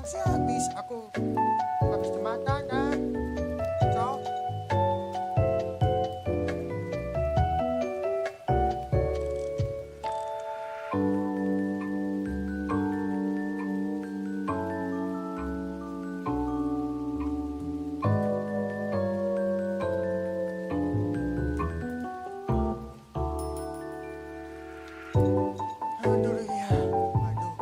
sih habis dimakan kan. Cok. Aduh ya. Aduh.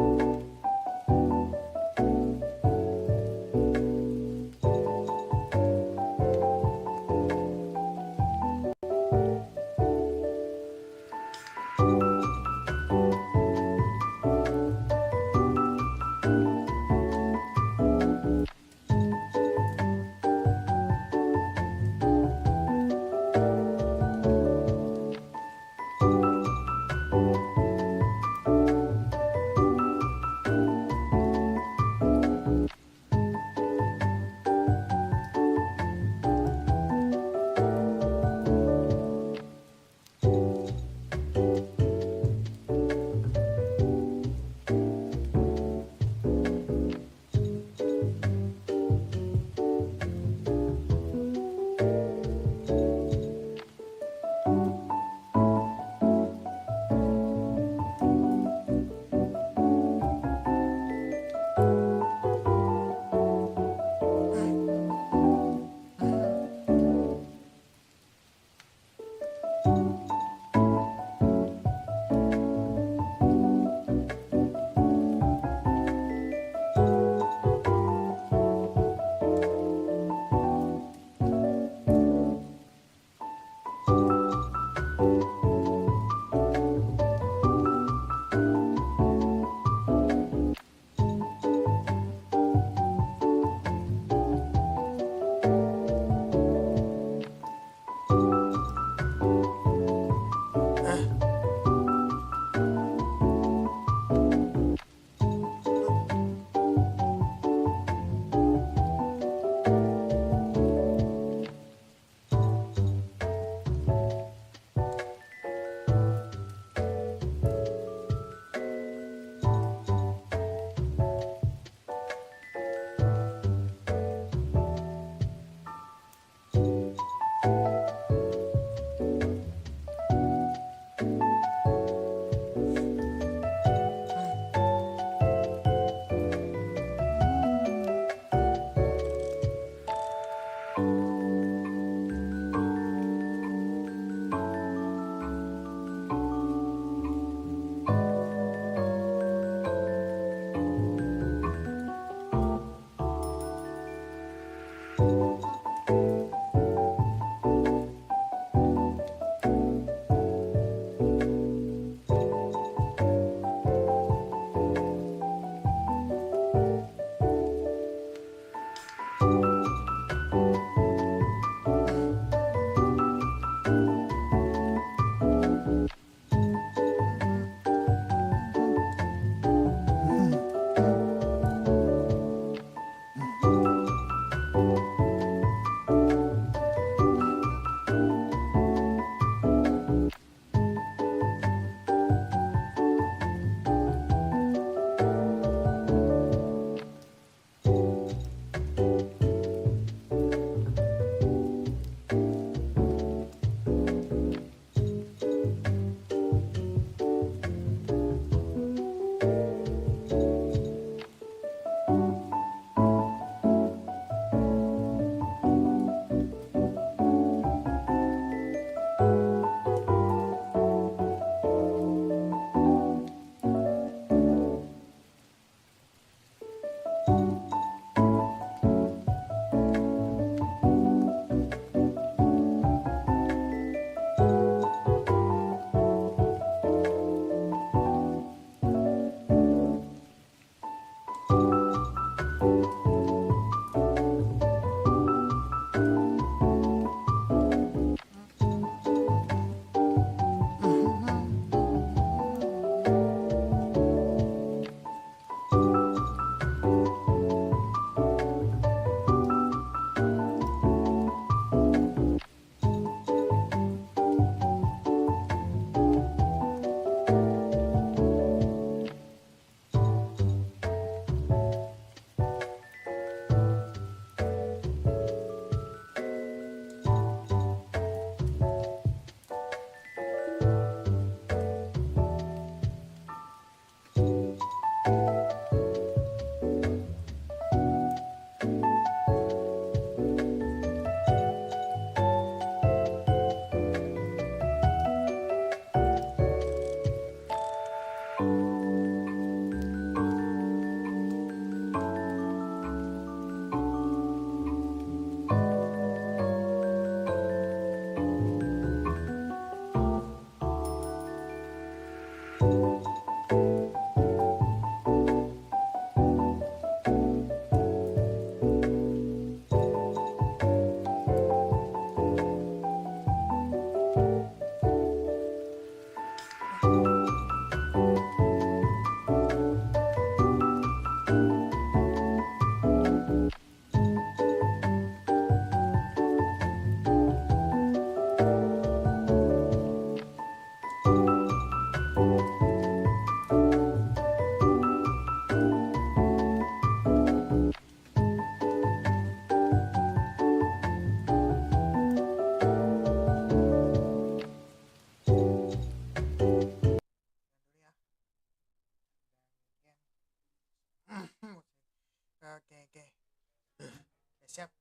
siap.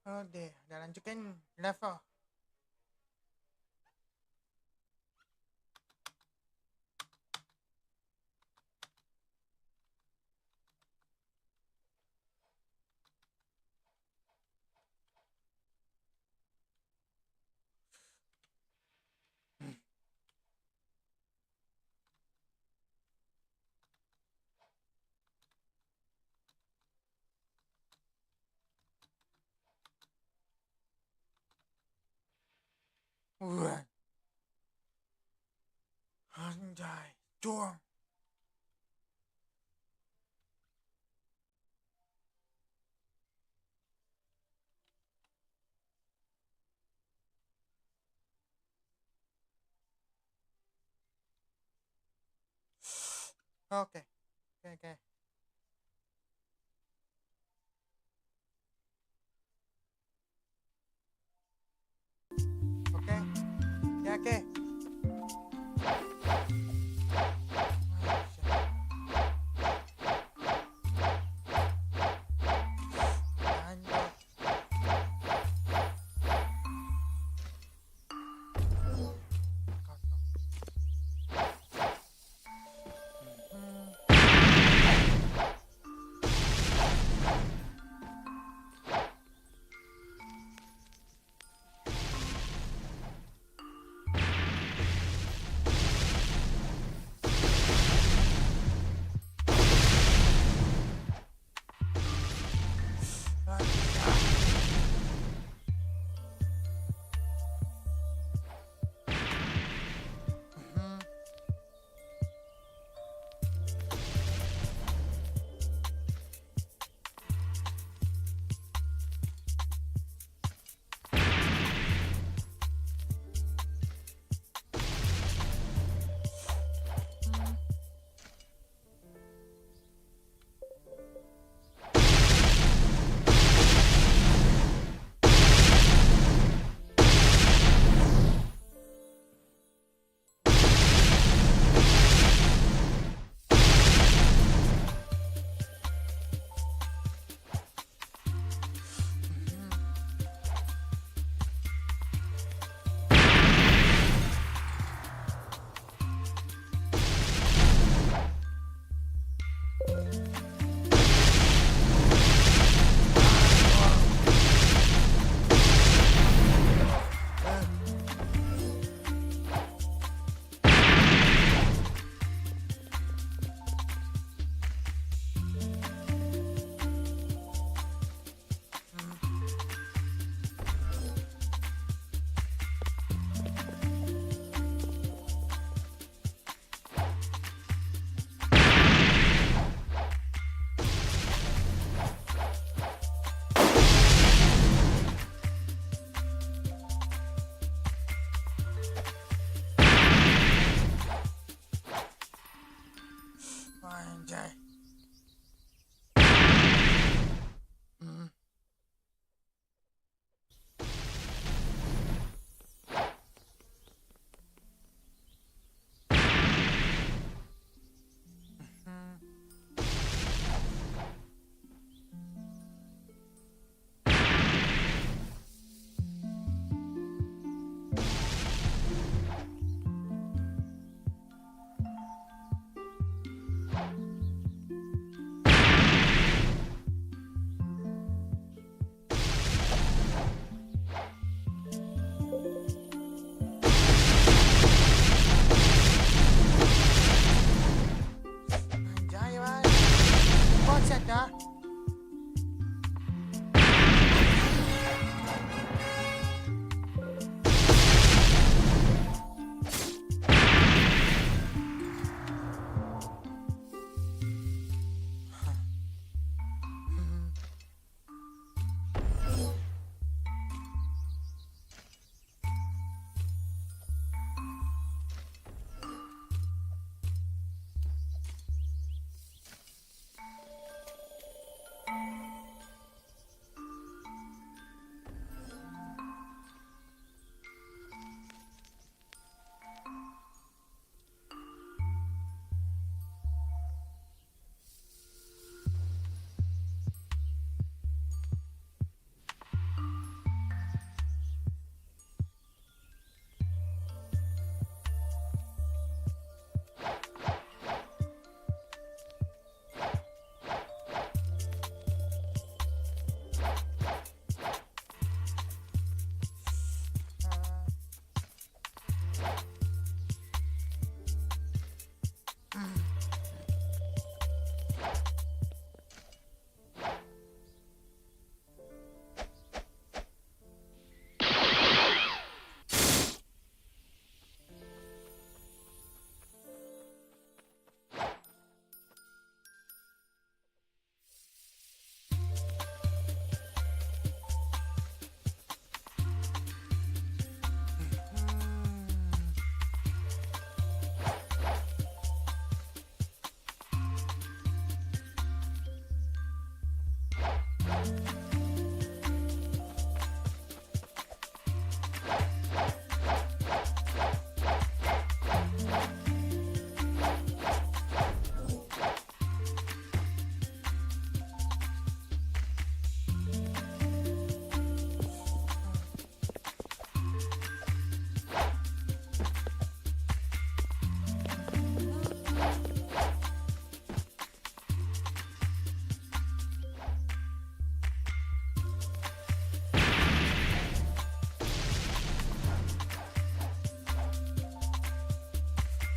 Oke, udah lanjutin level. Anjay, cuang. Oke. Oke. Anjay. Anjay, man. Konsep dah.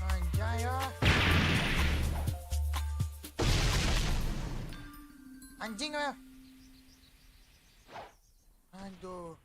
Anjay ah. Anjing ah. Aduh.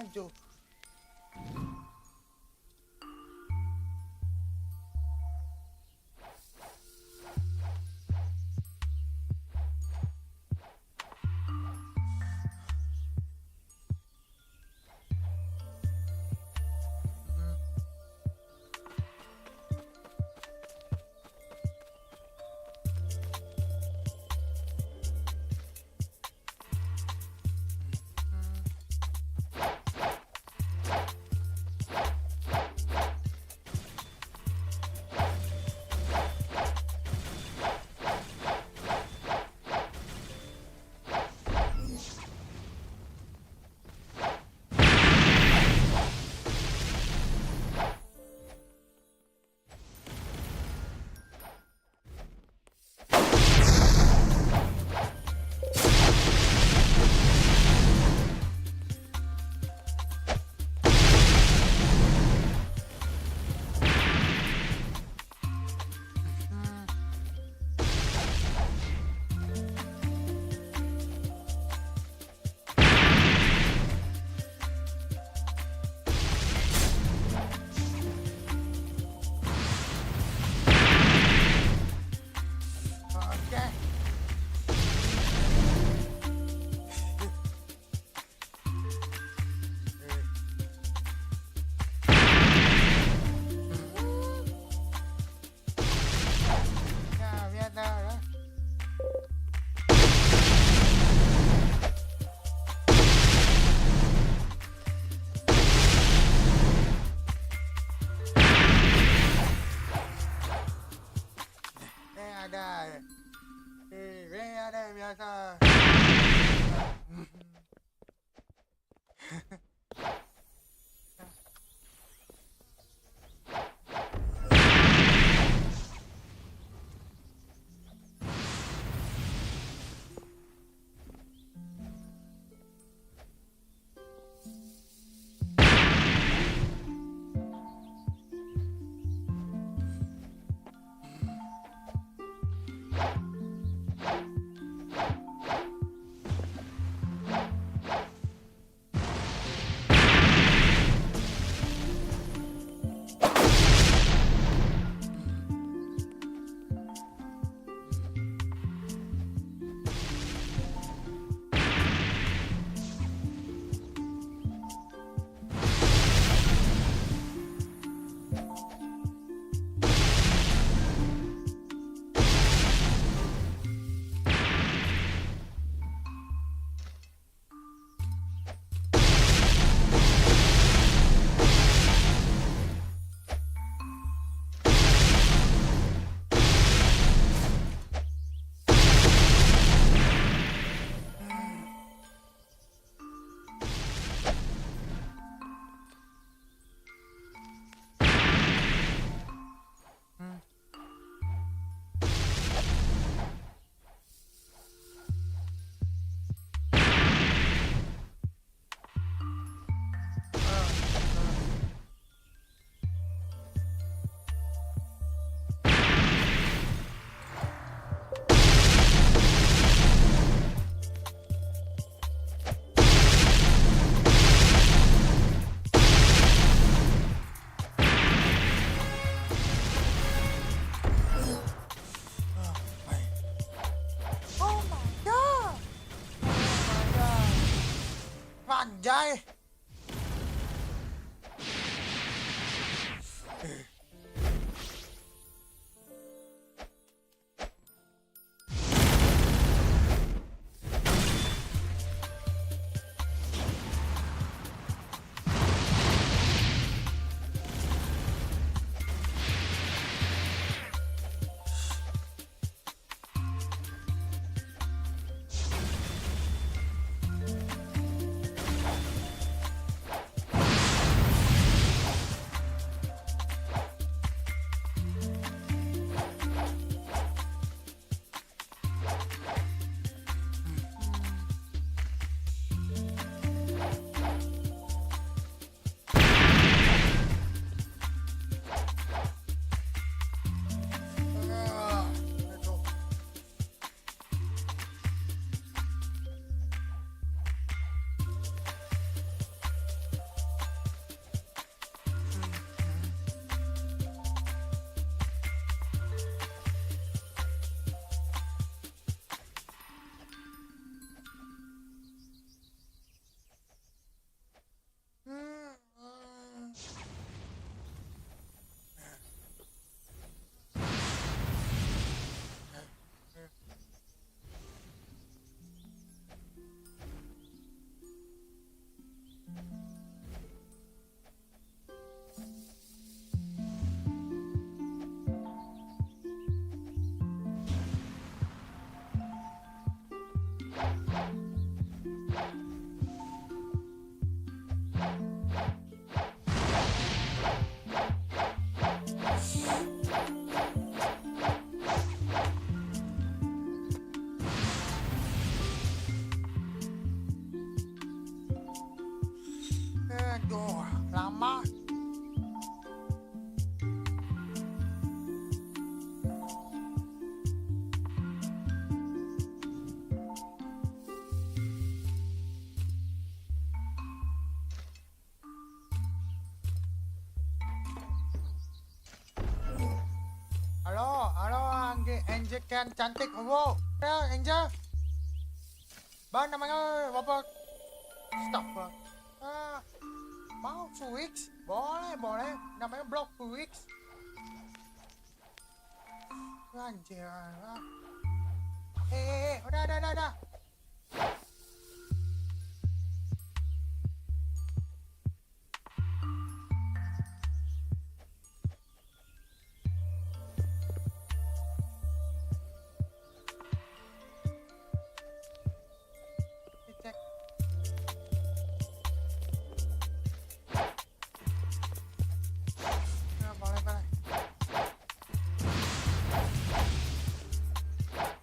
Aduh. Oke. Ya, biar dah. Ada. Ada biasa. Anjay. Aduh, lama. Halo, Angel kan cantik, wow. Ya, Angel. Ba namanya apa? Stop. Mau Swix? Boleh. Namanya Block Swix. Anjir. Udah. Cek. Ya, boleh.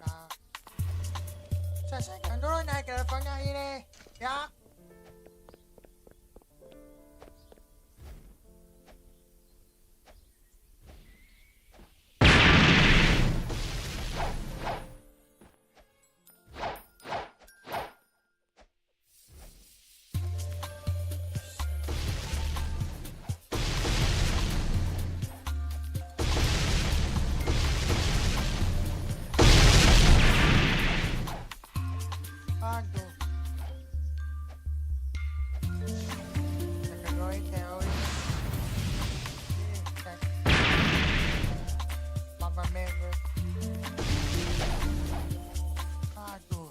Nah, selesaikan dulu naik teleponnya ini, ya. Aduh. Teori. Ini cek. Mama Mega. Aduh.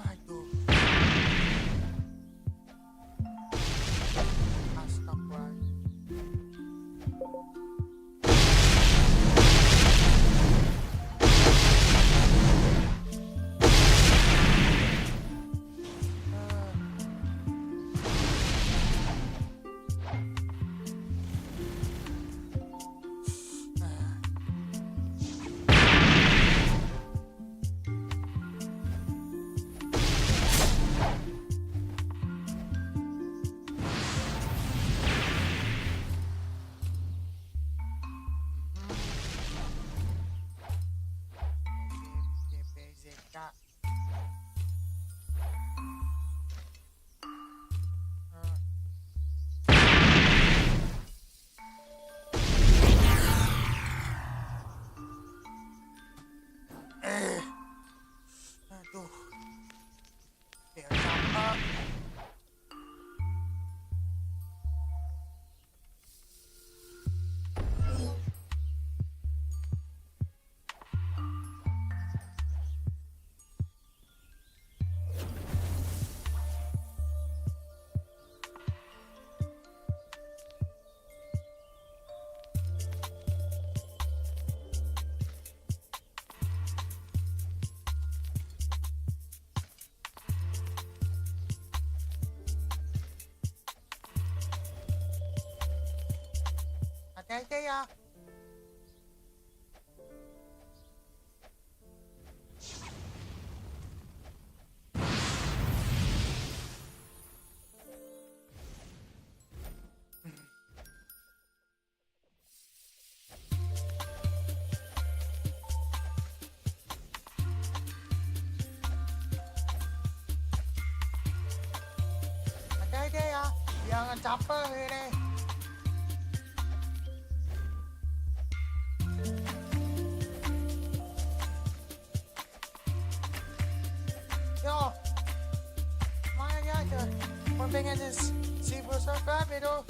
Aduh. Astagfirullah. GBZK. Aduh. Biar capek. Hati-hati ya. Hati-hati ya. Jangan capek ini. pengen si Bosoka, pero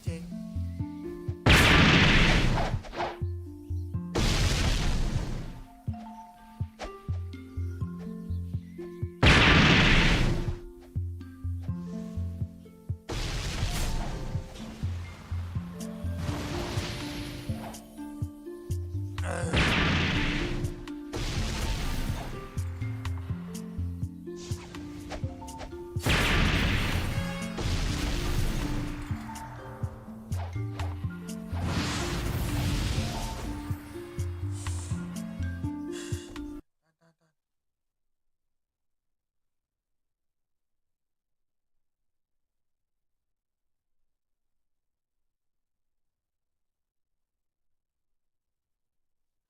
Cik.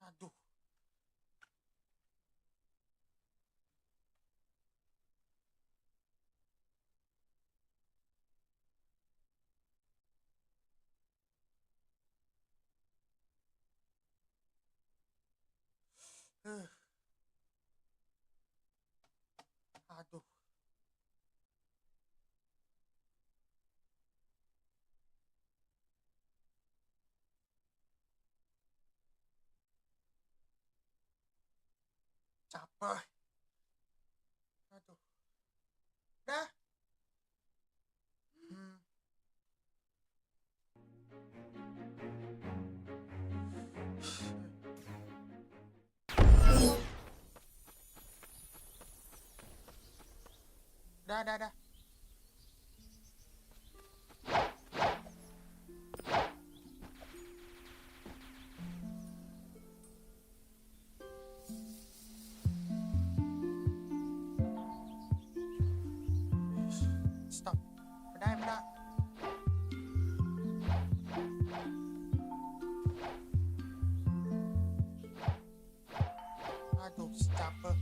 Aduh. Aduh. Capek. Aduh. Dah. Dah. Stop. Benar. Aduh, capek.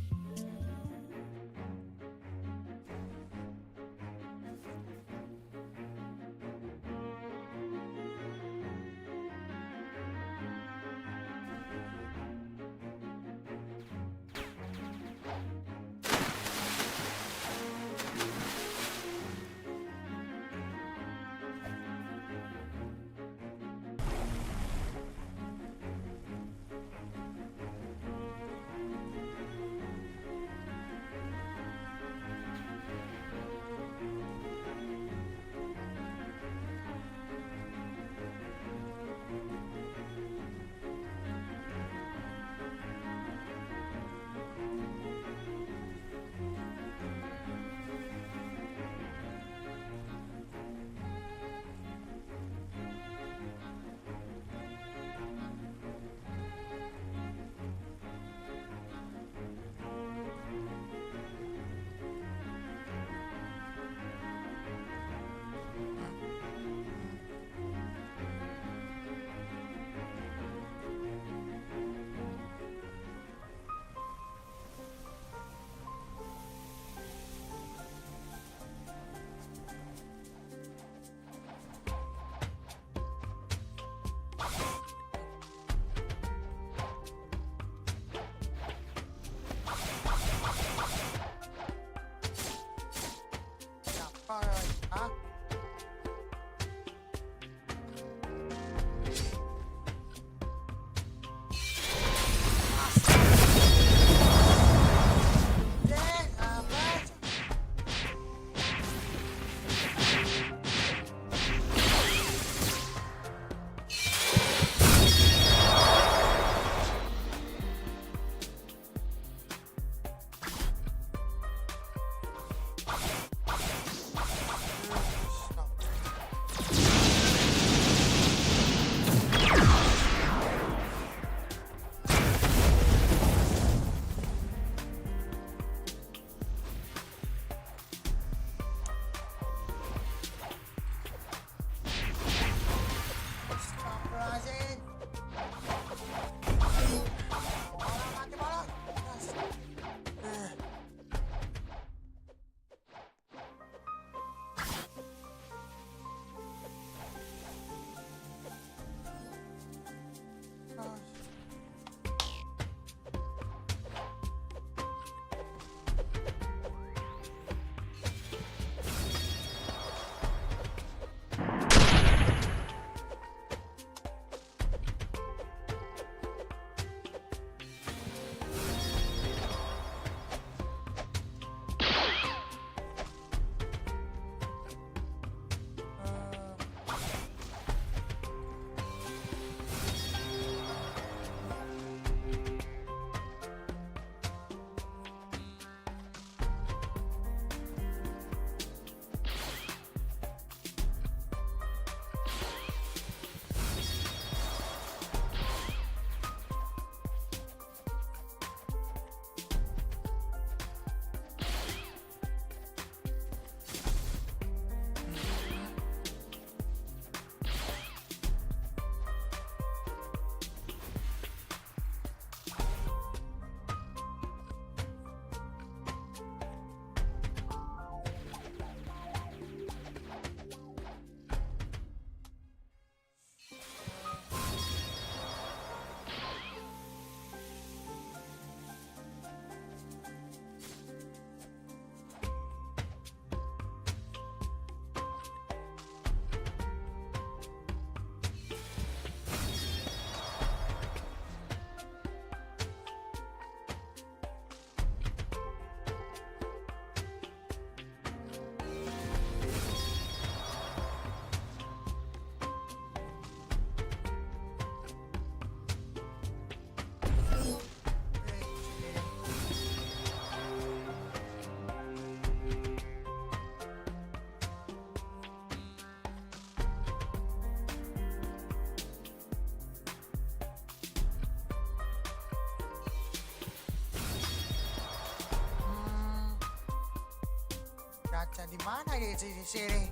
di mana ya di sini?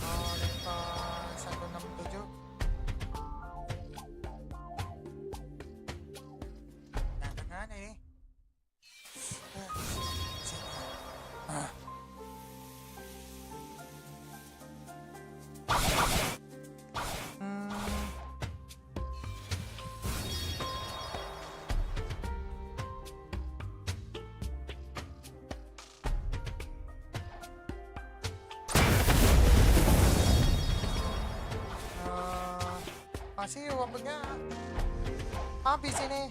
Oh, level 167. Nah, dengan ini. Masih waktunya habis ini.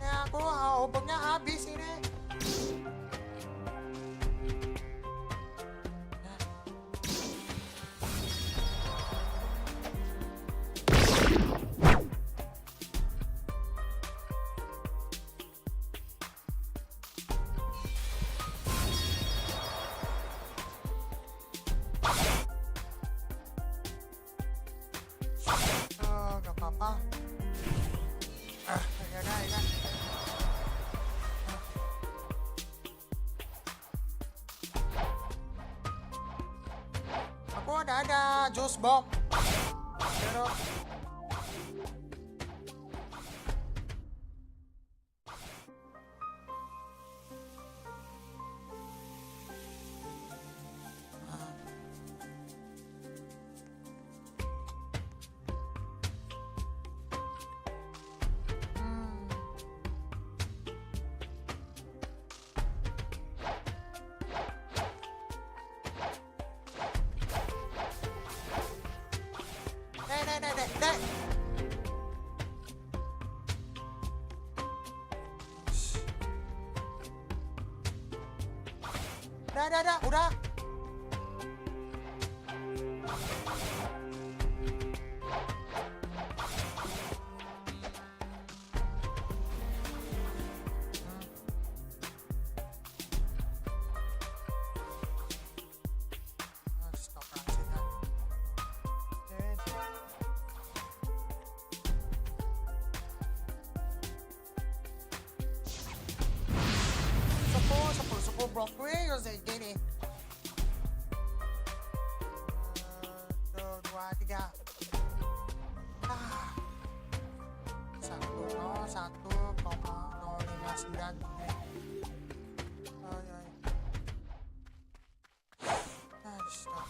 Ya aku obatnya habis ini. Gak apa-apa. Ya udah. Aku ada jus bomb. Terus Dek. Udah. Stop langsung kan. Sepuluh block gue kayak gini. 1, 2, 3. 101,059. Stop.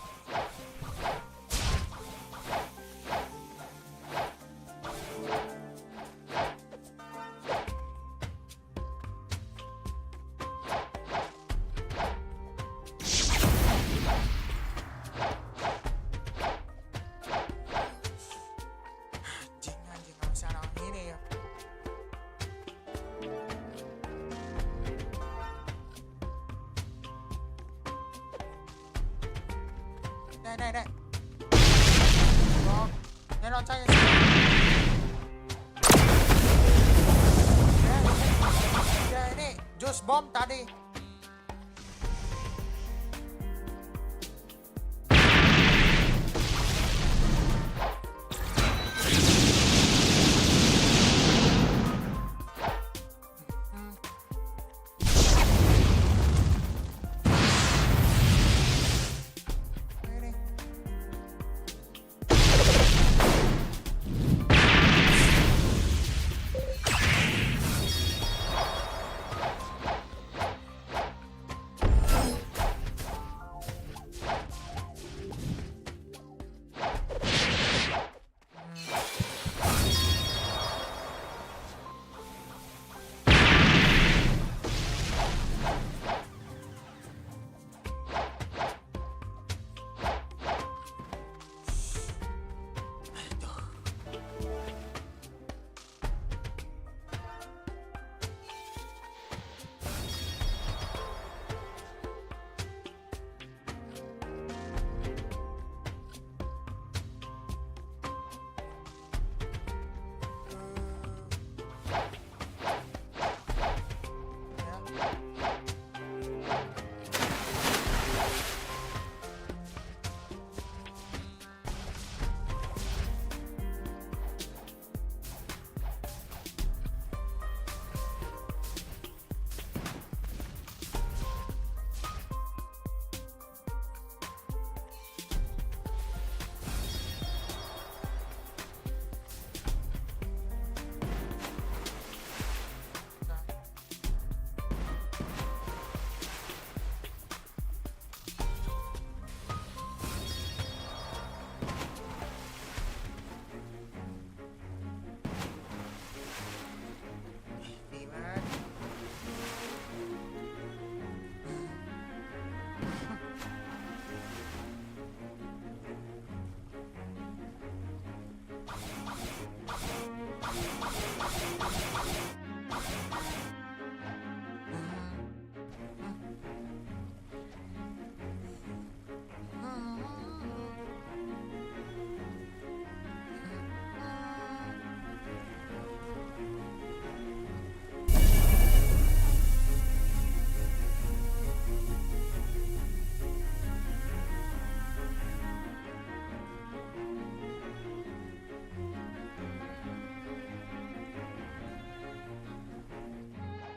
Anjing sekarang ini ya. Dek. Ini lonceng. Ya ini jus bom tadi.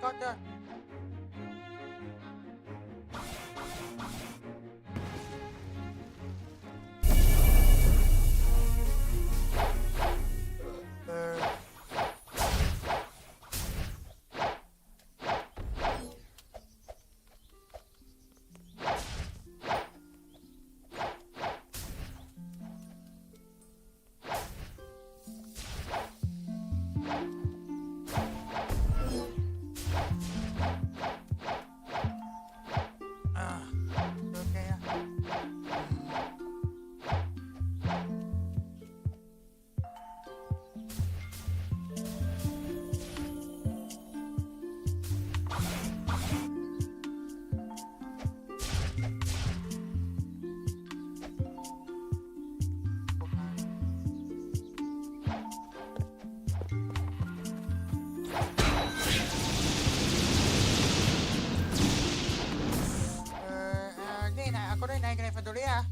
got the. Ini aku udah naik level dulu ya.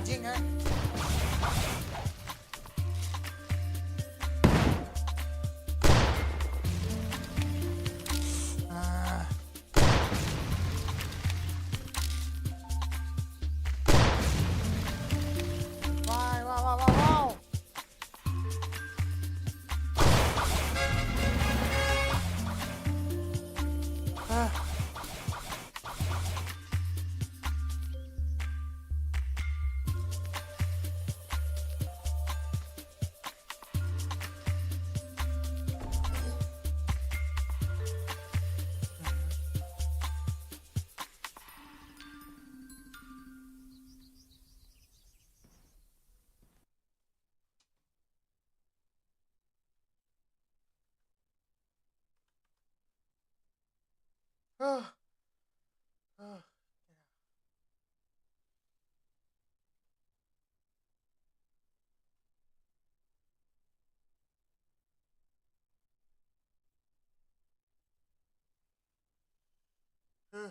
ริงๆฮะว้ายว้าวว้าวว้าวว้าวเออเออเออ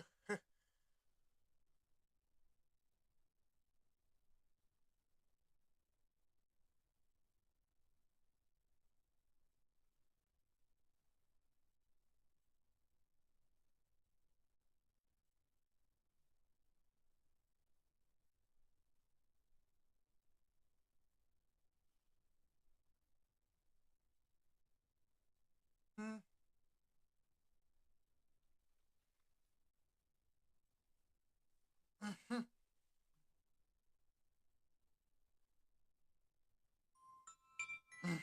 อืมอืมอืม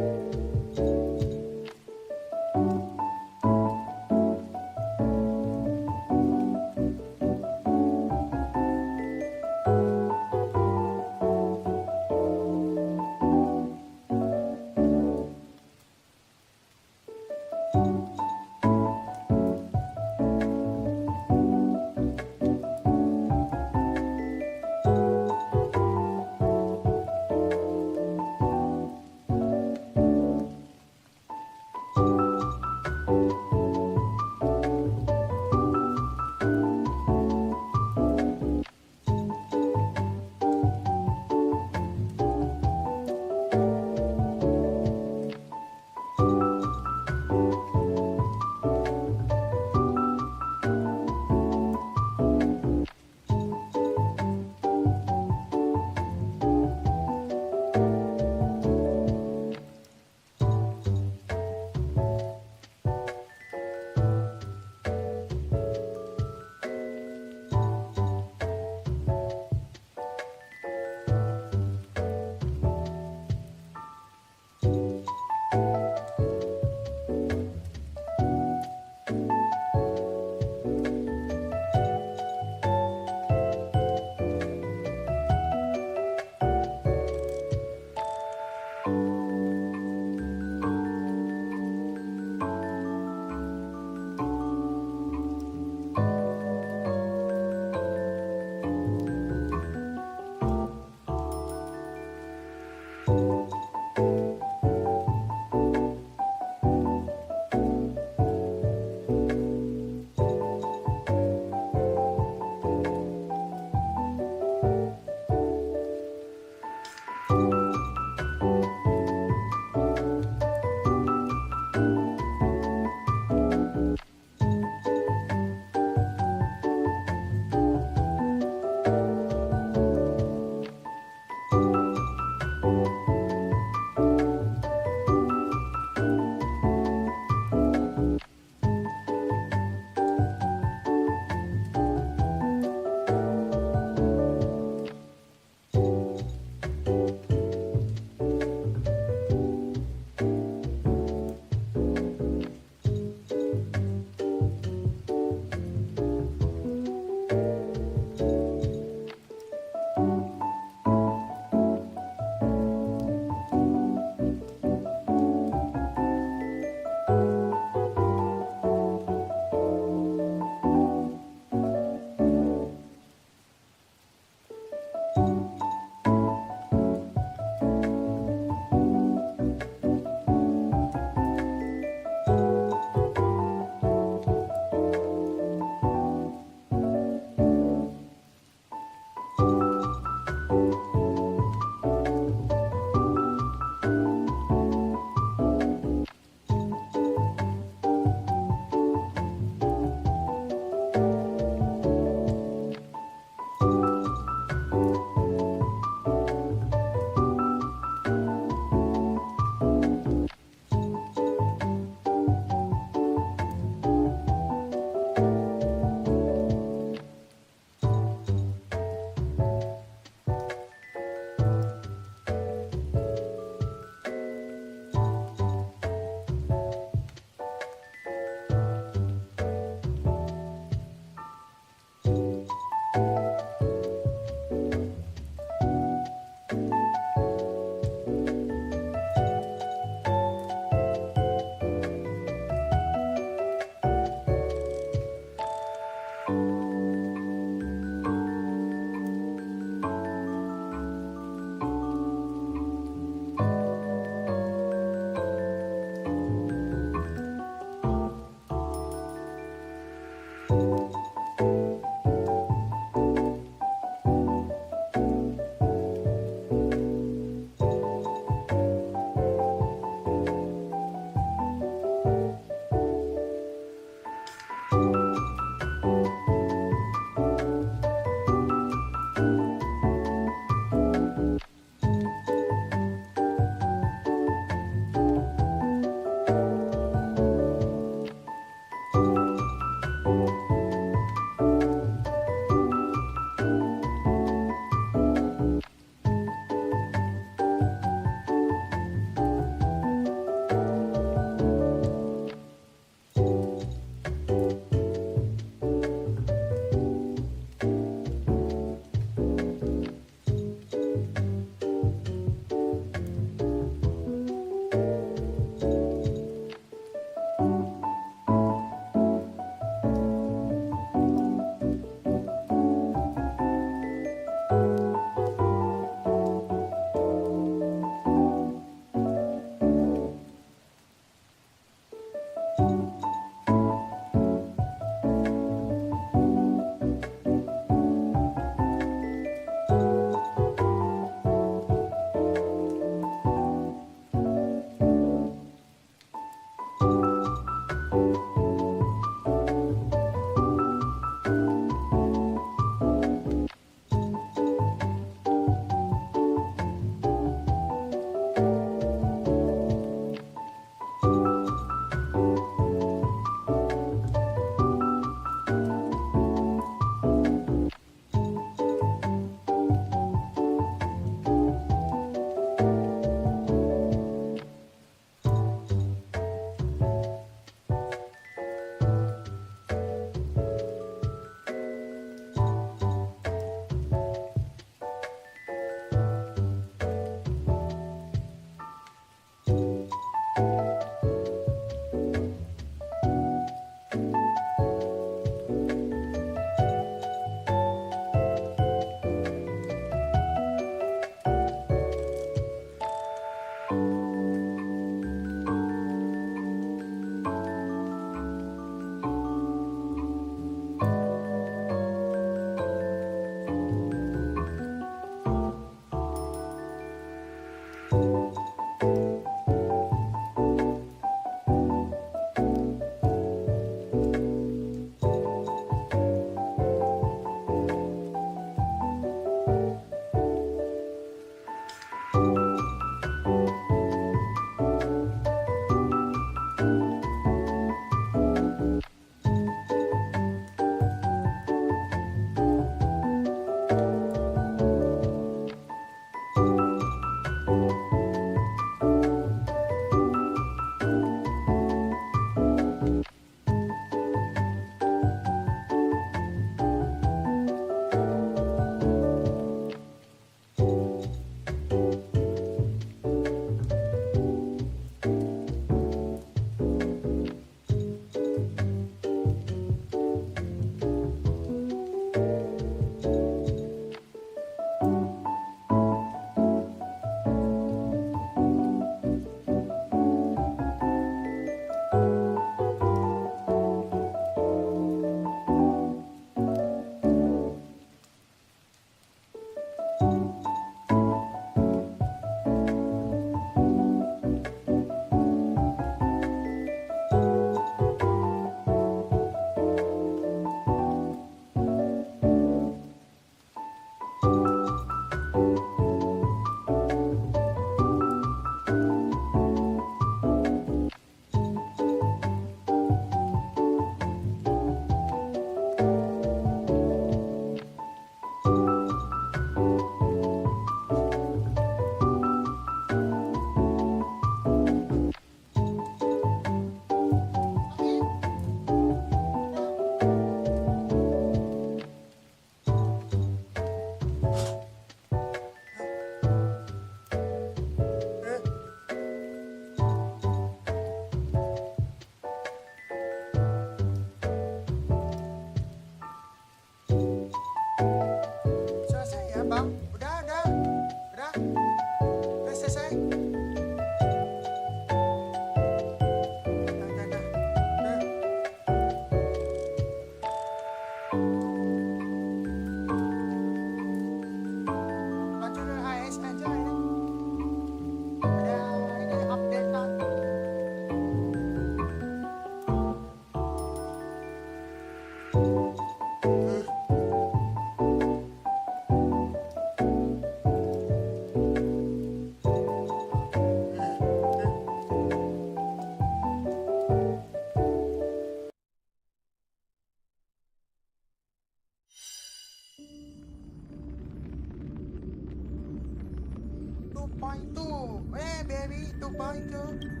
2.2. Hey, baby, 2.2.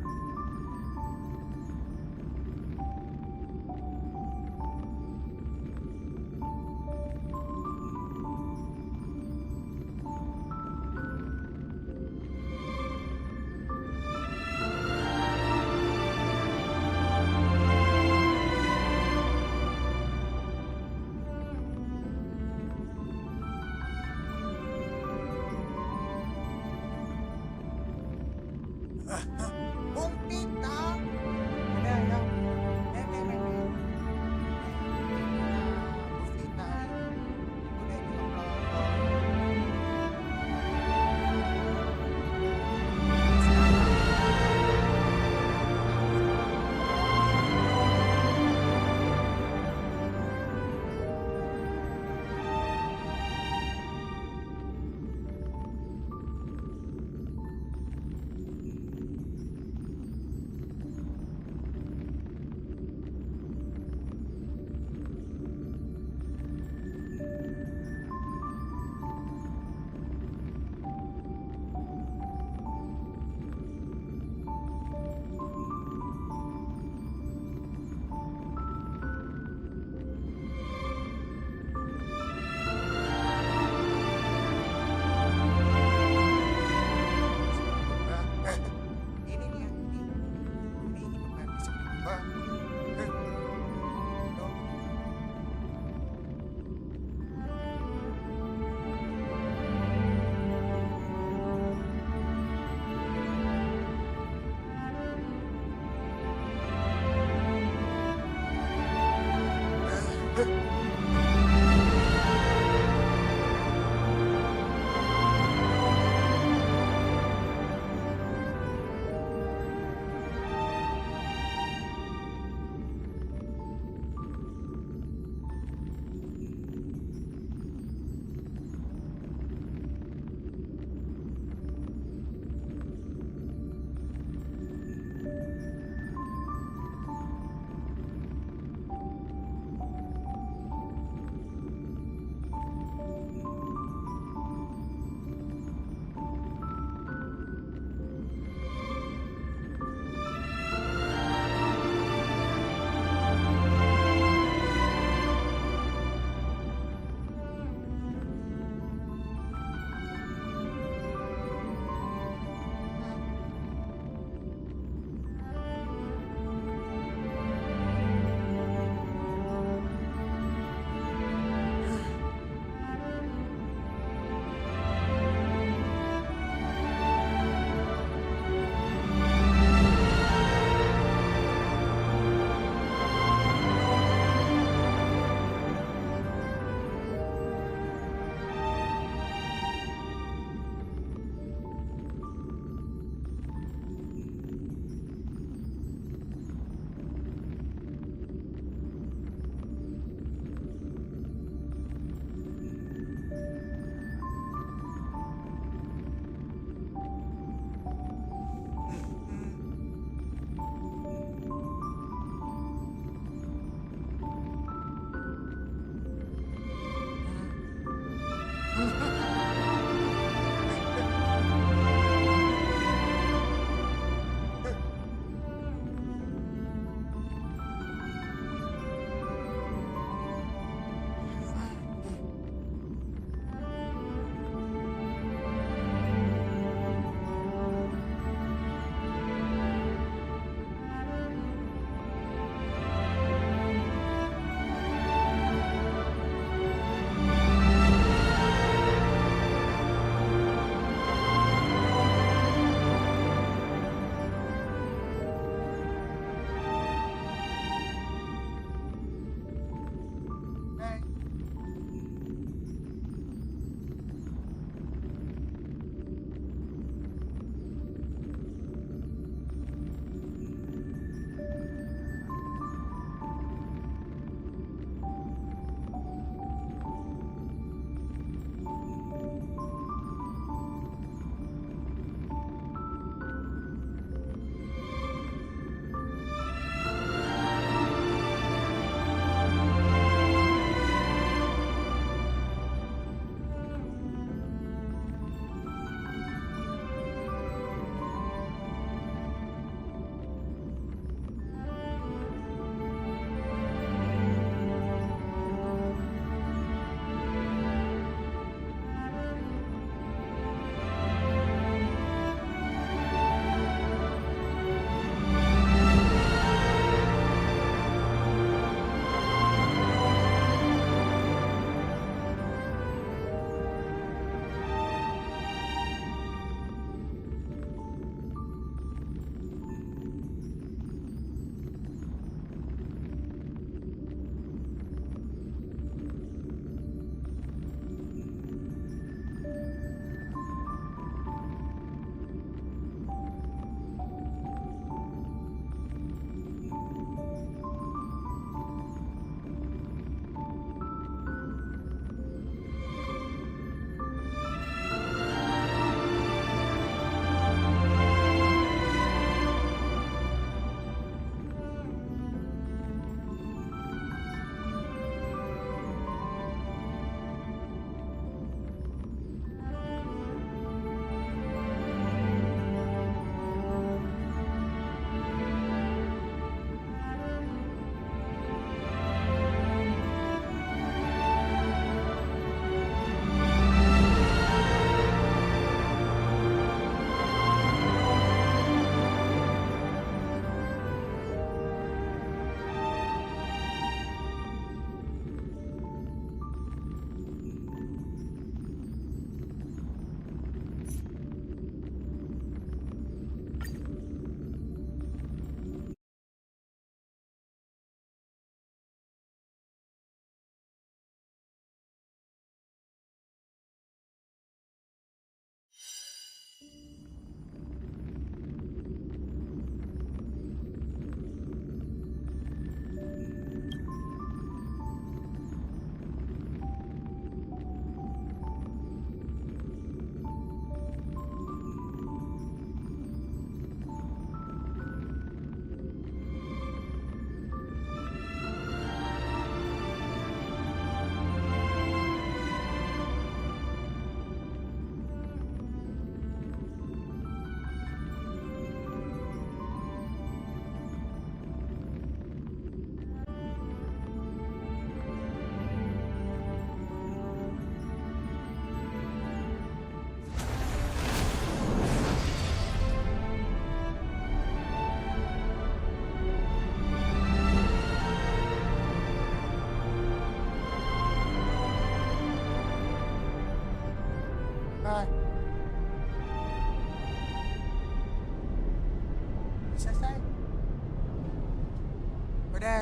Bumpita. Ada yang Bumpita. Udah ini ngobrol.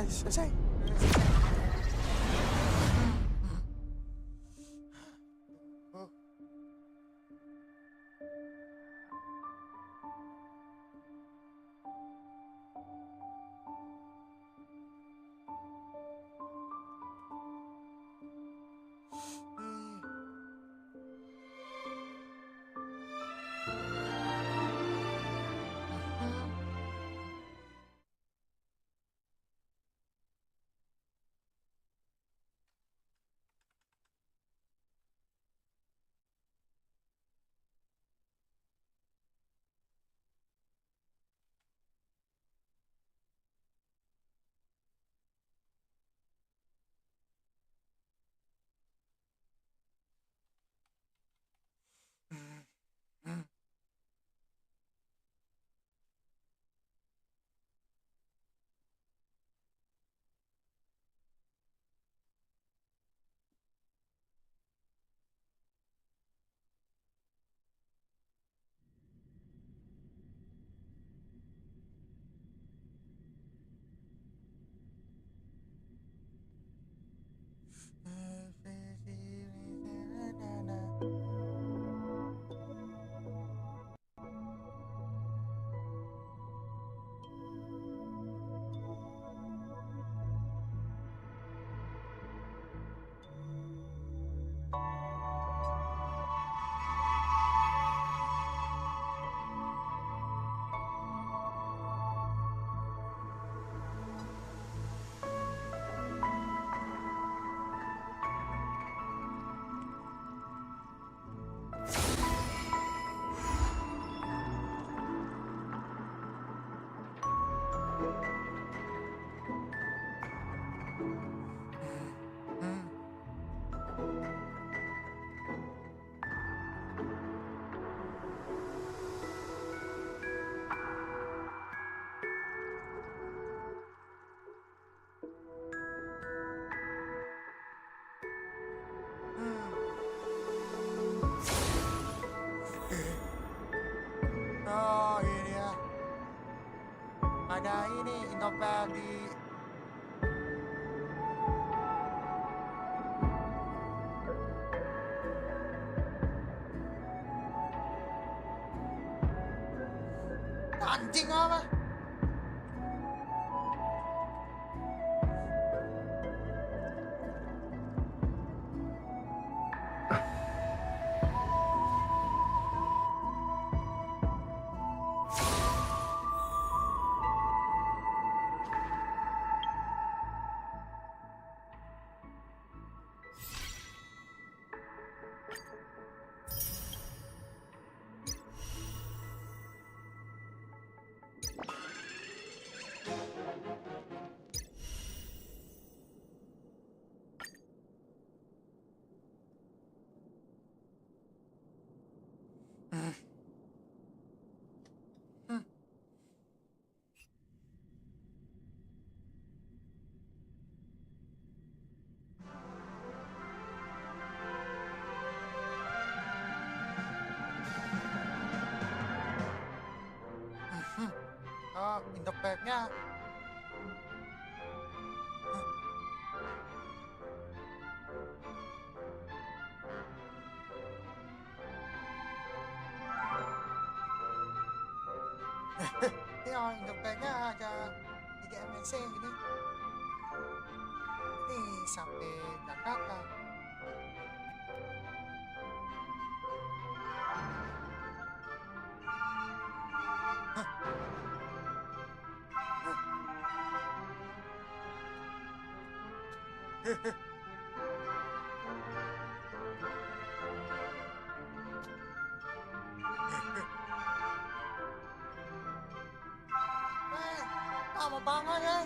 selesai. Oh ini ya, ada ini Indonesia di anjing apa? Oh, Indopeknya. Ya, Indopeknya ada 3 MNC gini. Ini sampai Jakarta. Lama banget ya.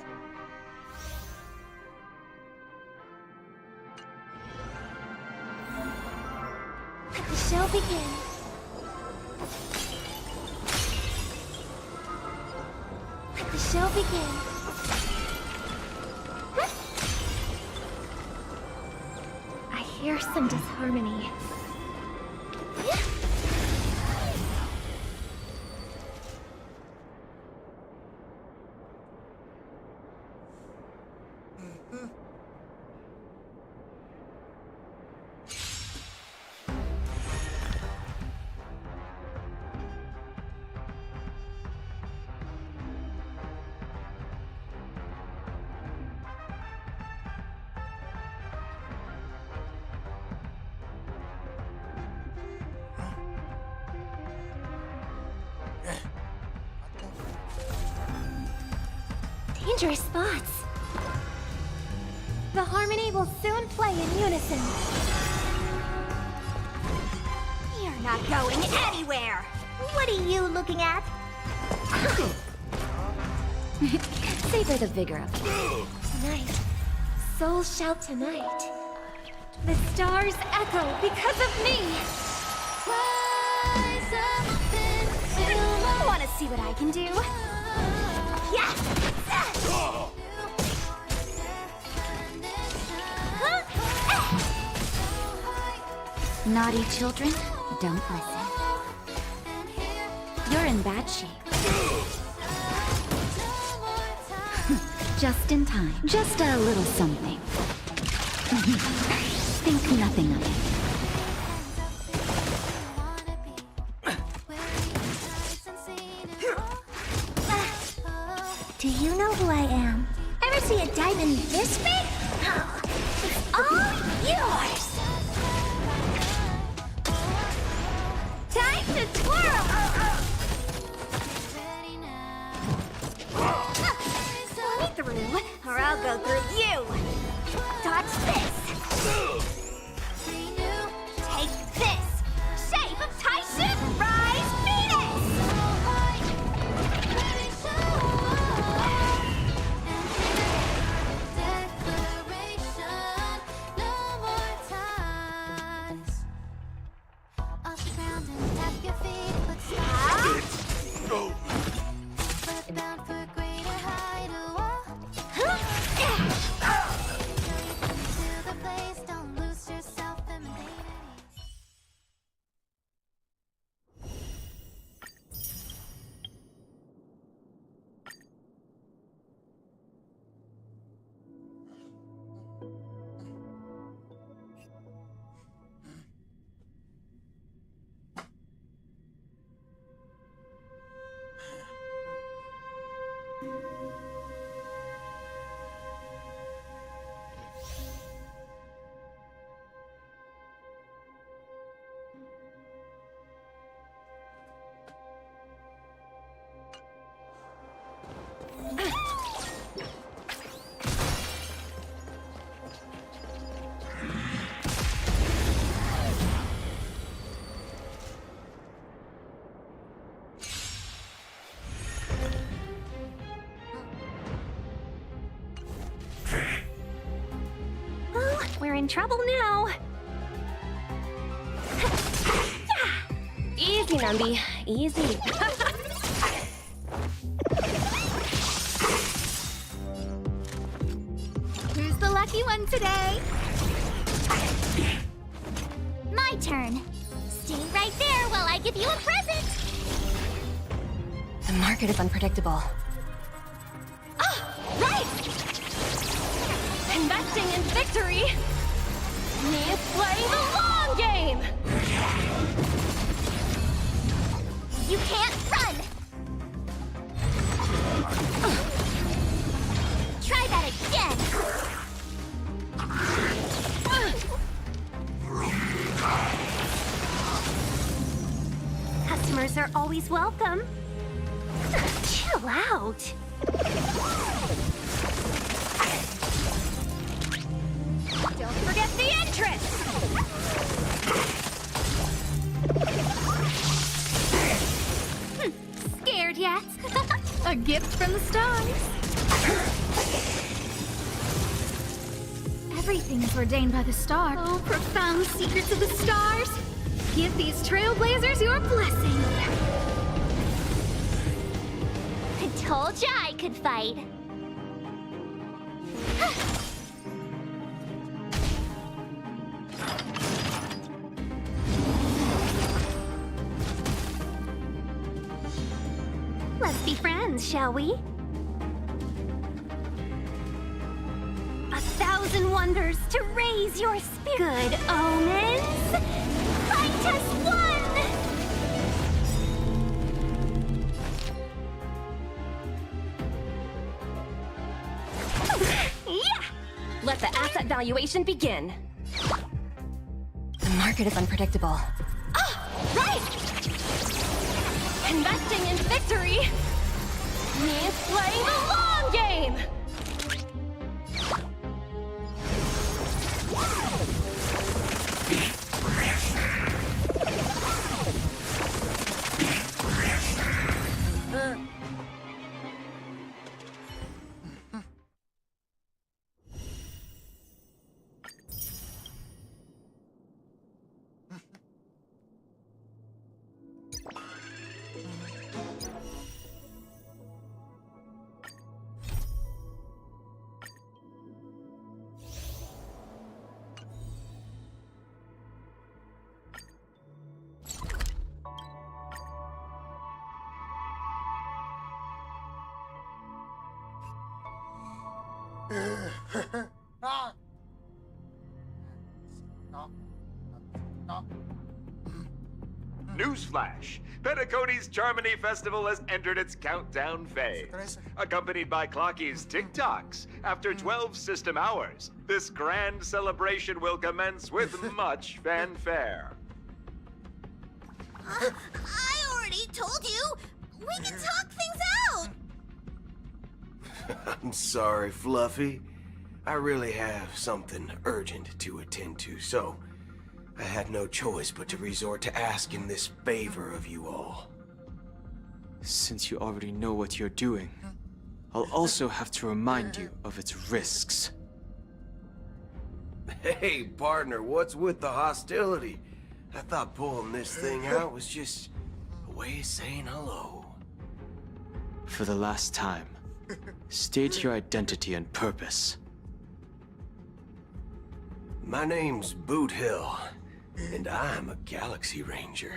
Let the show begin. Let the show begin. I hear some disharmony. dangerous spots. The harmony will soon play in unison. You're not going anywhere! What are you looking at? Savor the vigor of it. Tonight, souls shout tonight. The stars echo because of me. Wanna see what I can do? Yes! Naughty children, don't listen. You're in bad shape. Just in time. Just a little something. Think nothing of it. Do you know who I am? Ever see a diamond this big? Oh, it's all yours! Time to twirl! Pull me through, or I'll go through you! Dodge this! Take this! Shape of Tyson! Rise Venus! We're in trouble now. Easy, Nambi. Easy. Who's the lucky one today? My turn. Stay right there while I give you a present. The market is unpredictable. Right! Investing in victory means playing the long game! You can't run! Try that again! Customers are always welcome. Chill out. Don't forget the entrance! Scared yet? A gift from the stars. Everything's ordained by the star. Oh, profound secrets of the stars. Give these trailblazers your blessing. I told ya I could fight. Let's be friends, shall we? 1,000 wonders to raise your spirit. Good omens. Fight us one! Yeah! Let the asset valuation begin. The market is unpredictable. Right! Investing in victory means playing the long game! Knock. Knock. Knock. Newsflash! Penacony's Charmony Festival has entered its countdown phase. Accompanied by Clocky's TikToks, after 12 system hours, this grand celebration will commence with much fanfare. I already told you! We can talk things out! I'm sorry, Fluffy. I really have something urgent to attend to, so I had no choice but to resort to asking this favor of you all. Since you already know what you're doing, I'll also have to remind you of its risks. Hey, partner, what's with the hostility? I thought pulling this thing out was just a way of saying hello. For the last time, state your identity and purpose. My name's Boot Hill, and I'm a Galaxy Ranger.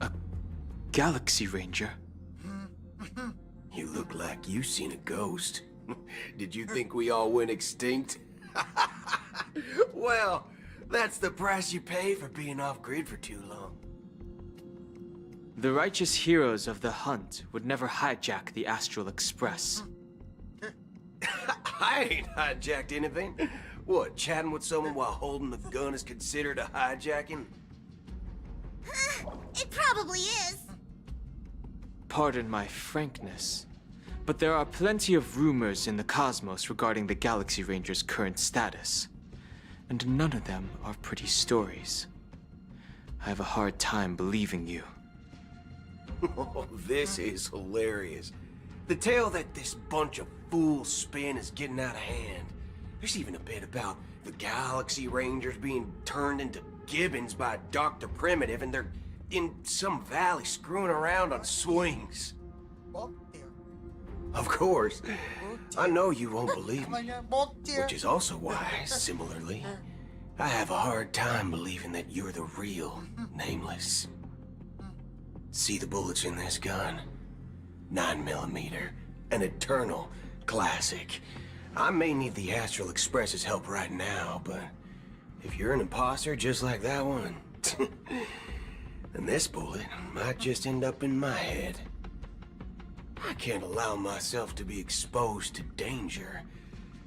A Galaxy Ranger? You look like you seen a ghost. Did you think we all went extinct? Well, that's the price you pay for being off-grid for too long. The righteous heroes of the hunt would never hijack the Astral Express. I ain't hijacked anything. What, chatting with someone while holding a gun is considered a hijacking? It probably is. Pardon my frankness, but there are plenty of rumors in the cosmos regarding the Galaxy Ranger's current status, and none of them are pretty stories. I have a hard time believing you. Oh, this is hilarious. The tale that this bunch of fools spin is getting out of hand. There's even a bit about the Galaxy Rangers being turned into gibbons by Dr. Primitive, and they're in some valley screwing around on swings. Of course, I know you won't believe me, which is also why, similarly, I have a hard time believing that you're the real Nameless. See the bullets in this gun? 9mm, an eternal classic. I may need the Astral Express's help right now, but if you're an imposter just like that one, then this bullet might just end up in my head. I can't allow myself to be exposed to danger.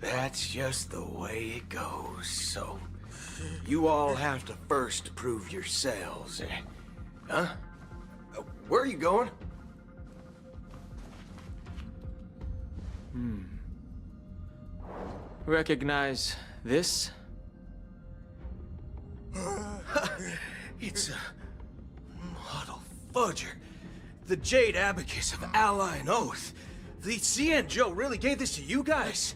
That's just the way it goes, so you all have to first prove yourselves. Huh? Where are you going? Recognize this? It's a model fudger. The Jade Abacus of Ally and Oath. The CN Joe really gave this to you guys?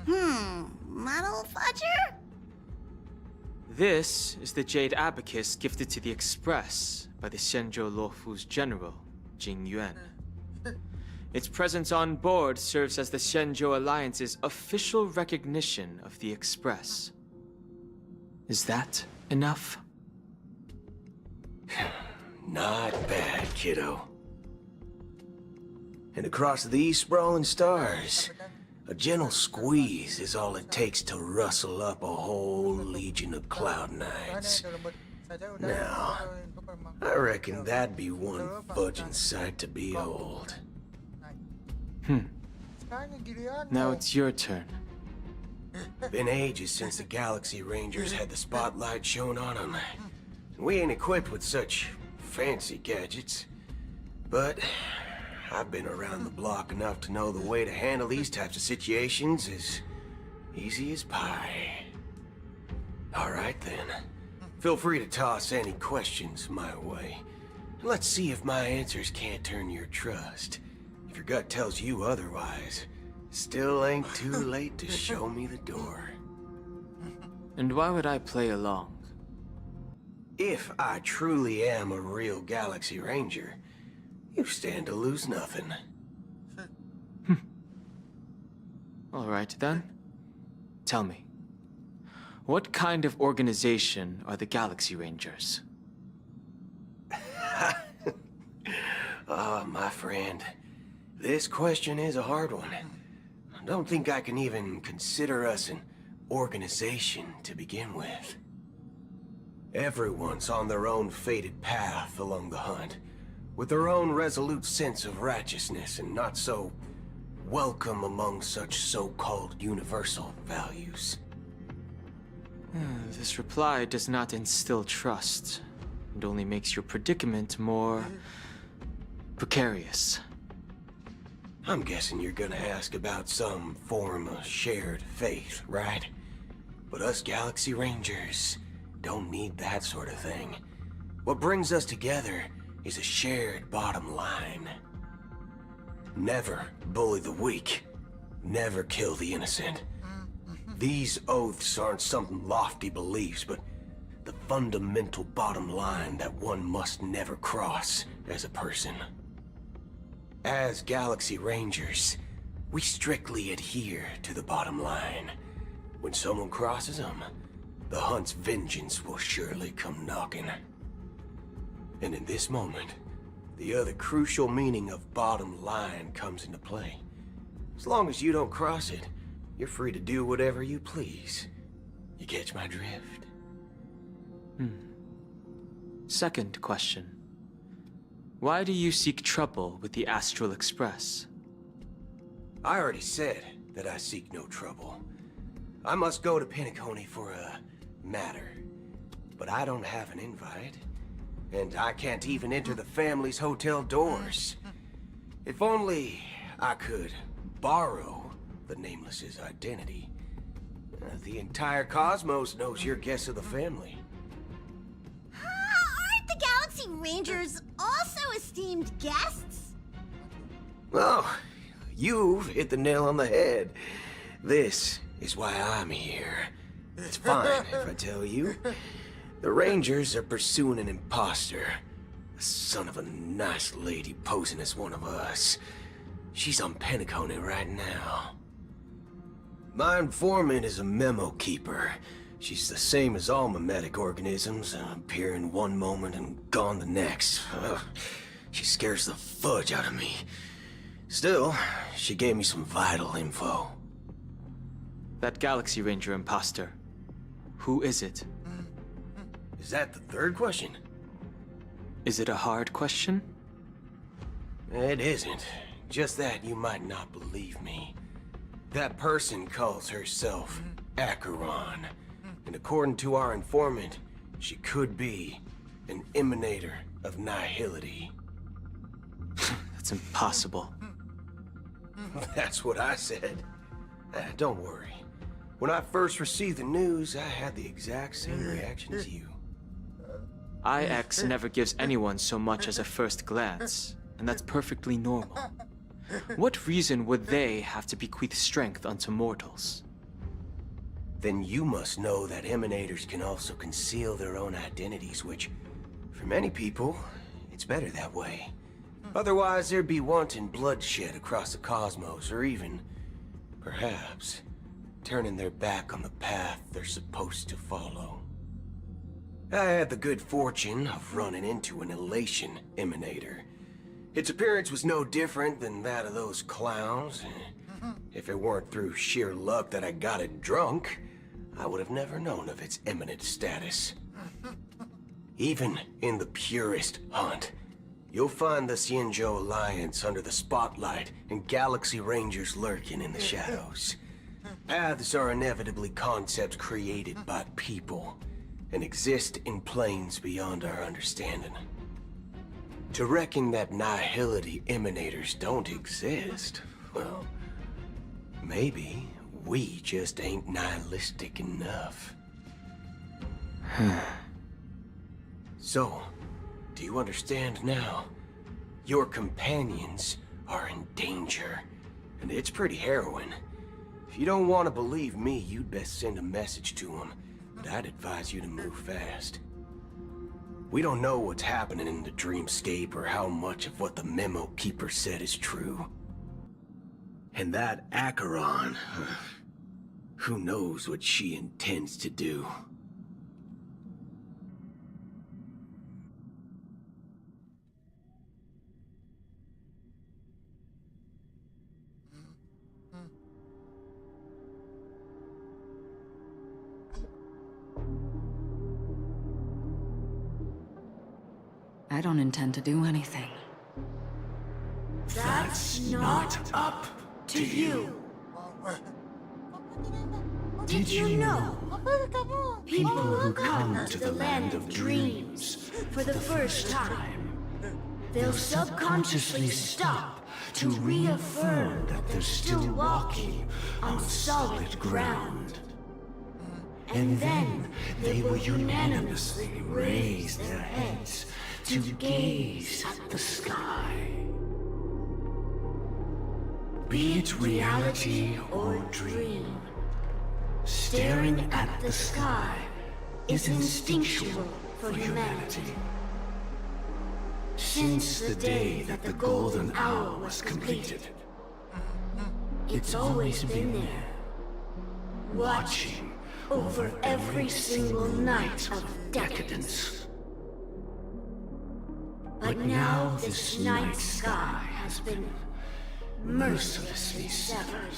Model fudger? This is the Jade Abacus gifted to the Express by the Shenzhou Luofu's general, Jing Yuan. Its presence on board serves as the Shenzhou Alliance's official recognition of the Express. Is that enough? Not bad, kiddo. And across these sprawling stars, a gentle squeeze is all it takes to rustle up a whole legion of Cloud Knights. Now, I reckon that'd be one fudging sight to behold. Now it's your turn. Been ages since the Galaxy Rangers had the spotlight shone on them. We ain't equipped with such fancy gadgets. But I've been around the block enough to know the way to handle these types of situations is easy as pie. All right, then. Feel free to toss any questions my way. Let's see if my answers can't turn your trust. If your gut tells you otherwise, still ain't too late to show me the door. And why would I play along? If I truly am a real Galaxy Ranger, you stand to lose nothing. All right, then. Tell me, what kind of organization are the Galaxy Rangers? My friend, this question is a hard one. I don't think I can even consider us an organization to begin with. Everyone's on their own fated path along the hunt, with their own resolute sense of righteousness and not so welcome among such so-called universal values. This reply does not instill trust, and only makes your predicament more precarious. I'm guessing you're gonna ask about some form of shared faith, right? But us Galaxy Rangers don't need that sort of thing. What brings us together is a shared bottom line. Never bully the weak. Never kill the innocent. These oaths aren't some lofty beliefs, but the fundamental bottom line that one must never cross as a person. As Galaxy Rangers, we strictly adhere to the bottom line. When someone crosses them, the hunt's vengeance will surely come knocking. And in this moment, the other crucial meaning of bottom line comes into play. As long as you don't cross it, you're free to do whatever you please. You catch my drift? Second question. Why do you seek trouble with the Astral Express? I already said that I seek no trouble. I must go to Penacony for a matter. But I don't have an invite. And I can't even enter the family's hotel doors. If only I could borrow the Nameless's identity. The entire cosmos knows you're guests of the family. Aren't the Galaxy Rangers also esteemed guests? Well, you've hit the nail on the head. This is why I'm here. It's fine if I tell you. The Rangers are pursuing an imposter. The son of a nice lady posing as one of us. She's on Penacony right now. My informant is a memo keeper. She's the same as all mimetic organisms, appearing one moment and gone the next. She scares the fudge out of me. Still, she gave me some vital info. That Galaxy Ranger imposter. Who is it? Is that the third question? Is it a hard question? It isn't. Just that you might not believe me. That person calls herself Acheron. And according to our informant, she could be an emanator of nihility. That's impossible. That's what I said. Don't worry. When I first received the news, I had the exact same reaction as you. IX never gives anyone so much as a first glance, and that's perfectly normal. What reason would they have to bequeath strength unto mortals? Then you must know that emanators can also conceal their own identities, which, for many people, it's better that way. Otherwise, there'd be wanton bloodshed across the cosmos, or even, perhaps, turning their back on the path they're supposed to follow. I had the good fortune of running into an elation emanator. Its appearance was no different than that of those clowns. If it weren't through sheer luck that I got it drunk, I would have never known of its eminent status. Even in the purest hunt, you'll find the Xianzhou Alliance under the spotlight and Galaxy Rangers lurking in the shadows. Paths are inevitably concepts created by people and exist in planes beyond our understanding. To reckon that nihility emanators don't exist, well, maybe we just ain't nihilistic enough. So, do you understand now? Your companions are in danger, and it's pretty harrowing. If you don't want to believe me, you'd best send a message to them, but I'd advise you to move fast. We don't know what's happening in the dreamscape or how much of what the memo keeper said is true. And that Acheron, who knows what she intends to do. I don't intend to do anything. That's not up to you. Did you know? People who come to the land of dreams for the first time, they'll subconsciously stop to reaffirm that they're still walking on solid ground. And then they will unanimously raise their heads to gaze at the sky. Be it reality or dream, staring at the sky is instinctual for humanity. Since the day that the golden hour was completed, it's always been there, watching over every single night of decadence. But now this night sky has been mercilessly severed,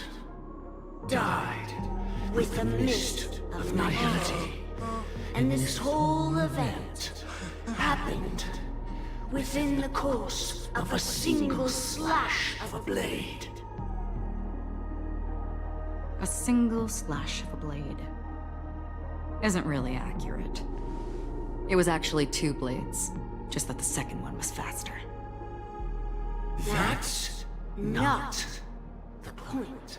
dyed with the mist of nihility. And this whole event happened within the course of a single slash of a blade. A single slash of a blade isn't really accurate. It was actually 2 blades, just that the second one was faster. That's not the point.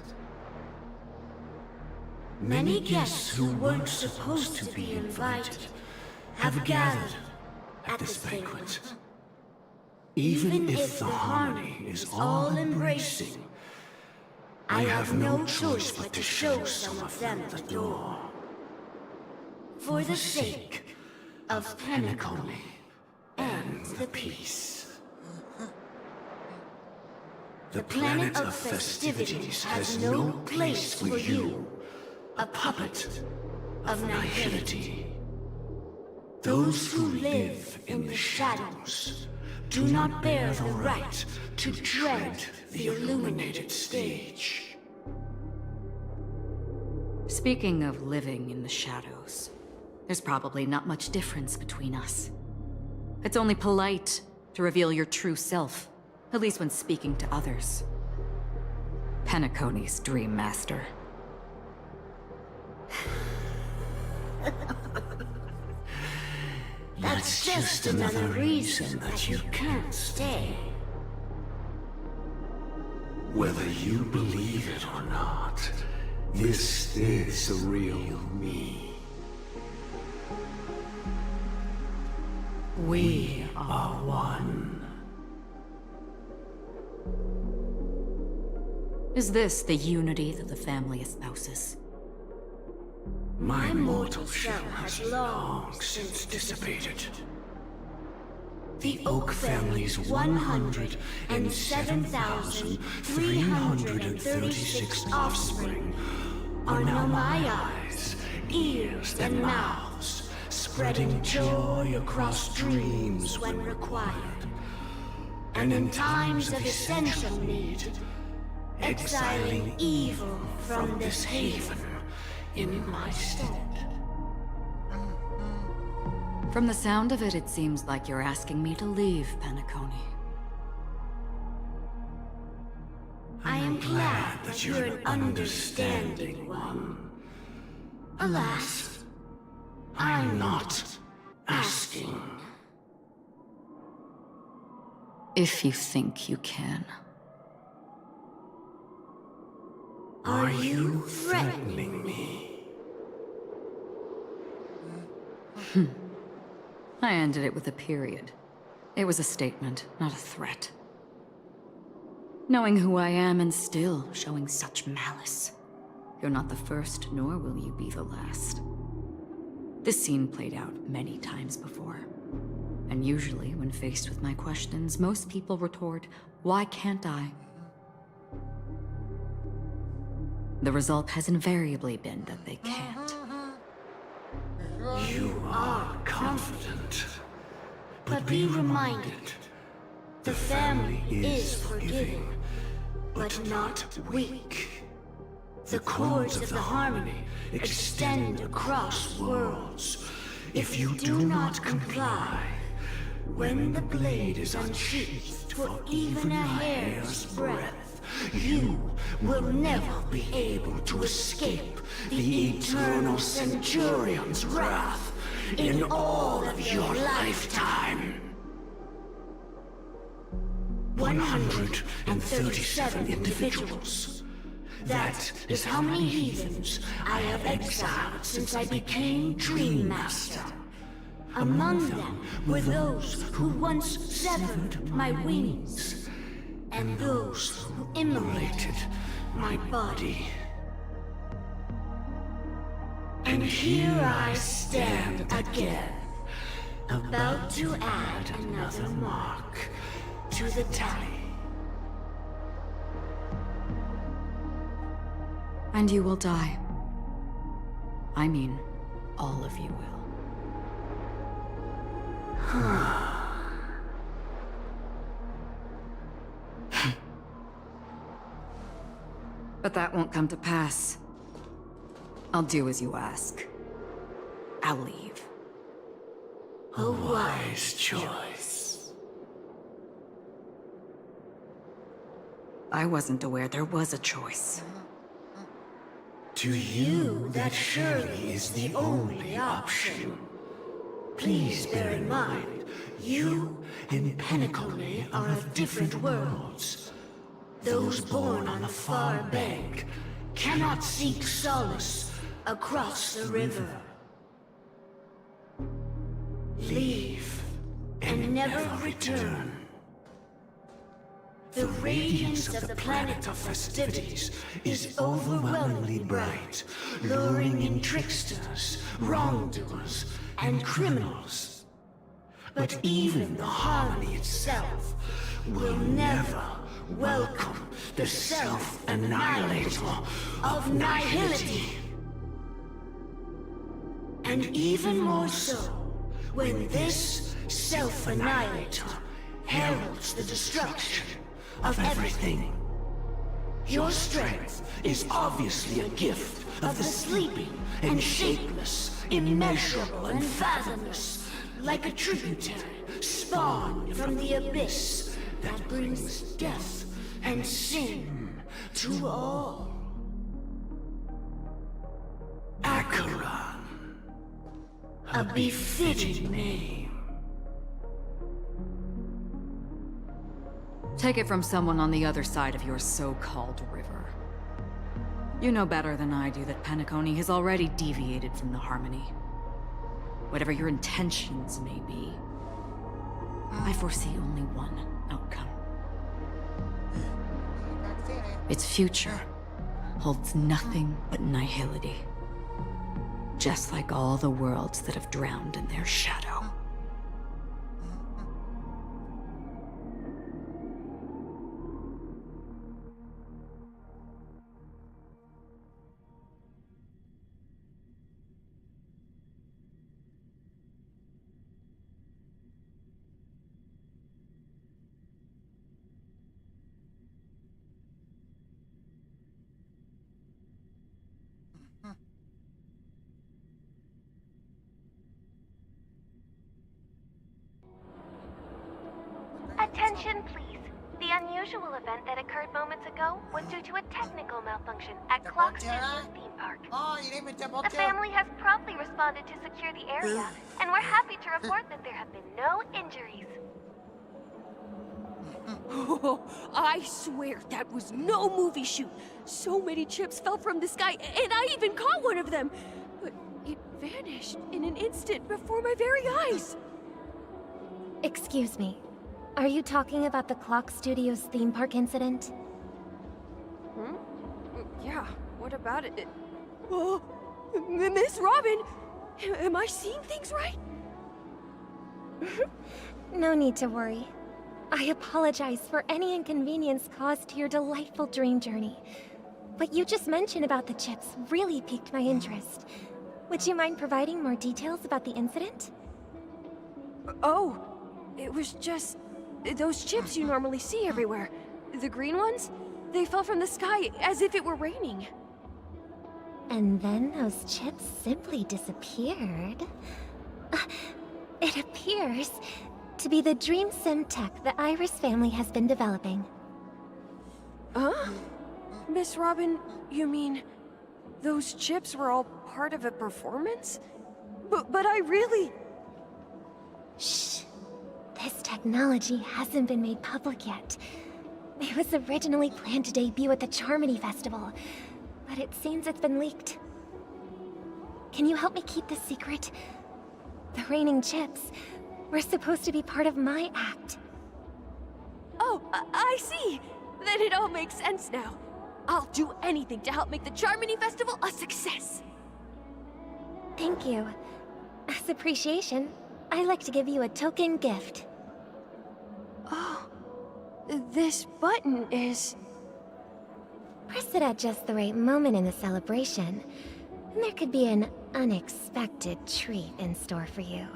Many guests who weren't supposed to be invited have gathered at this banquet. Even if the harmony is all-embracing, I have no choice but to show some of them the door. For the sake of Penacony and the peace. The planet of festivities has no place for you, a puppet of nihility. Those who live in the shadows do not bear the right to tread the illuminated stage. Speaking of living in the shadows, there's probably not much difference between us. It's only polite to reveal your true self, at least when speaking to others. Penacony's Dream Master. That's just another reason that you can't stay. Whether you believe it or not, this is the real me. We are one. Is this the unity that the family espouses? My mortal shell has long since dissipated. The Oak family's 107,336 offspring are now my eyes, ears, and mouths, spreading joy across dreams when required, and in times of essential need, exiling evil from this haven in my stead. From the sound of it, it seems like you're asking me to leave Penacony. I am glad that you're an understanding one. Alas, I'm not asking. If you think you can. Are you threatening me? I ended it with a period. It was a statement, not a threat. Knowing who I am and still showing such malice. You're not the first, nor will you be the last. This scene played out many times before. And usually, when faced with my questions, most people retort, "Why can't I?" The result has invariably been that they can't. You are confident. But be reminded, the family is forgiving, but not weak. The cords of the harmony extend across worlds. If you do not comply, when the blade is unsheathed for even a hair's breadth, you will never be able to escape the eternal Centurion's wrath in all of your lifetime. 137 individuals. That is how many heathens I have exiled since I became Dream Master. Among them were those who once severed my wings, and those who immolated my body. And here I stand again, about to add another mark to the tally. And you will die. I mean, all of you will. But that won't come to pass. I'll do as you ask. I'll leave. A wise choice. I wasn't aware there was a choice. To you, that surely is the only option. Please bear in mind, you and Penacony are of different worlds. Those born on the far bank cannot seek solace across the river. Leave and never return. The radiance of the planet of festivities is overwhelmingly bright, luring in tricksters, wrongdoers, and criminals. But even the harmony itself will never welcome the self-annihilator of nihility. And even more so, when this self-annihilator heralds the destruction of everything. Your strength is obviously a gift of the sleeping and shapeless, immeasurable and fathomless, like a tributary spawned from the abyss that brings death and sin to all. Acheron, a befitting name. Take it from someone on the other side of your so-called river. You know better than I do that Penacony has already deviated from the harmony. Whatever your intentions may be, I foresee only one outcome. Its future holds nothing but nihility. Just like all the worlds that have drowned in their shadow. Attention, please. The unusual event that occurred moments ago was due to a technical malfunction at Clock City's theme park. The family has promptly responded to secure the area, and we're happy to report that there have been no injuries. Oh, I swear that was no movie shoot. So many chips fell from the sky, and I even caught one of them. But it vanished in an instant before my very eyes. Excuse me. Are you talking about the Clock Studios theme park incident? Hmm? Yeah, what about it? Oh, Miss Robin! Am I seeing things right? No need to worry. I apologize for any inconvenience caused to your delightful dream journey. What you just mentioned about the chips really piqued my interest. Would you mind providing more details about the incident? Oh, it was just those chips you normally see everywhere. The green ones? They fell from the sky as if it were raining. And then those chips simply disappeared. It appears to be the Dream Sim tech the Iris family has been developing. Huh? Miss Robin, you mean those chips were all part of a performance? But I really... Shh. This technology hasn't been made public yet. It was originally planned to debut at the Charmony Festival, but it seems it's been leaked. Can you help me keep this secret? The raining chips were supposed to be part of my act. Oh, I see! Then it all makes sense now. I'll do anything to help make the Charmony Festival a success! Thank you. As appreciation, I'd like to give you a token gift. Oh, this button is... Press it at just the right moment in the celebration, and there could be an unexpected treat in store for you.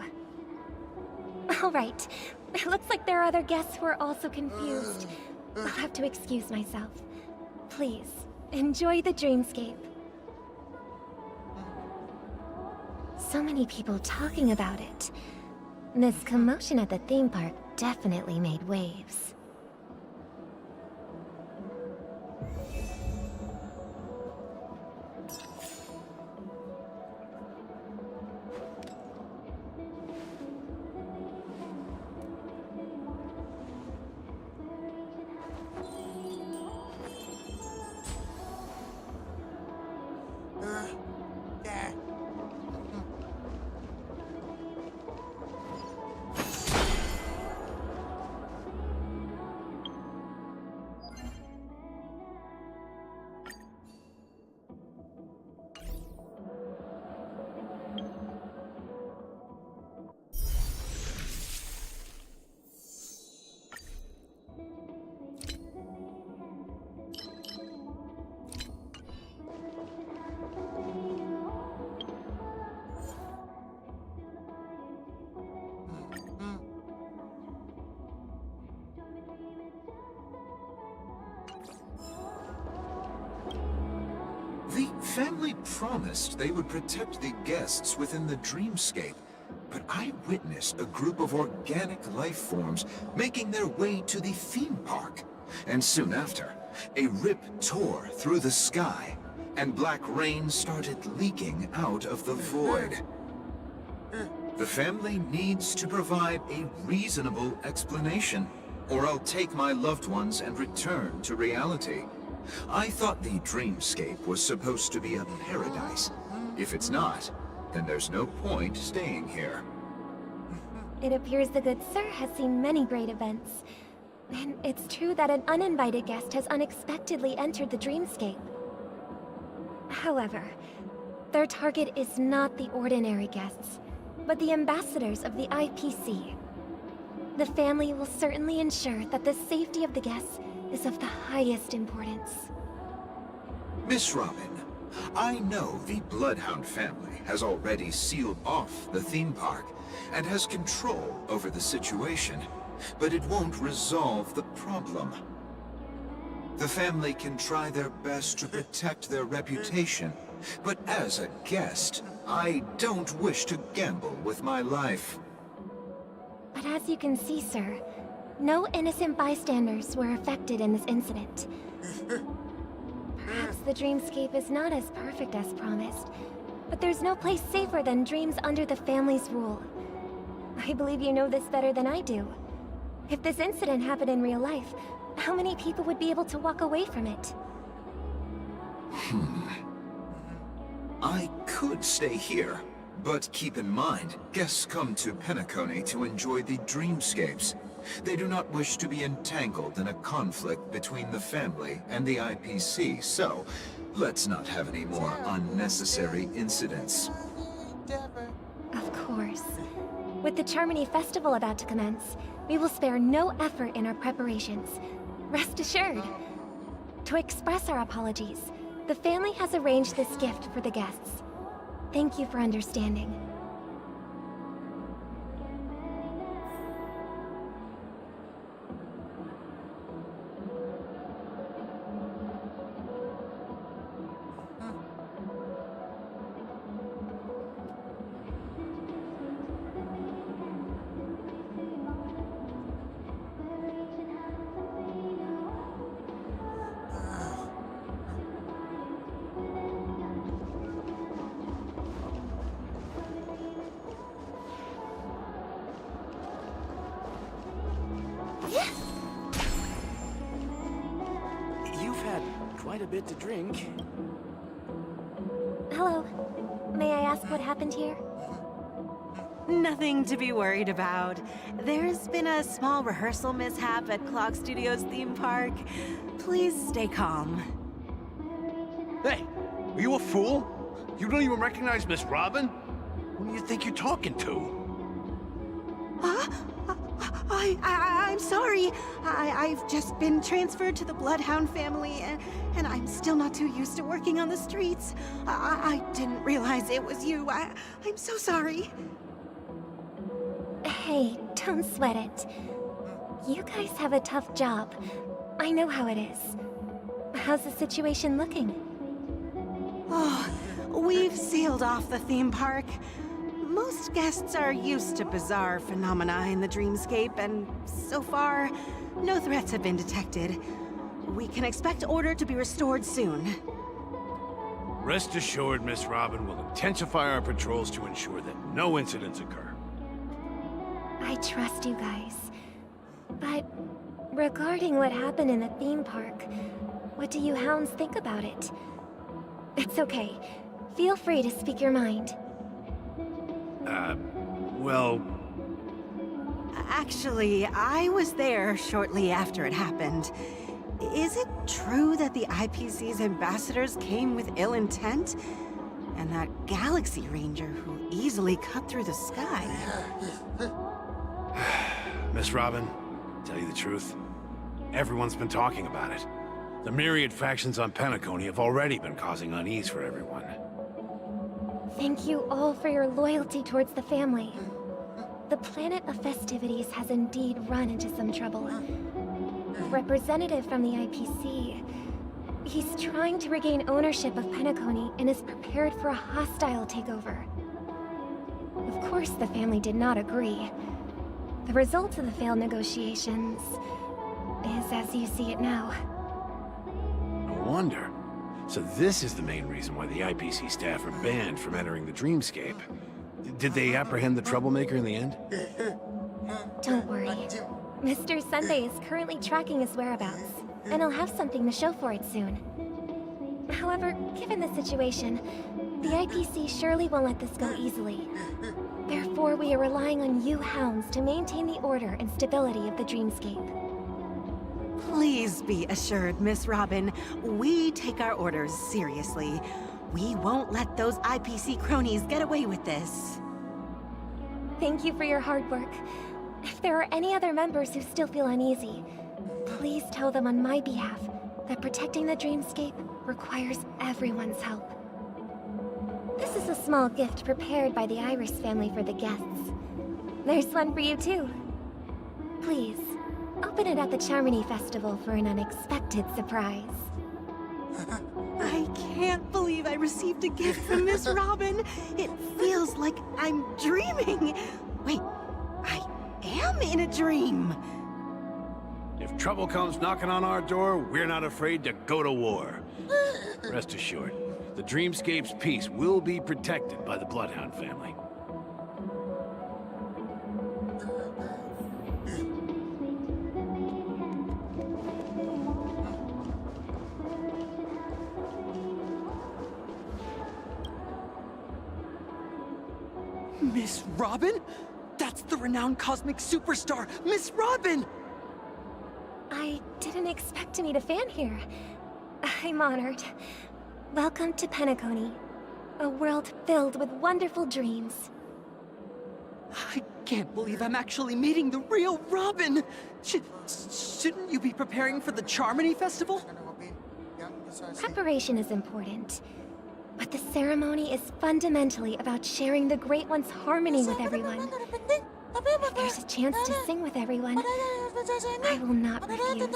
All right. It looks like there are other guests who are also confused. I'll have to excuse myself. Please, enjoy the dreamscape. So many people talking about it. This commotion at the theme park definitely made waves. The family promised they would protect the guests within the dreamscape, but I witnessed a group of organic life forms making their way to the theme park. And soon after, a rip tore through the sky, and black rain started leaking out of the void. The family needs to provide a reasonable explanation, or I'll take my loved ones and return to reality. I thought the dreamscape was supposed to be a paradise. If it's not, then there's no point staying here. It appears the good sir has seen many great events. And it's true that an uninvited guest has unexpectedly entered the dreamscape. However, their target is not the ordinary guests, but the ambassadors of the IPC. The family will certainly ensure that the safety of the guests is of the highest importance. Miss Robin, I know the Bloodhound family has already sealed off the theme park and has control over the situation, but it won't resolve the problem. The family can try their best to protect their reputation, but as a guest, I don't wish to gamble with my life. But as you can see, sir, no innocent bystanders were affected in this incident. Perhaps the dreamscape is not as perfect as promised, but there's no place safer than dreams under the family's rule. I believe you know this better than I do. If this incident happened in real life, how many people would be able to walk away from it? I could stay here, but keep in mind, guests come to Penacony to enjoy the dreamscapes. They do not wish to be entangled in a conflict between the family and the IPC, so let's not have any more unnecessary incidents. Of course. With the Charmony Festival about to commence, we will spare no effort in our preparations. Rest assured. To express our apologies, the family has arranged this gift for the guests. Thank you for understanding. You've had quite a bit to drink. Hello. May I ask what happened here? Nothing to be worried about. There's been a small rehearsal mishap at Clock Studios theme park. Please stay calm. Hey, are you a fool? You don't even recognize Miss Robin? Who do you think you're talking to? I'm sorry. I've just been transferred to the Bloodhound family, and I'm still not too used to working on the streets. I didn't realize it was you. I'm so sorry. Hey, don't sweat it. You guys have a tough job. I know how it is. How's the situation looking? Oh, we've sealed off the theme park. Most guests are used to bizarre phenomena in the dreamscape, and so far, no threats have been detected. We can expect order to be restored soon. Rest assured, Miss Robin will intensify our patrols to ensure that no incidents occur. I trust you guys. But regarding what happened in the theme park, what do you hounds think about it? It's okay. Feel free to speak your mind. Well... Actually, I was there shortly after it happened. Is it true that the IPC's ambassadors came with ill intent? And that Galaxy Ranger who easily cut through the sky? Miss Robin, tell you the truth, everyone's been talking about it. The myriad factions on Penacony have already been causing unease for everyone. Thank you all for your loyalty towards the family. The planet of festivities has indeed run into some trouble. A representative from the IPC... He's trying to regain ownership of Penacony and is prepared for a hostile takeover. Of course, the family did not agree. The result of the failed negotiations is as you see it now. No wonder. So this is the main reason why the IPC staff are banned from entering the dreamscape. Did they apprehend the troublemaker in the end? Don't worry. Mr. Sunday is currently tracking his whereabouts, and he'll have something to show for it soon. However, given the situation, the IPC surely won't let this go easily. Therefore, we are relying on you hounds to maintain the order and stability of the dreamscape. Please be assured, Miss Robin, we take our orders seriously. We won't let those IPC cronies get away with this. Thank you for your hard work. If there are any other members who still feel uneasy, please tell them on my behalf that protecting the dreamscape requires everyone's help. This is a small gift prepared by the Iris family for the guests. There's one for you too. Please, open it at the Charmony Festival for an unexpected surprise. I can't believe I received a gift from Miss Robin. It feels like I'm dreaming. Wait, I am in a dream. If trouble comes knocking on our door, we're not afraid to go to war. Rest assured, the dreamscape's peace will be protected by the Bloodhound family. Miss Robin? That's the renowned cosmic superstar, Miss Robin! I didn't expect to meet a fan here. I'm honored. Welcome to Penacony, a world filled with wonderful dreams. I can't believe I'm actually meeting the real Robin! Shouldn't you be preparing for the Charmony Festival? Preparation is important, but the ceremony is fundamentally about sharing the Great One's harmony with everyone. If there's a chance to sing with everyone, I will not refuse.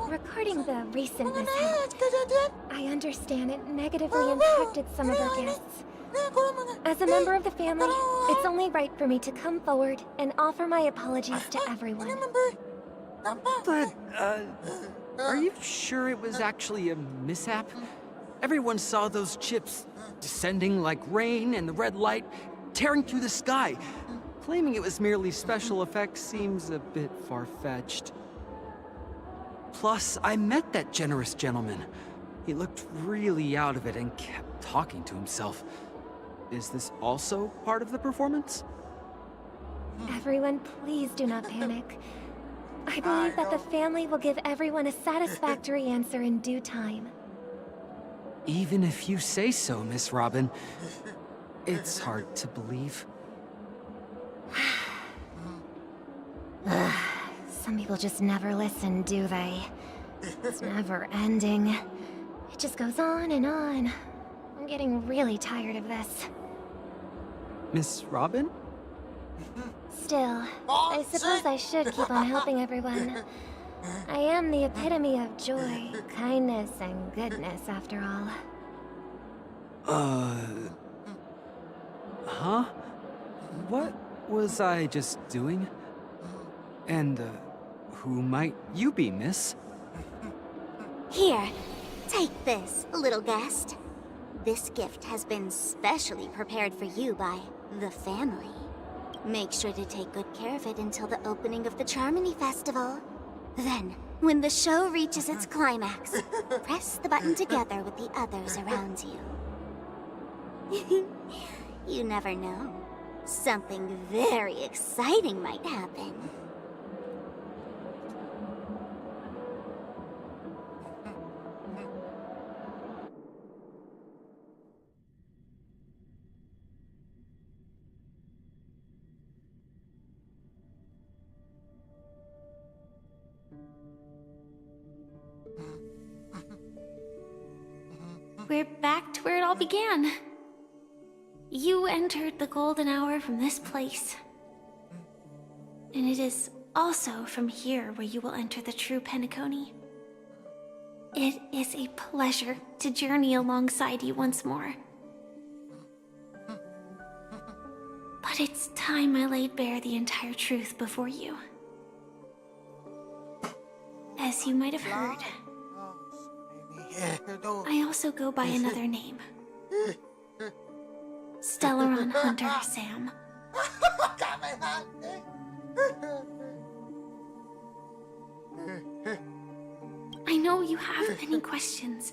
Regarding the recent mishap, I understand it negatively impacted some of our guests. As a member of the family, it's only right for me to come forward and offer my apologies to everyone. But, are you sure it was actually a mishap? Everyone saw those chips descending like rain and the red light tearing through the sky. Claiming it was merely special effects seems a bit far-fetched. Plus, I met that generous gentleman. He looked really out of it and kept talking to himself. Is this also part of the performance? Everyone, please do not panic. I believe that the family will give everyone a satisfactory answer in due time. Even if you say so, Miss Robin, it's hard to believe. Some people just never listen, do they? It's never ending. It just goes on and on. I'm getting really tired of this. Miss Robin? Still, I suppose I should keep on helping everyone. I am the epitome of joy, kindness, and goodness, after all. Huh? What was I just doing? And, who might you be, miss? Here, take this, little guest. This gift has been specially prepared for you by the family. Make sure to take good care of it until the opening of the Charmony Festival. Then, when the show reaches its climax, press the button together with the others around you. You never know. Something very exciting might happen. We're back to where it all began. You entered the golden hour from this place. And it is also from here where you will enter the true Penacony. It is a pleasure to journey alongside you once more. But it's time I laid bare the entire truth before you. As you might have heard, I also go by another name. Stellaron Hunter Sam. I know you have many questions.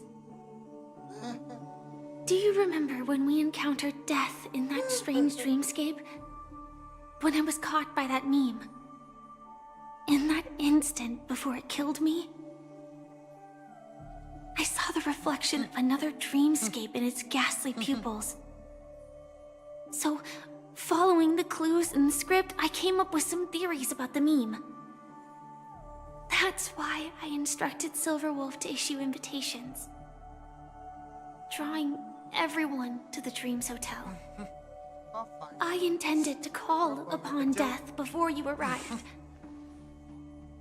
Do you remember when we encountered death in that strange dreamscape? When I was caught by that meme? In that instant before it killed me? I saw the reflection of another dreamscape in its ghastly pupils. So, following the clues in the script, I came up with some theories about the meme. That's why I instructed Silverwolf to issue invitations, drawing everyone to the Dreams Hotel. I intended to call upon death before you arrived,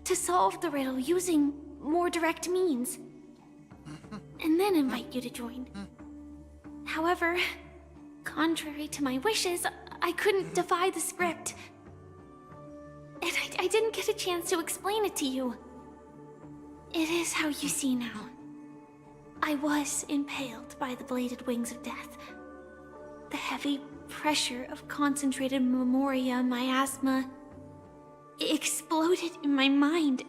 to solve the riddle using more direct means, and then invite you to join. However, contrary to my wishes, I couldn't defy the script. And I didn't get a chance to explain it to you. It is how you see now. I was impaled by the bladed wings of death. The heavy pressure of concentrated memoria, miasma, exploded in my mind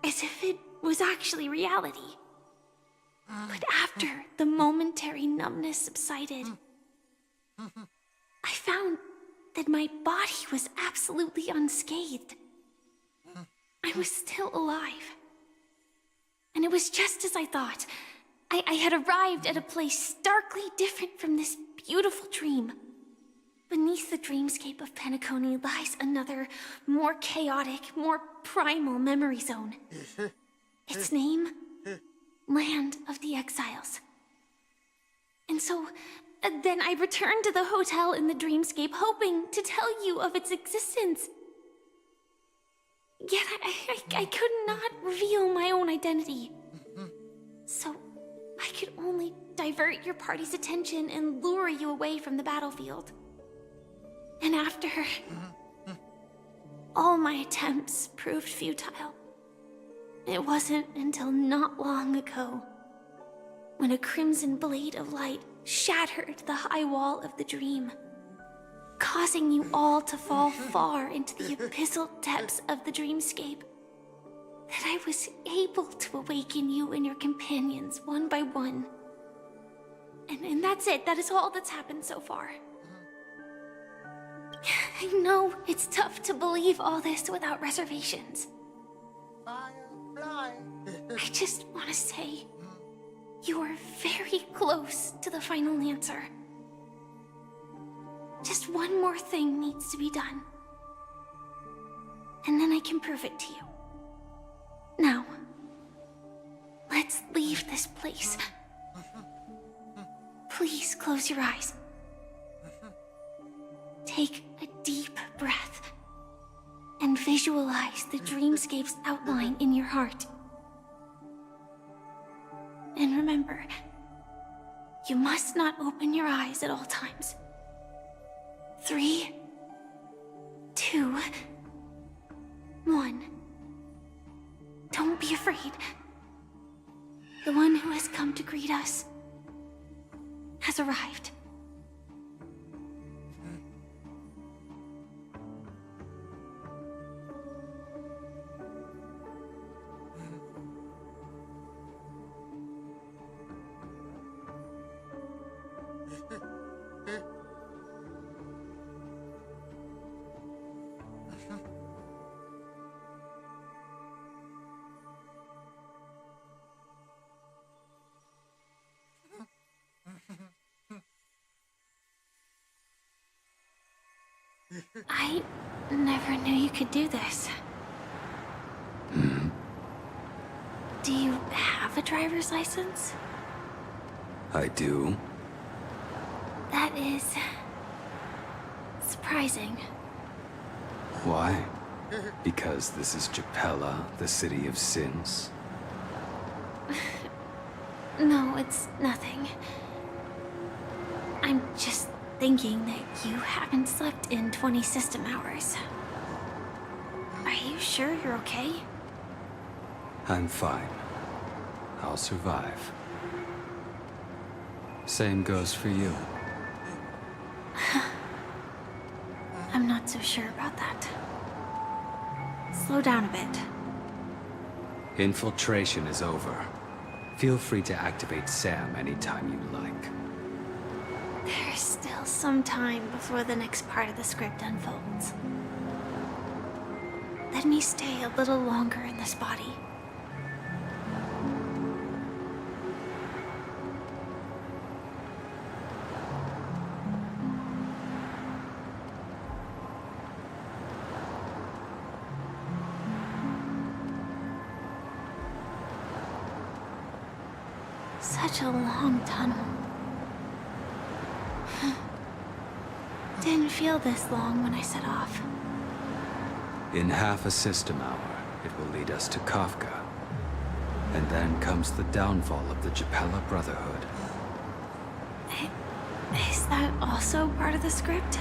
as if it was actually reality. But after the momentary numbness subsided, I found that my body was absolutely unscathed. I was still alive. And it was just as I thought. I had arrived at a place starkly different from this beautiful dream. Beneath the dreamscape of Penacony lies another, more chaotic, more primal memory zone. Its name? Land of the Exiles. And so, then I returned to the hotel in the dreamscape, hoping to tell you of its existence. Yet I could not reveal my own identity. So, I could only divert your party's attention and lure you away from the battlefield. And after, all my attempts proved futile. It wasn't until not long ago, when a crimson blade of light shattered the high wall of the dream, causing you all to fall far into the abyssal depths of the dreamscape, that I was able to awaken you and your companions one by one. And that's it. That is all that's happened so far. I know it's tough to believe all this without reservations. I just want to say, you are very close to the final answer. Just one more thing needs to be done. And then I can prove it to you. Now, let's leave this place. Please close your eyes. Take a deep breath and visualize the dreamscape's outline in your heart. And remember, you must not open your eyes at all times. 3, 2, 1. Don't be afraid. The one who has come to greet us has arrived. I never knew you could do this. Do you have a driver's license? I do. That is surprising. Why? Because this is Japella, the city of sins? No, it's nothing. I'm just thinking that you haven't slept in 20 system hours. Are you sure you're okay? I'm fine. I'll survive. Same goes for you. I'm not so sure about that. Slow down a bit. Infiltration is over. Feel free to activate Sam anytime you like. There's still some time before the next part of the script unfolds. Let me stay a little longer in this body. Such a long tunnel. Didn't feel this long when I set off. In half a system hour, it will lead us to Kafka. And then comes the downfall of the Japella Brotherhood. Is that also part of the script?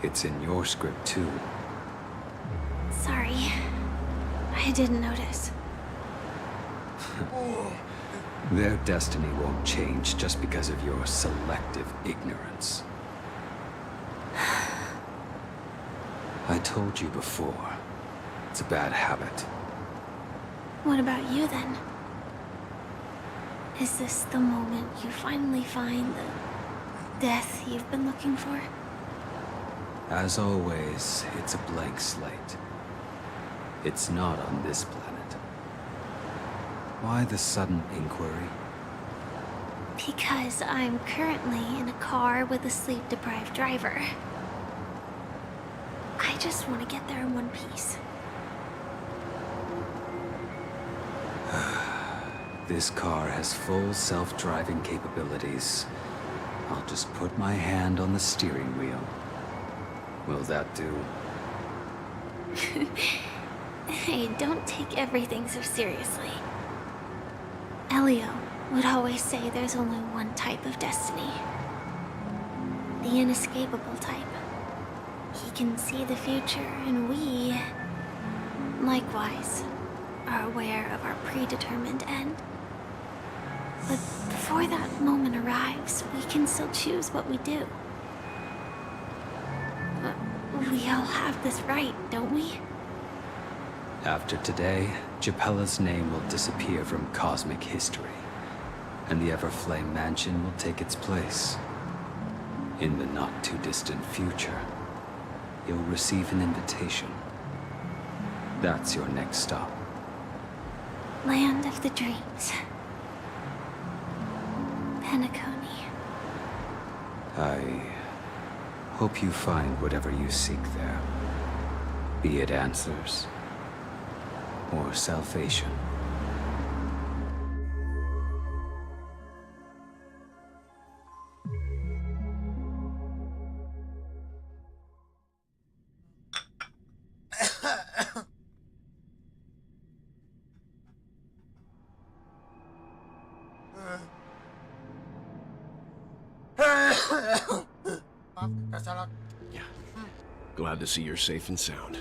It's in your script too. Sorry. I didn't notice. Their destiny won't change just because of your selective ignorance. I told you before, it's a bad habit. What about you then? Is this the moment you finally find death you've been looking for? As always, it's a blank slate. It's not on this planet. Why the sudden inquiry? Because I'm currently in a car with a sleep-deprived driver. I just want to get there in one piece. This car has full self-driving capabilities. I'll just put my hand on the steering wheel. Will that do? Hey, don't take everything so seriously. Elio would always say there's only one type of destiny. The inescapable type. He can see the future, and we, likewise, are aware of our predetermined end. But before that moment arrives, we can still choose what we do. We all have this right, don't we? After today, Japella's name will disappear from cosmic history, and the Everflame Mansion will take its place. In the not-too-distant future, you'll receive an invitation. That's your next stop. Land of the Dreams. Penacony. I hope you find whatever you seek there. Be it answers or salvation. Yeah. Glad to see you're safe and sound.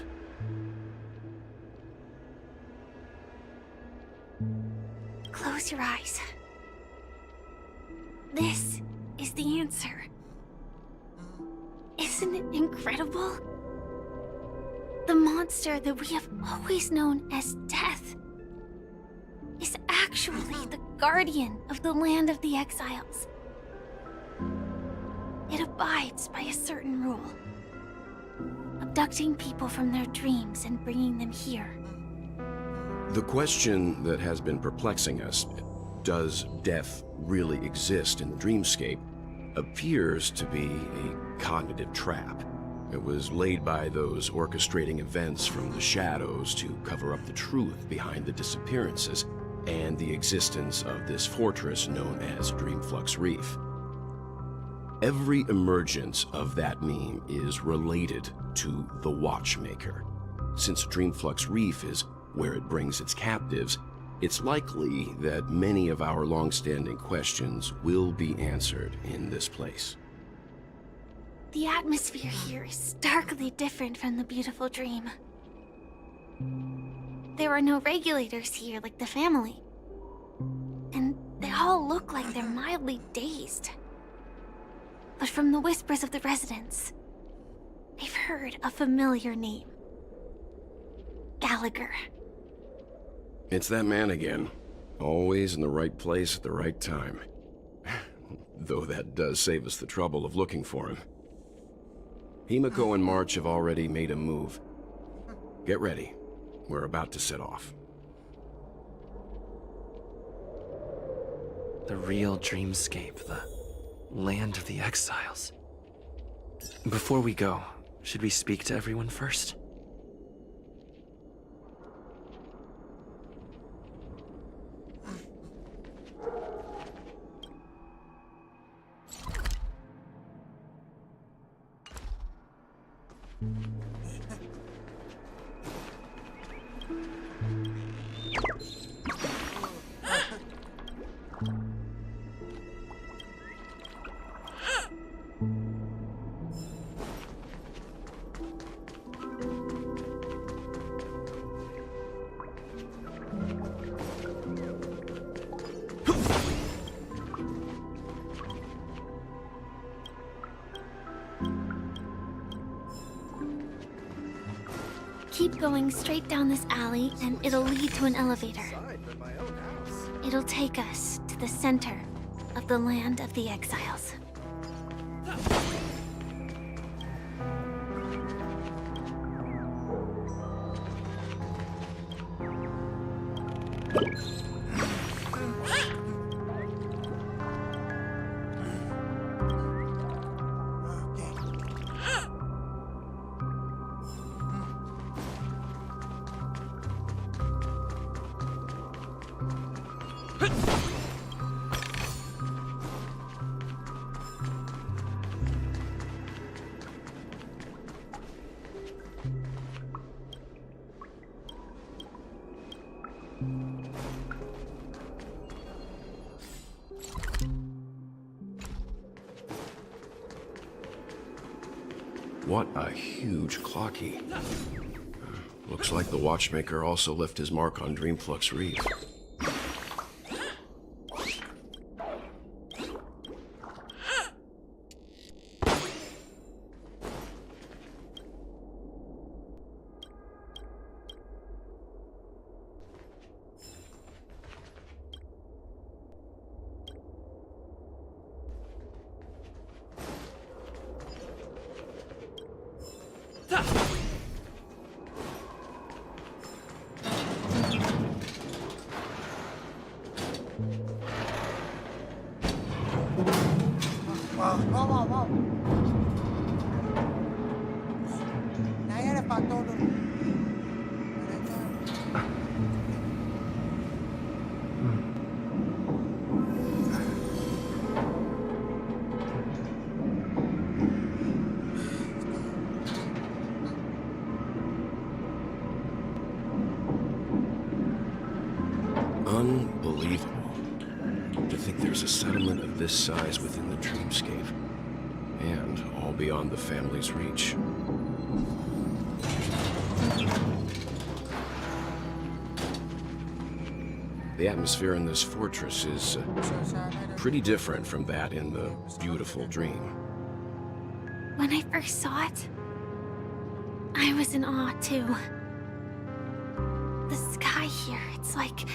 Close your eyes. This is the answer. Isn't it incredible? The monster that we have always known as Death is actually the guardian of the land of the exiles. It abides by a certain rule. Abducting people from their dreams and bringing them here. The question that has been perplexing us, does death really exist in the dreamscape, appears to be a cognitive trap. It was laid by those orchestrating events from the shadows to cover up the truth behind the disappearances and the existence of this fortress known as Dreamflux Reef. Every emergence of that meme is related to the Watchmaker. Since Dreamflux Reef is where it brings its captives, it's likely that many of our long-standing questions will be answered in this place. The atmosphere here is starkly different from the beautiful dream. There are no regulators here like the family. And they all look like they're mildly dazed. But from the whispers of the residents, I've heard a familiar name. Gallagher. It's that man again. Always in the right place at the right time. Though that does save us the trouble of looking for him. Himiko and March have already made a move. Get ready. We're about to set off. The real dreamscape, the land of the exiles. Before we go, should we speak to everyone first? Keep going straight down this alley, and it'll lead to an elevator. It'll take us to the center of the land of the exiles. What a huge clocky. Looks like the watchmaker also left his mark on Dreamflux Reef. Wow. Naya ada pato dulu. Unbelievable. To think there's a settlement of this size within the dreamscape, and all beyond the family's reach. The atmosphere in this fortress is pretty different from that in the beautiful dream. When I first saw it, I was in awe too. The sky here, it's like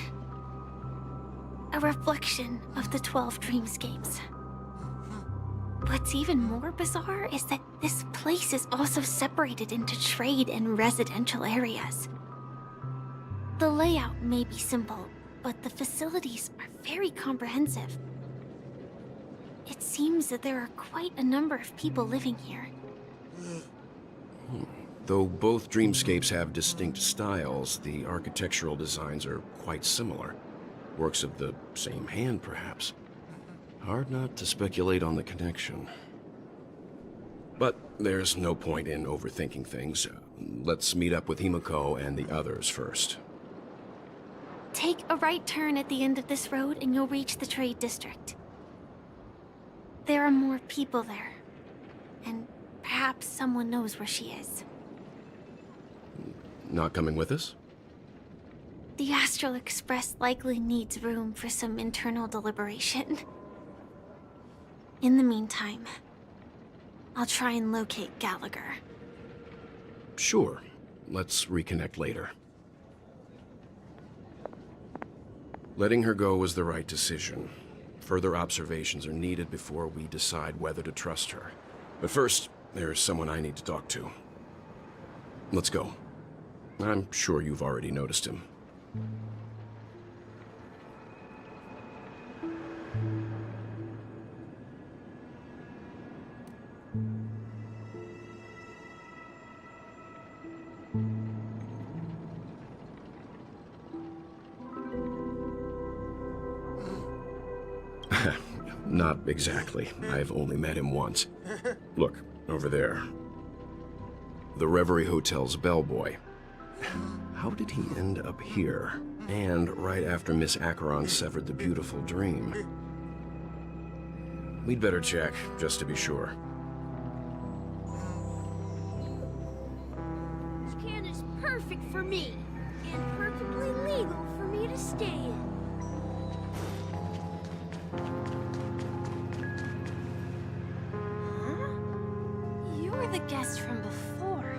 a reflection of the 12 dreamscapes. What's even more bizarre is that this place is also separated into trade and residential areas. The layout may be simple, but the facilities are very comprehensive. It seems that there are quite a number of people living here. Though both dreamscapes have distinct styles, the architectural designs are quite similar. Works of the same hand, perhaps. Hard not to speculate on the connection. But there's no point in overthinking things. Let's meet up with Himiko and the others first. Take a right turn at the end of this road and you'll reach the trade district. There are more people there. And perhaps someone knows where she is. Not coming with us? The Astral Express likely needs room for some internal deliberation. In the meantime, I'll try and locate Gallagher. Sure. Let's reconnect later. Letting her go was the right decision. Further observations are needed before we decide whether to trust her. But first, there's someone I need to talk to. Let's go. I'm sure you've already noticed him. Not exactly. I've only met him once. Look, over there. The Reverie Hotel's bellboy. How did he end up here? And right after Miss Acheron severed the beautiful dream. We'd better check, just to be sure. This can is perfect for me, and perfectly legal for me to stay in. You're the guest from before.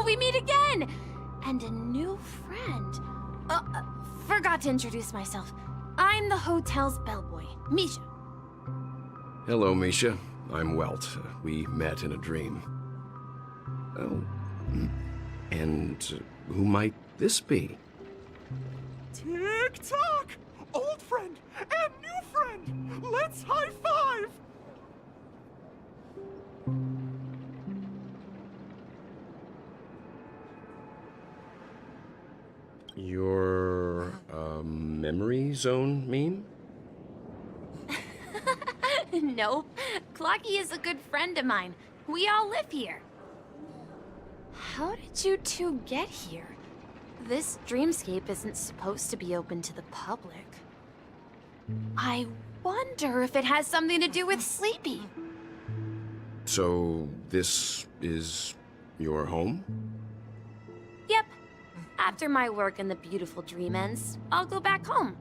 We meet again! And a new friend. Forgot to introduce myself. I'm the hotel's bellboy, Misha. Hello, Misha. I'm Welt. We met in a dream. Oh. And who might this be? Tick-tock! Old friend and new friend! Let's high-five! Your, memory zone meme? Nope. Clocky is a good friend of mine. We all live here. How did you two get here? This dreamscape isn't supposed to be open to the public. I wonder if it has something to do with Sleepy. So, this is your home? Yep. After my work in the beautiful dream ends, I'll go back home.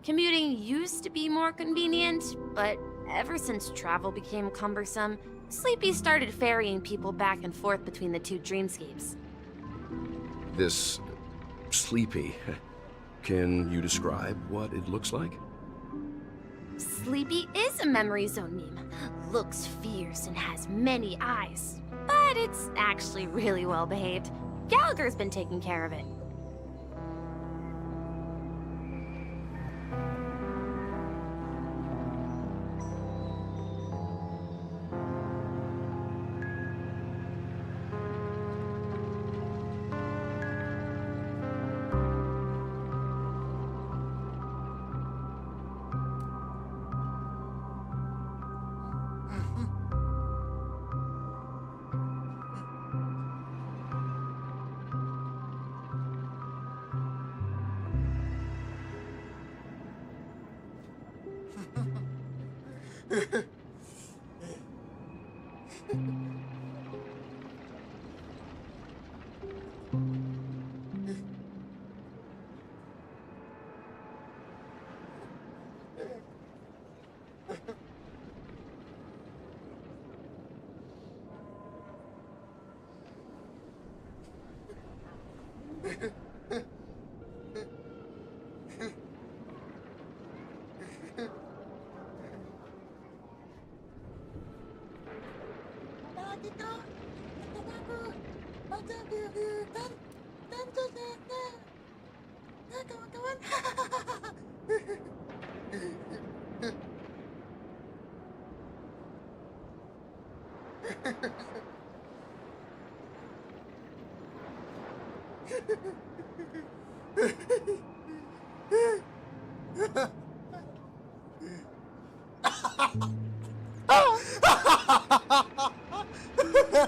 Commuting used to be more convenient, but ever since travel became cumbersome, Sleepy started ferrying people back and forth between the two dreamscapes. This Sleepy. Can you describe what it looks like? Sleepy is a memory zone meme. Looks fierce and has many eyes. But it's actually really well behaved. Gallagher's been taking care of it.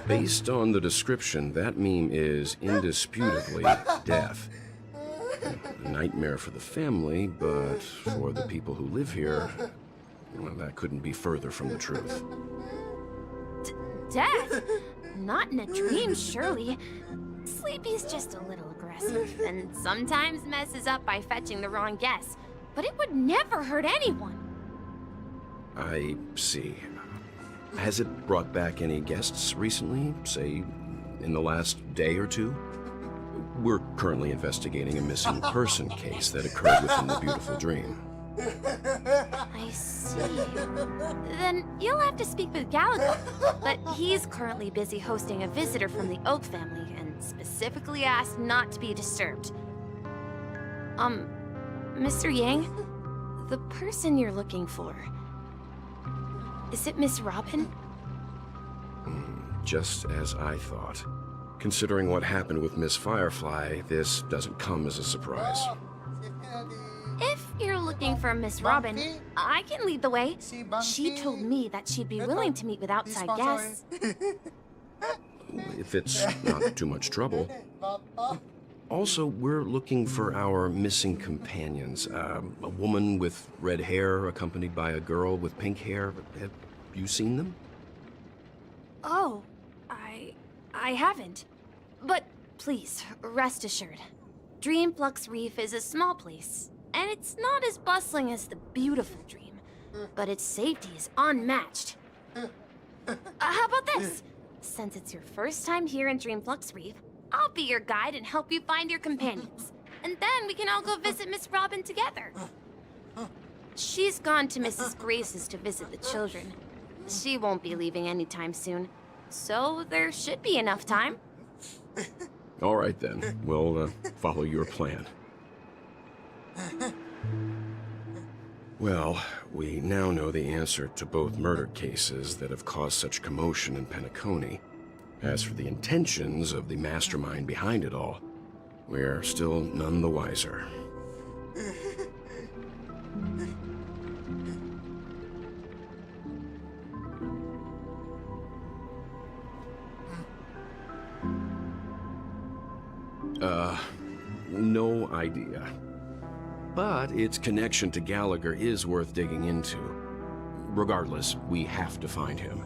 Based on the description, that meme is indisputably death. A nightmare for the family, but for the people who live here, well, that couldn't be further from the truth. Death? Not in a dream, surely. Sleepy's just a little aggressive, and sometimes messes up by fetching the wrong guess. But it would never hurt anyone. I see. Has it brought back any guests recently, say, in the last day or two? We're currently investigating a missing person case that occurred within the beautiful dream. I see. Then you'll have to speak with Gallagher, but he's currently busy hosting a visitor from the Oak family and specifically asked not to be disturbed. Mr. Yang, the person you're looking for, is it Miss Robin? Just as I thought. Considering what happened with Miss Firefly, this doesn't come as a surprise. If you're looking for Miss Robin, I can lead the way. She told me that she'd be willing to meet with outside guests. If it's not too much trouble. Also, we're looking for our missing companions. A woman with red hair accompanied by a girl with pink hair. Have you seen them? Oh, I haven't. But please, rest assured. Dreamflux Reef is a small place, and it's not as bustling as the beautiful dream. But its safety is unmatched. How about this? Since it's your first time here in Dreamflux Reef, I'll be your guide and help you find your companions. And then we can all go visit Miss Robin together. She's gone to Mrs. Grace's to visit the children. She won't be leaving anytime soon. So there should be enough time. All right then. We'll follow your plan. Well, we now know the answer to both murder cases that have caused such commotion in Penacony. As for the intentions of the mastermind behind it all, we are still none the wiser. No idea. But its connection to Gallagher is worth digging into. Regardless, we have to find him.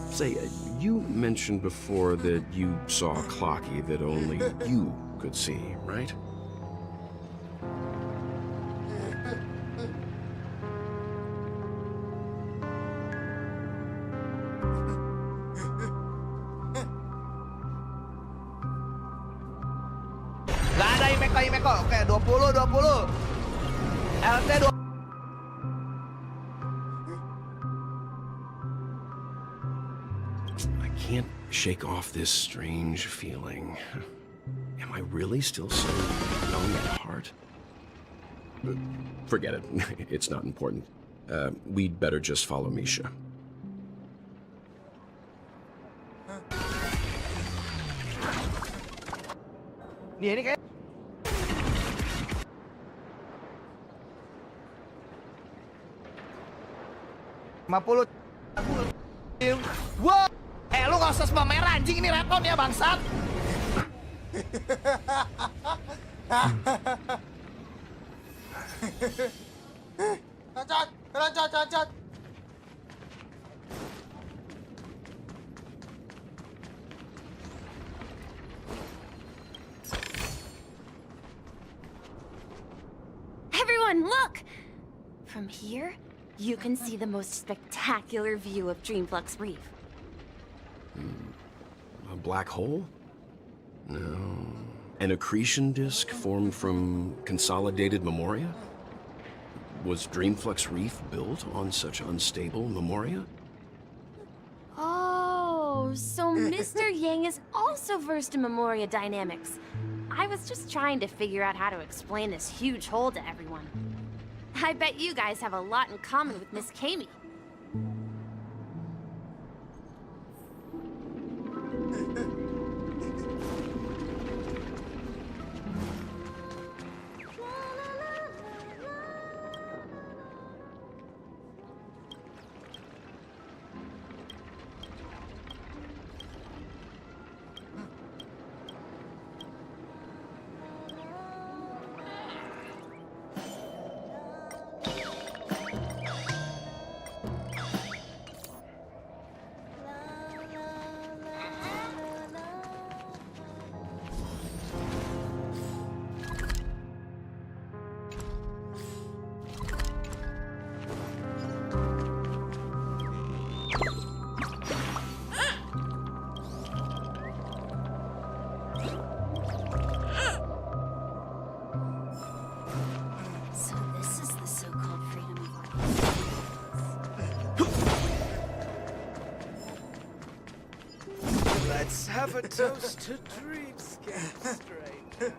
Say, you mentioned before that you saw Clocky that only you could see, right? Gak ada Imeko. Oke, 20. LT 20. I can't shake off this strange feeling. Am I really still so young at heart? Forget it. It's not important. We'd better just follow Misha. Dia ini kayak $50. Wow. Lu gak usah pamer anjing, ini reton ya bangsat. Loncat. Everyone, look! From here, you can see the most spectacular view of Dreamflux Reef. A black hole? No. An accretion disk formed from consolidated memoria? Was Dreamflux Reef built on such unstable memoria? Oh, so Mr. Yang is also versed in memoria dynamics. I was just trying to figure out how to explain this huge hole to everyone. I bet you guys have a lot in common with Miss Kami. Let's have a toast to Dreamscape, stranger.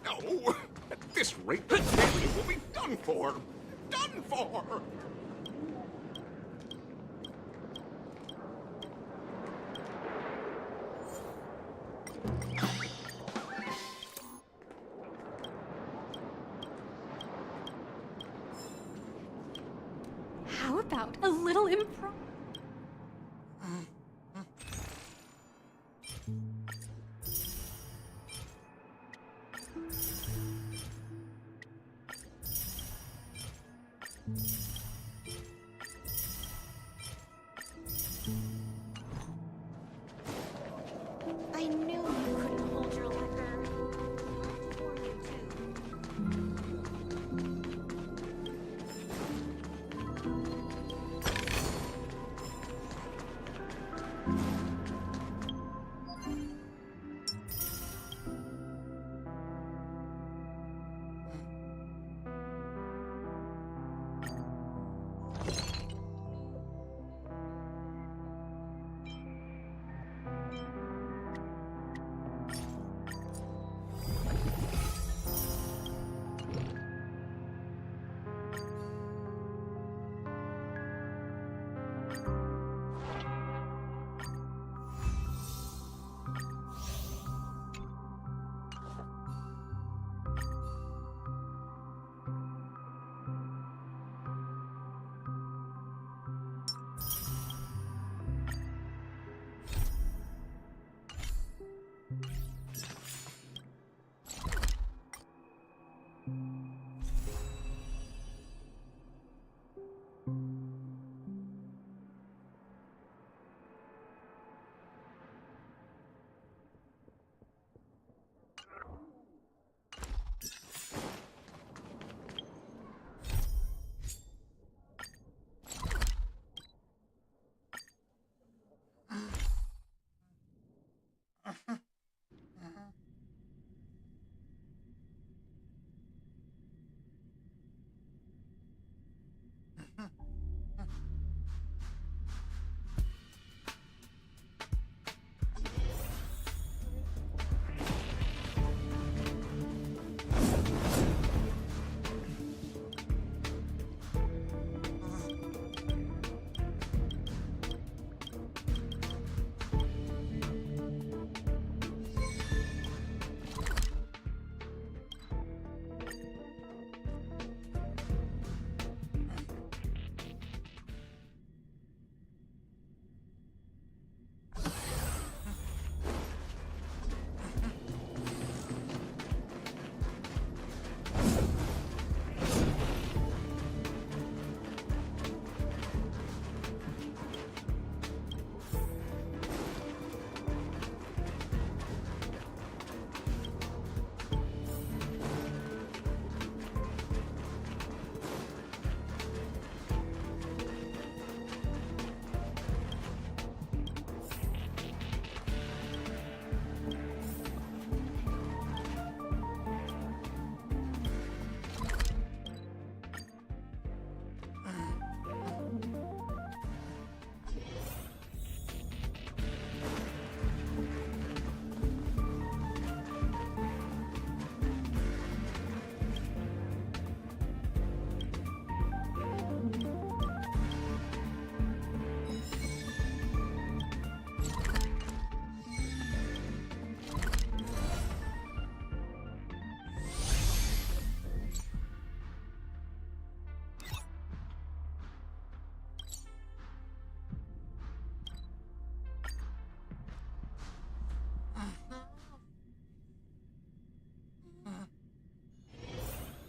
No! At this rate, the family will be done for! Done for! How about a little improv? I knew you couldn't hold your liquor.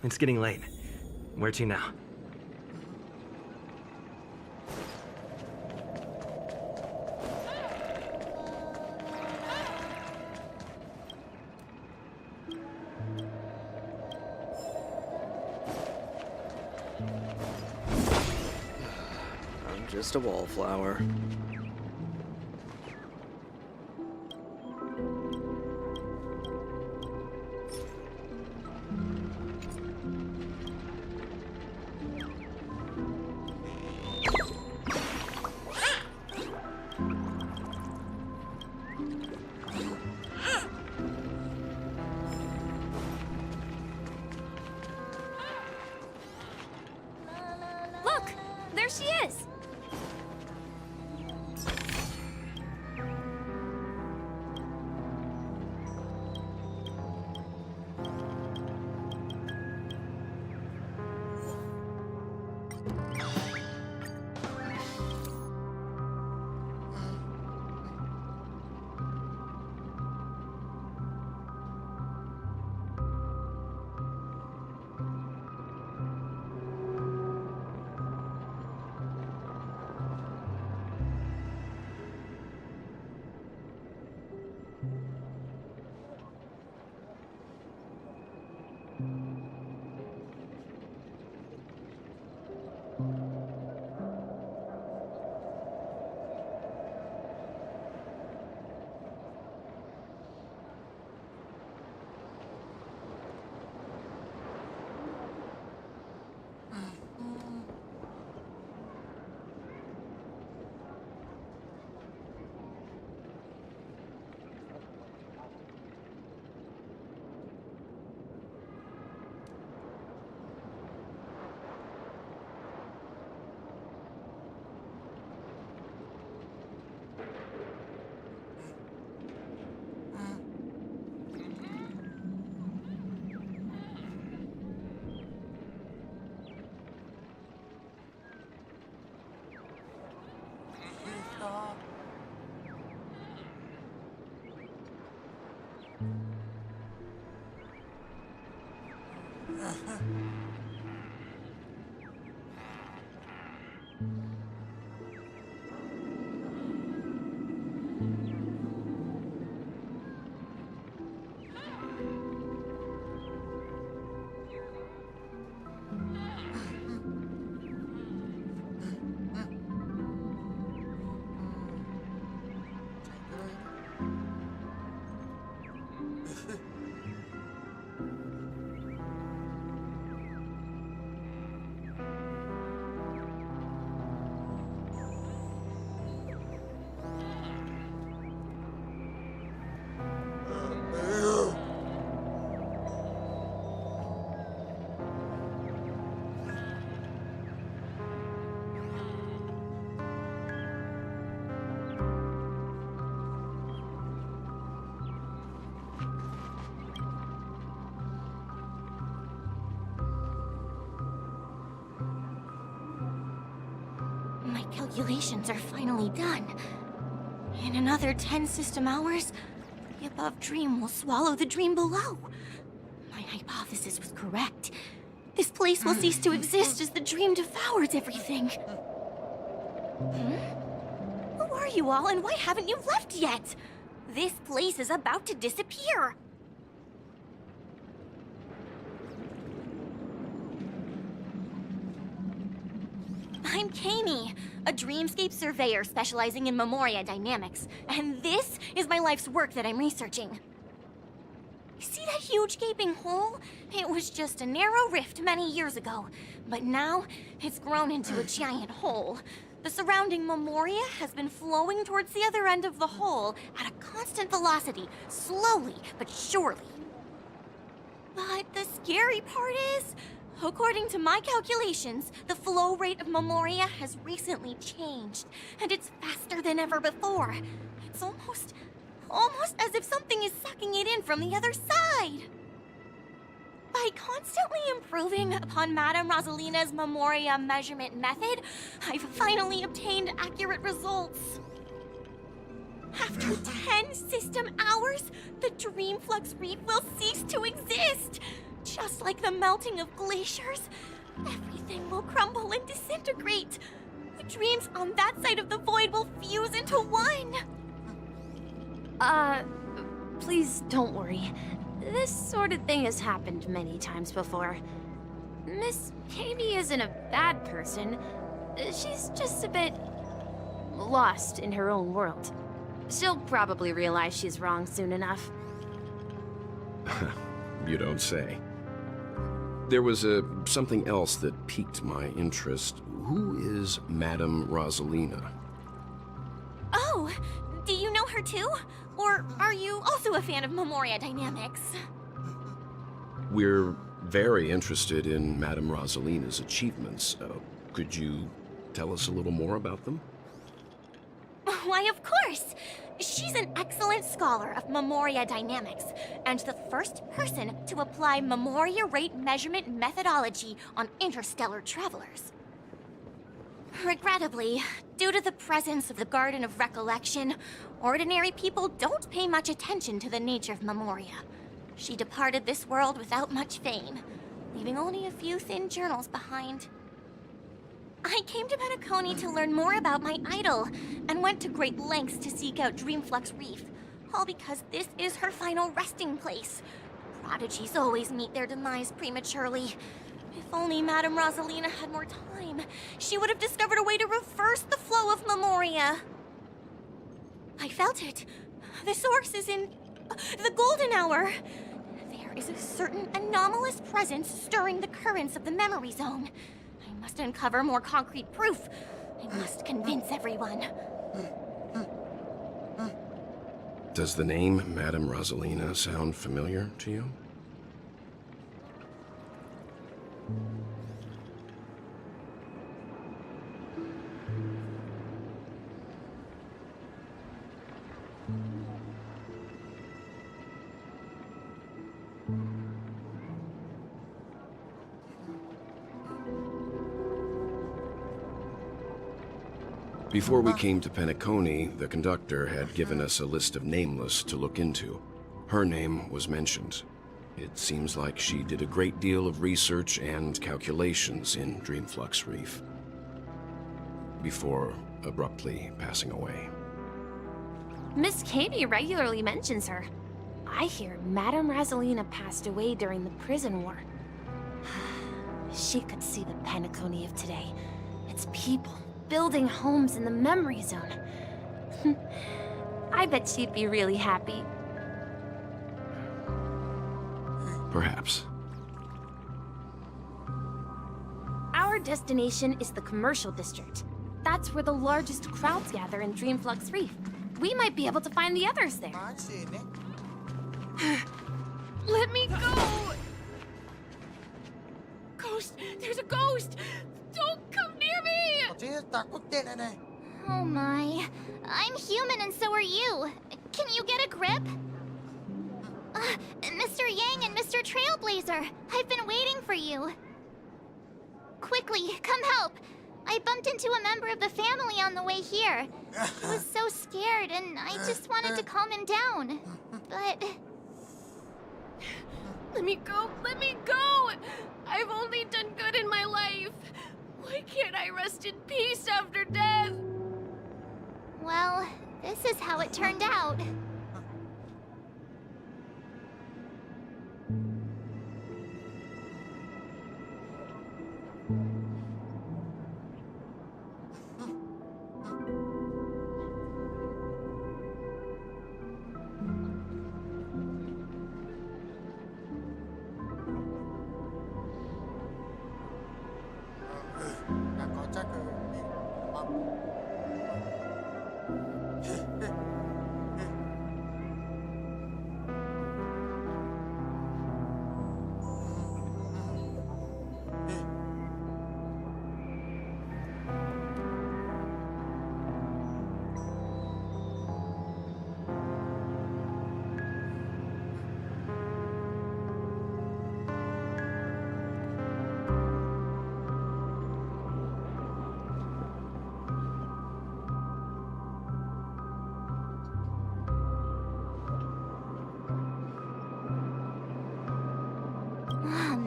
It's getting late. Where to now? I'm just a wallflower. Look! There she is! My calculations are finally done. In another 10 system hours, the above dream will swallow the dream below. My hypothesis was correct. This place will cease to exist as the dream devours everything. Who are you all, and why haven't you left yet? This place is about to disappear. I'm Kami, a dreamscape surveyor specializing in Memoria dynamics, and this is my life's work that I'm researching. See that huge gaping hole? It was just a narrow rift many years ago, but now it's grown into a giant hole. The surrounding Memoria has been flowing towards the other end of the hole at a constant velocity, slowly but surely. But the scary part is, according to my calculations, the flow rate of Memoria has recently changed, and it's faster than ever before. It's almost as if something is sucking it in from the other side. By constantly improving upon Madame Rosalina's Memoria measurement method, I've finally obtained accurate results. After 10 system hours, the Dreamflux Reef will cease to exist. Just like the melting of glaciers, everything will crumble and disintegrate. The dreams on that side of the void will fuse into one. Please don't worry. This sort of thing has happened many times before. Miss Katie isn't a bad person. She's just a bit lost in her own world. She'll probably realize she's wrong soon enough. You don't say. There was something else that piqued my interest. Who is Madame Rosalina? Oh, do you know her too? Or are you also a fan of Memoria Dynamics? We're very interested in Madame Rosalina's achievements. Could you tell us a little more about them? Why, of course! She's an excellent scholar of Memoria Dynamics, and the first person to apply Memoria rate measurement methodology on interstellar travelers. Regrettably, due to the presence of the Garden of Recollection, ordinary people don't pay much attention to the nature of Memoria. She departed this world without much fame, leaving only a few thin journals behind. I came to Penacony to learn more about my idol, and went to great lengths to seek out Dreamflux Reef, all because this is her final resting place. Prodigies always meet their demise prematurely. If only Madame Rosalina had more time, she would have discovered a way to reverse the flow of Memoria. I felt it. The source is in the golden hour. There is a certain anomalous presence stirring the currents of the memory zone. I must uncover more concrete proof. I must convince everyone. Does the name Madame Rosalina sound familiar to you? Before we came to Penacony, the conductor had given us a list of nameless to look into. Her name was mentioned. It seems like she did a great deal of research and calculations in Dreamflux Reef, before abruptly passing away. Miss Katie regularly mentions her. I hear Madame Rosalina passed away during the prison war. She could see the Penacony of today. Its people building homes in the memory zone. I bet she'd be really happy. Perhaps. Our destination is the commercial district. That's where the largest crowds gather in Dreamflux Reef. We might be able to find the others there. Let me go! Ghost! There's a ghost! Don't come near me! Oh my. I'm human and so are you. Can you get a grip? Mr. Yang and Mr. Trailblazer, I've been waiting for you. Quickly, come help. I bumped into a member of the family on the way here. He was so scared and I just wanted to calm him down. But... Let me go! Let me go! I've only done good in my life. Why can't I rest in peace after death? well, this is how it turned out.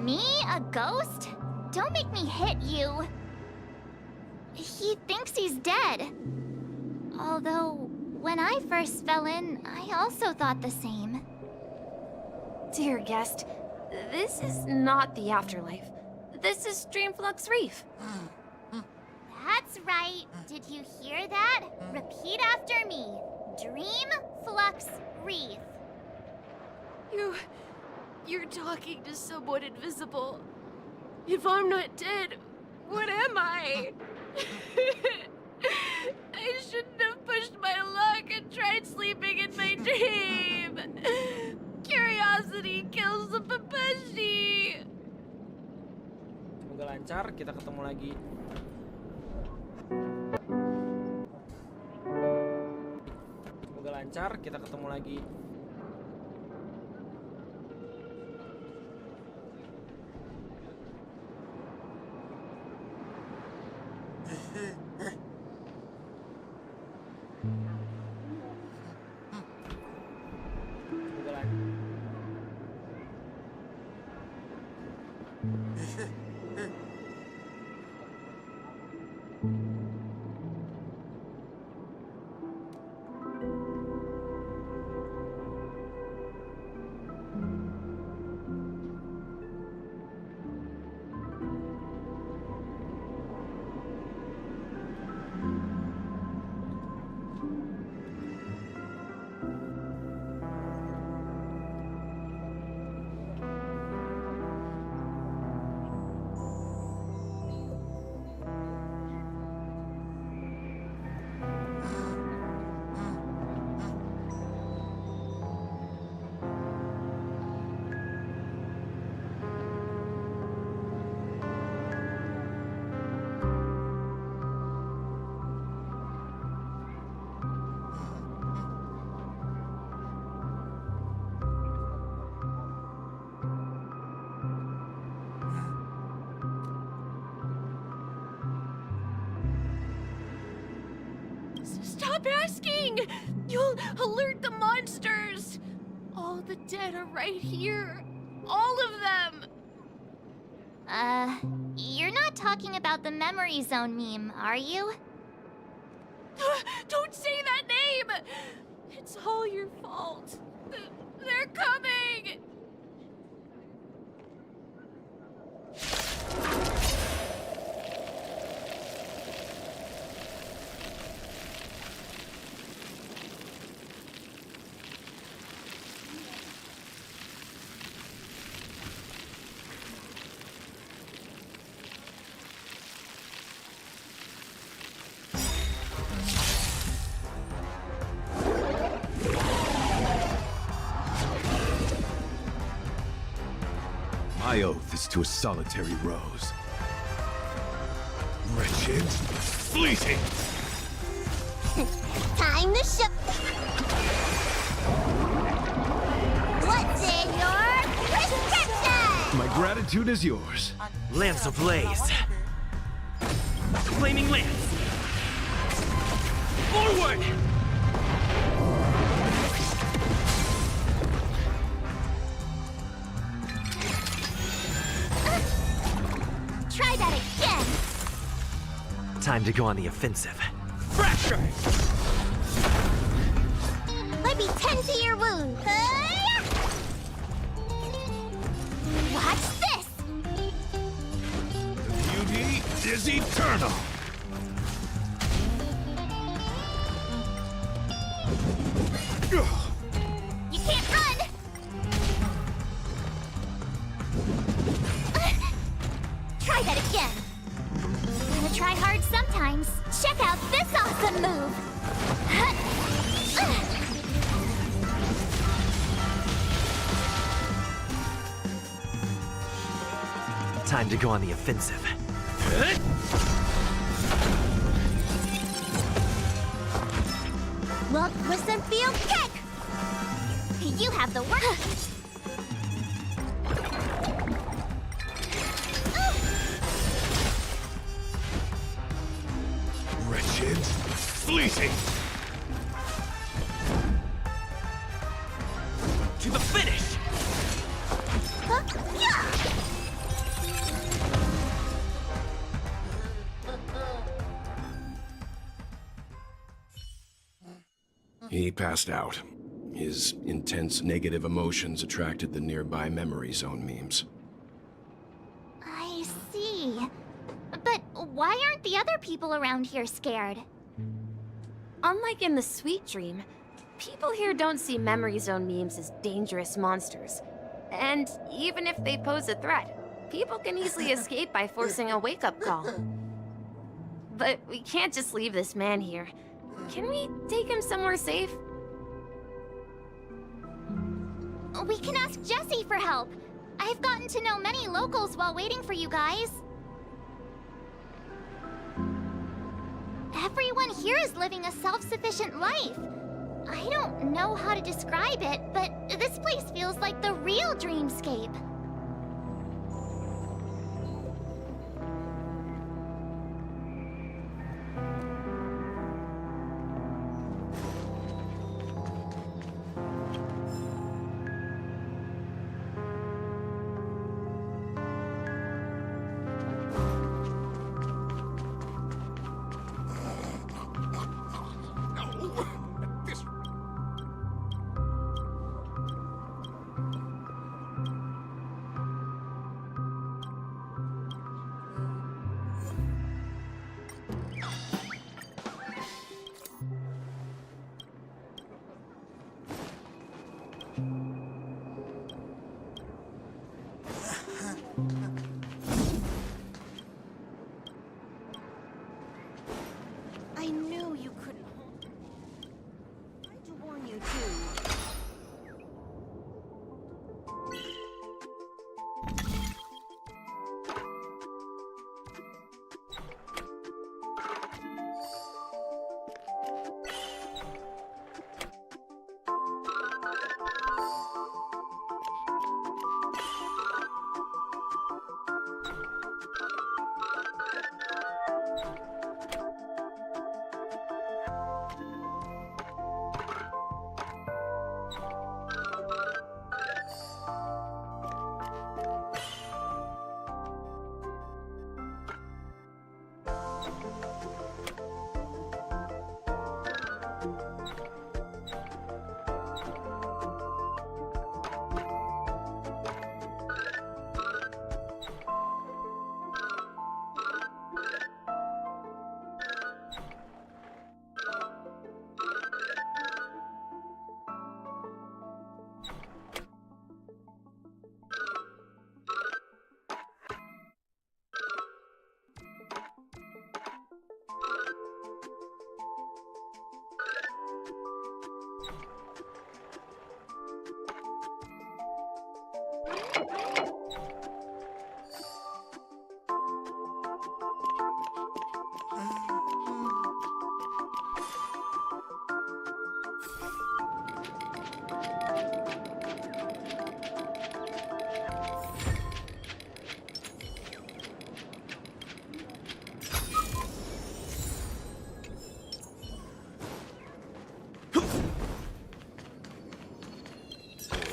Me? A ghost? don't make me hit you. He thinks he's dead. Although, when I first fell in, I also thought the same. Dear guest, this is not the afterlife. This is Dreamflux Reef. That's right. Did you hear that? Repeat after me. Dream Flux Reef. You're talking to someone invisible. If I'm not dead, what am I? I shouldn't have pushed my luck and tried sleeping in my dream. Curiosity kills the Papashi. Semoga lancar, kita ketemu lagi. Semoga lancar, kita ketemu lagi. Stop asking! You'll alert the monsters! All the dead are right here. All of them! You're not talking about the memory zone meme, are you? Don't say that name! It's all your fault. They're coming! My oath is to a solitary rose. Wretched, fleeting! Time to ship. What's in your prescription? My gratitude is yours. Lance ablaze. Flaming lance. Forward! Try that again. Time to go on the offensive. Fracture! Let me tend to your wound. Watch this. The beauty is eternal. You can't run. Try that again. Gotta try hard sometimes. Check out this awesome move. Time to go on the offensive. Look, listen, feel, kick. You have the work. Wretched, fleeting! To the finish! He passed out. His intense negative emotions attracted the nearby memory zone memes. I see. But why aren't the other people around here scared? Unlike in the Sweet Dream, people here don't see memory zone memes as dangerous monsters. And even if they pose a threat, people can easily escape by forcing a wake-up call. But we can't just leave this man here. Can we take him somewhere safe? We can ask Jessie for help. I've gotten to know many locals while waiting for you guys. Everyone here is living a self-sufficient life. I don't know how to describe it, but this place feels like the real dreamscape. I knew you couldn't hold. I tried to warn you too.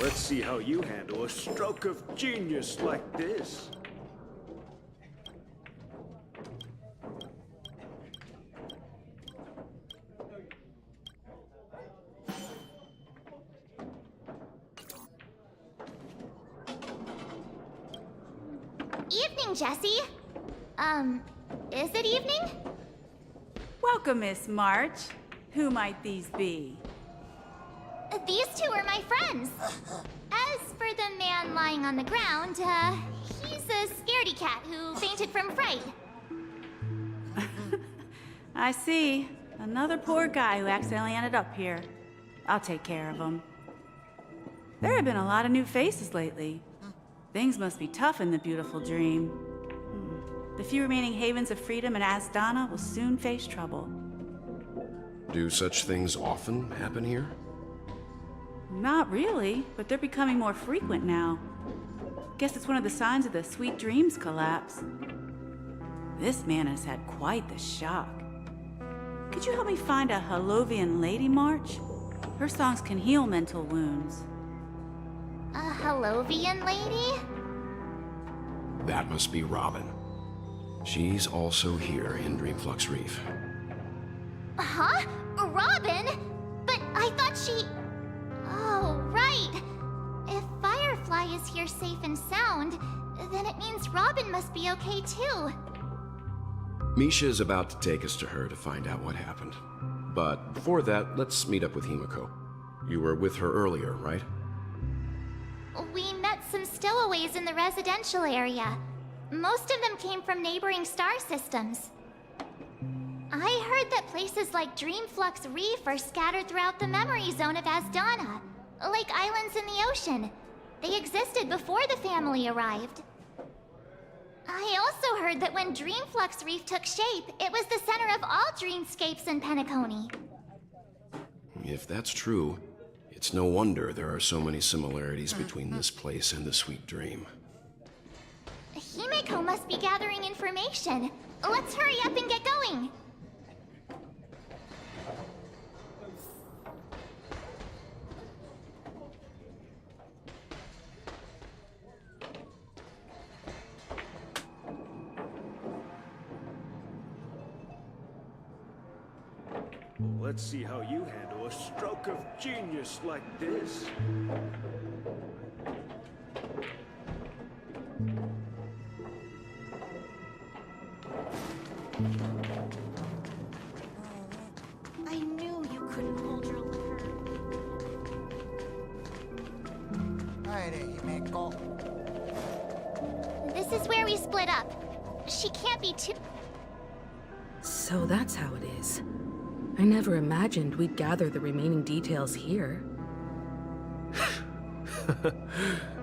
Let's see how you handle a stroke of genius like this. Evening, Jessie. Is it evening? Welcome, Miss March. Who might these be? These two are my friends. As for the man lying on the ground, he's a scaredy cat who fainted from fright. I see. Another poor guy who accidentally ended up here. I'll take care of him. There have been a lot of new faces lately. Things must be tough in the beautiful dream. The few remaining havens of freedom in Asdana will soon face trouble. Do such things often happen here? Not really, but they're becoming more frequent now. Guess it's one of the signs of the Sweet Dreams collapse. This man has had quite the shock. Could you help me find a Halovian lady, March? Her songs can heal mental wounds. A Halovian lady? That must be Robin. She's also here in Dreamflux Reef. Huh? Robin? But I thought she... Oh, right. If Firefly is here safe and sound, then it means Robin must be okay too. Misha is about to take us to her to find out what happened. But before that, let's meet up with Himiko. You were with her earlier, right? We met some stowaways in the residential area. Most of them came from neighboring star systems. I heard that places like Dreamflux Reef are scattered throughout the memory zone of Asdana, like islands in the ocean. They existed before the family arrived. I also heard that when Dreamflux Reef took shape, it was the center of all dreamscapes in Penacony. If that's true, it's no wonder there are so many similarities between this place and the Sweet Dream. Himiko must be gathering information. Let's hurry up and get going. Let's see how you handle a stroke of genius like this. I knew you couldn't hold your liquor. This is where we split up. She can't be too... So that's how it is. I never imagined we'd gather the remaining details here.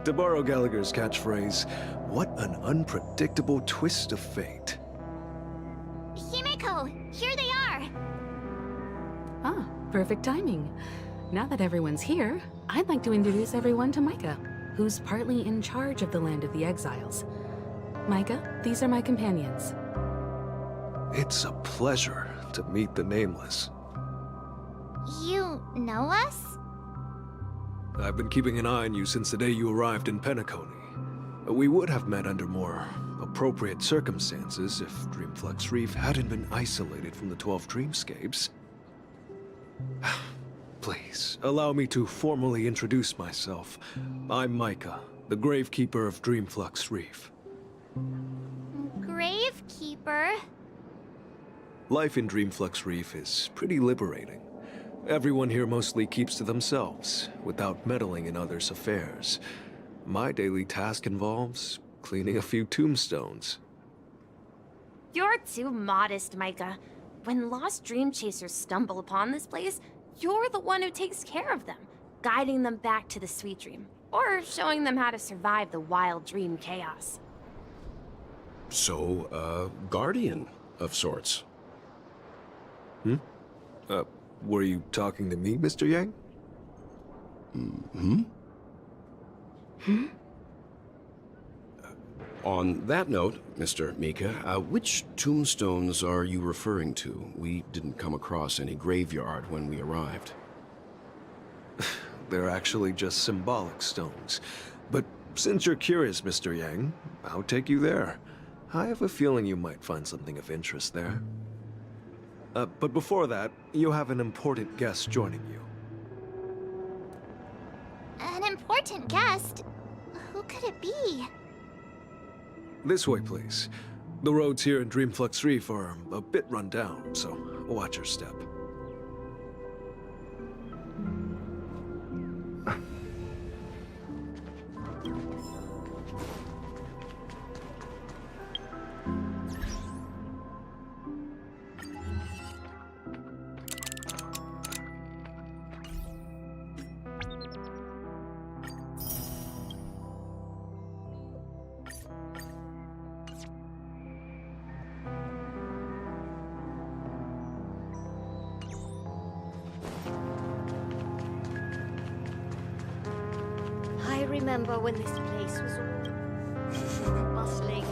To borrow Gallagher's catchphrase, what an unpredictable twist of fate. Himiko, here they are. Ah, perfect timing. Now that everyone's here, I'd like to introduce everyone to Micah, who's partly in charge of the Land of the Exiles. Micah, these are my companions. It's a pleasure to meet the Nameless. You know us? I've been keeping an eye on you since the day you arrived in Penacony. We would have met under more appropriate circumstances if Dreamflux Reef hadn't been isolated from the 12 dreamscapes. Please, allow me to formally introduce myself. I'm Micah, the Gravekeeper of Dreamflux Reef. Gravekeeper? Life in Dreamflux Reef is pretty liberating. Everyone here mostly keeps to themselves, without meddling in others' affairs. My daily task involves cleaning a few tombstones. You're too modest, Micah. When lost dream chasers stumble upon this place, you're the one who takes care of them, guiding them back to the Sweet Dream, or showing them how to survive the wild dream chaos. So, guardian of sorts. Were you talking to me, Mr. Yang? On that note, Mr. Mika, which tombstones are you referring to? We didn't come across any graveyard when we arrived. They're actually just symbolic stones. But since you're curious, Mr. Yang, I'll take you there. I have a feeling you might find something of interest there. But before that, you have an important guest joining you. An important guest? Who could it be? This way, please. The roads here in Dreamflux Reef are a bit run down, so watch your step. I remember when this place was all bustling.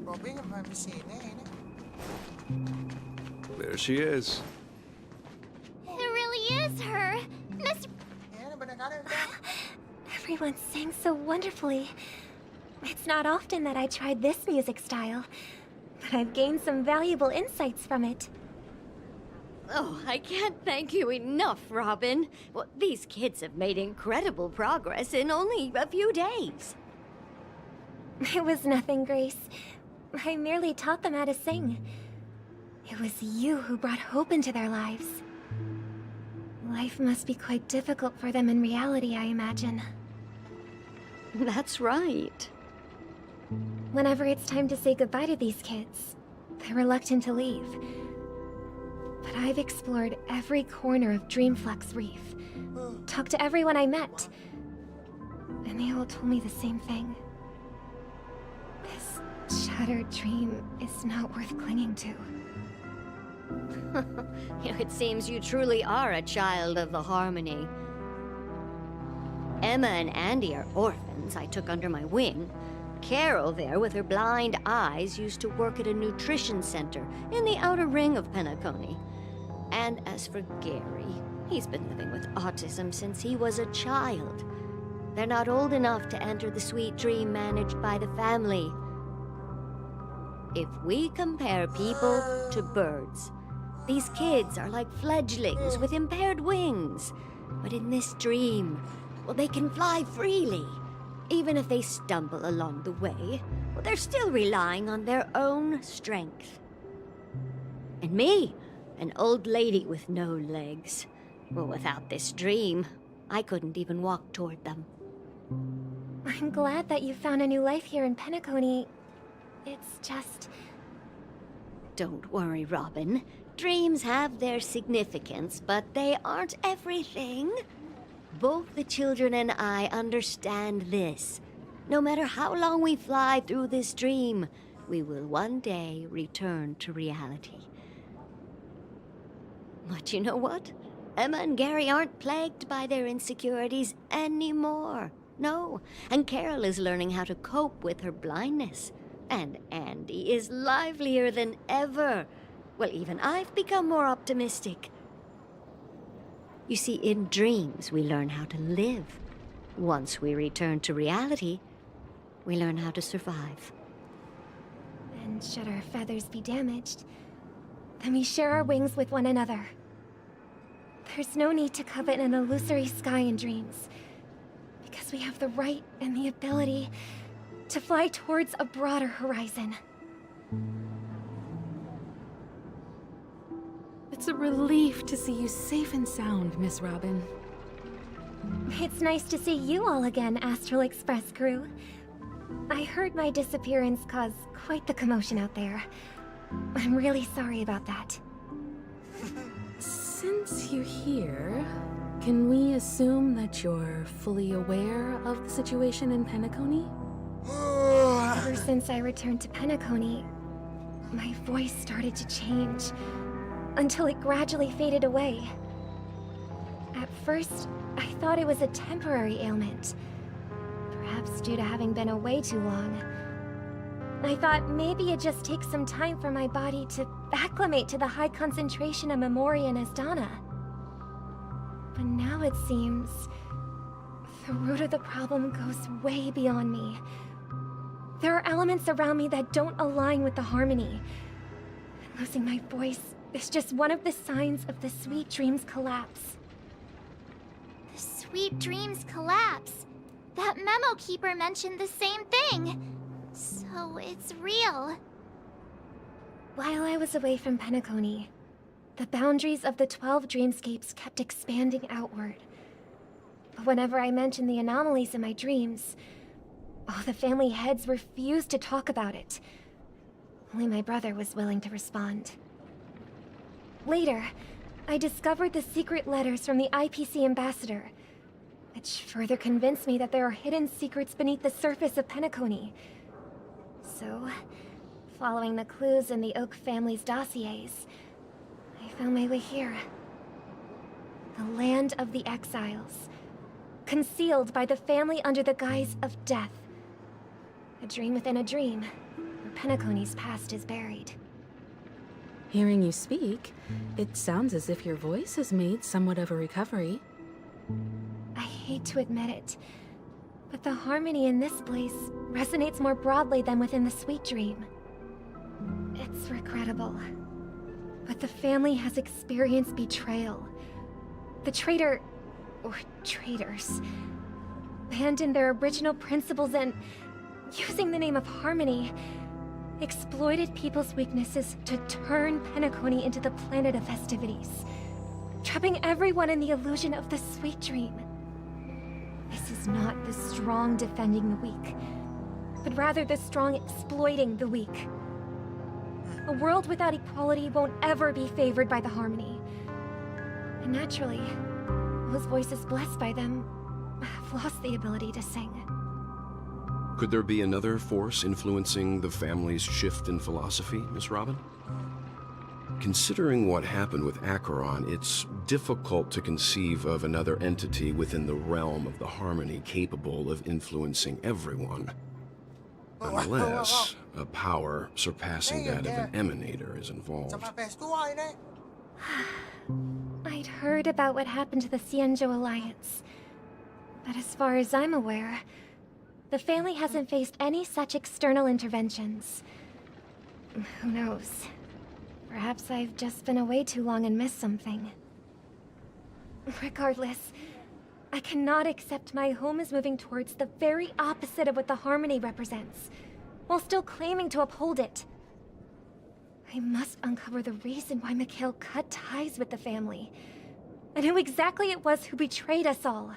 Bobby, di sini ini. she is. It really is her. Miss... Everyone sang so wonderfully. It's not often that I tried this music style, but I've gained some valuable insights from it. Oh, I can't thank you enough, Robin. Well, these kids have made incredible progress in only a few days. It was nothing, Grace. I merely taught them how to sing. It was you who brought hope into their lives. Life must be quite difficult for them in reality, I imagine. That's right. Whenever it's time to say goodbye to these kids, they're reluctant to leave. But I've explored every corner of Dreamflux Reef, talked to everyone I met, and they all told me the same thing. This shattered dream is not worth clinging to. It seems you truly are a child of the Harmony. Emma and Andy are orphans I took under my wing. Carol there, with her blind eyes, used to work at a nutrition center in the outer ring of Penacony. And as for Gary, he's been living with autism since he was a child. They're not old enough to enter the sweet dream managed by the family. If we compare people to birds, these kids are like fledglings with impaired wings. But in this dream, well, they can fly freely. Even if they stumble along the way, well, they're still relying on their own strength. And me, an old lady with no legs. Well, without this dream, I couldn't even walk toward them. I'm glad that you found a new life here in Penacony. It's just... Don't worry, Robin. Dreams have their significance, but they aren't everything. Both the children and I understand this. No matter how long we fly through this dream, we will one day return to reality. But you know what? Emma and Gary aren't plagued by their insecurities anymore. No, and Carol is learning how to cope with her blindness. And Andy is livelier than ever. Well, even I've become more optimistic. You see, in dreams, we learn how to live. Once we return to reality, we learn how to survive. And should our feathers be damaged, then we share our wings with one another. There's no need to covet an illusory sky in dreams, because we have the right and the ability to fly towards a broader horizon. It's a relief to see you safe and sound, Miss Robin. It's nice to see you all again, Astral Express crew. I heard my disappearance caused quite the commotion out there. I'm really sorry about that. Since you're here, can we assume that you're fully aware of the situation in Penacony? Ever since I returned to Penacony, my voice started to change, until it gradually faded away. At first, I thought it was a temporary ailment, perhaps due to having been away too long. I thought maybe it just takes some time for my body to acclimate to the high concentration of Memoria and Asdana. But now it seems the root of the problem goes way beyond me. There are elements around me that don't align with the harmony. And losing my voice is just one of the signs of the Sweet Dreams collapse. The Sweet Dreams collapse? That memo keeper mentioned the same thing. So it's real. While I was away from Penacony, the boundaries of the 12 dreamscapes kept expanding outward. But whenever I mentioned the anomalies in my dreams, all the family heads refused to talk about it. Only my brother was willing to respond. Later, I discovered the secret letters from the IPC ambassador, which further convinced me that there are hidden secrets beneath the surface of Penacony. So, following the clues in the Oak family's dossiers, I found my way here. The land of the exiles, concealed by the family under the guise of death. A dream within a dream, where Penacony's past is buried. Hearing you speak, it sounds as if your voice has made somewhat of a recovery. I hate to admit it, but the harmony in this place resonates more broadly than within the Sweet Dream. It's regrettable, but the family has experienced betrayal. The traitor, or traitors, abandoned their original principles and, using the name of harmony, exploited people's weaknesses to turn Penacony into the planet of festivities, trapping everyone in the illusion of the Sweet Dream. This is not the strong defending the weak, but rather the strong exploiting the weak. A world without equality won't ever be favored by the harmony. And naturally, those voices blessed by them have lost the ability to sing. Could there be another force influencing the family's shift in philosophy, Miss Robin? Considering what happened with Acheron, it's difficult to conceive of another entity within the realm of the harmony capable of influencing everyone. Unless a power surpassing that of an emanator is involved. I'd heard about what happened to the Xianzhou Alliance, but as far as I'm aware, the family hasn't faced any such external interventions. Who knows? Perhaps I've just been away too long and missed something. Regardless, I cannot accept my home is moving towards the very opposite of what the harmony represents, while still claiming to uphold it. I must uncover the reason why Mikhail cut ties with the family, and who exactly it was who betrayed us all.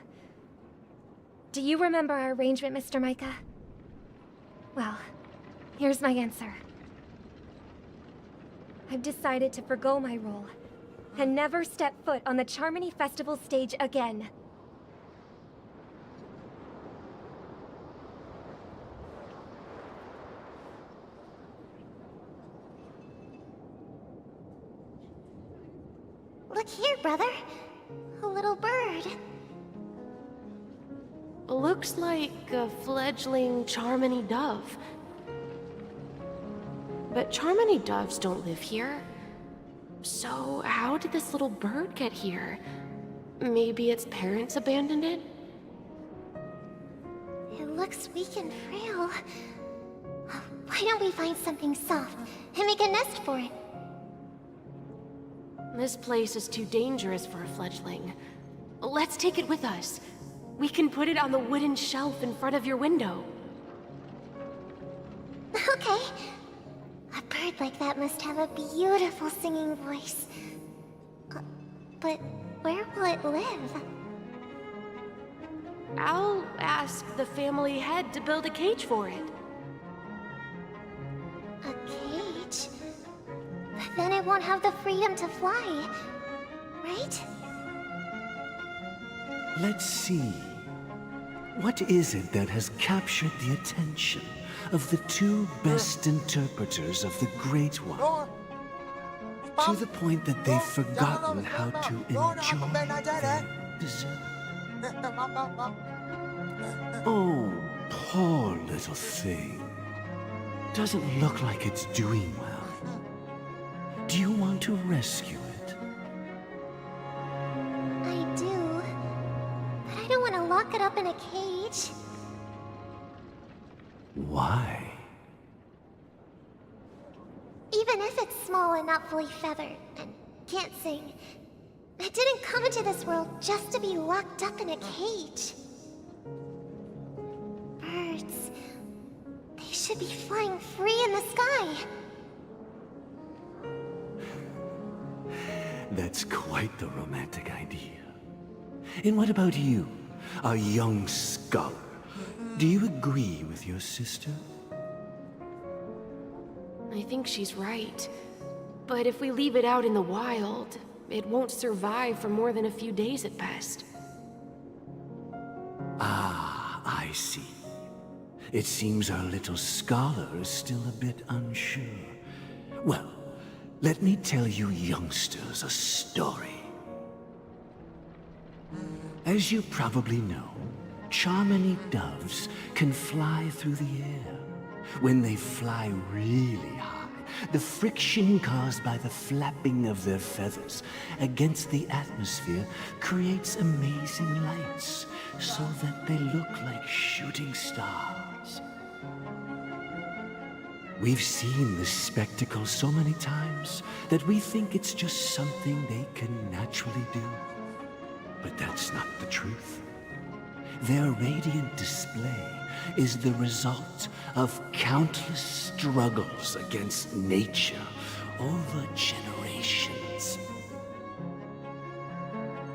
Do you remember our arrangement, Mr. Micah? Well, here's my answer. I've decided to forgo my role, and never step foot on the Charmony Festival stage again. Look here, brother. A little bird. Looks like a fledgling Charmony dove. But Charmony doves don't live here. So how did this little bird get here? Maybe its parents abandoned it? It looks weak and frail. Why don't we find something soft and make a nest for it? This place is too dangerous for a fledgling. Let's take it with us. We can put it on the wooden shelf in front of your window. Okay. A bird like that must have a beautiful singing voice. But where will it live? I'll ask the family head to build a cage for it. A cage? But then it won't have the freedom to fly, right? Let's see. What is it that has captured the attention of the two best interpreters of the Great One? To the point that they've forgotten how to enjoy their dessert. Oh, poor little thing. Doesn't look like it's doing well. Do you want to rescue it? I do. But I don't want to lock it up in a cage. Why? Even if it's small and not fully feathered, and can't sing, it didn't come into this world just to be locked up in a cage. Birds, they should be flying free in the sky. That's quite the romantic idea. And what about you, a young scholar? Do you agree with your sister? I think she's right. But if we leave it out in the wild, it won't survive for more than a few days at best. Ah, I see. It seems our little scholar is still a bit unsure. Well, let me tell you youngsters a story. As you probably know, Charmony doves can fly through the air. When they fly really high, The friction caused by the flapping of their feathers against the atmosphere creates amazing lights, so that they look like shooting stars. We've seen this spectacle so many times that we think it's just something they can naturally do. But that's not the truth. Their radiant display is the result of countless struggles against nature over generations.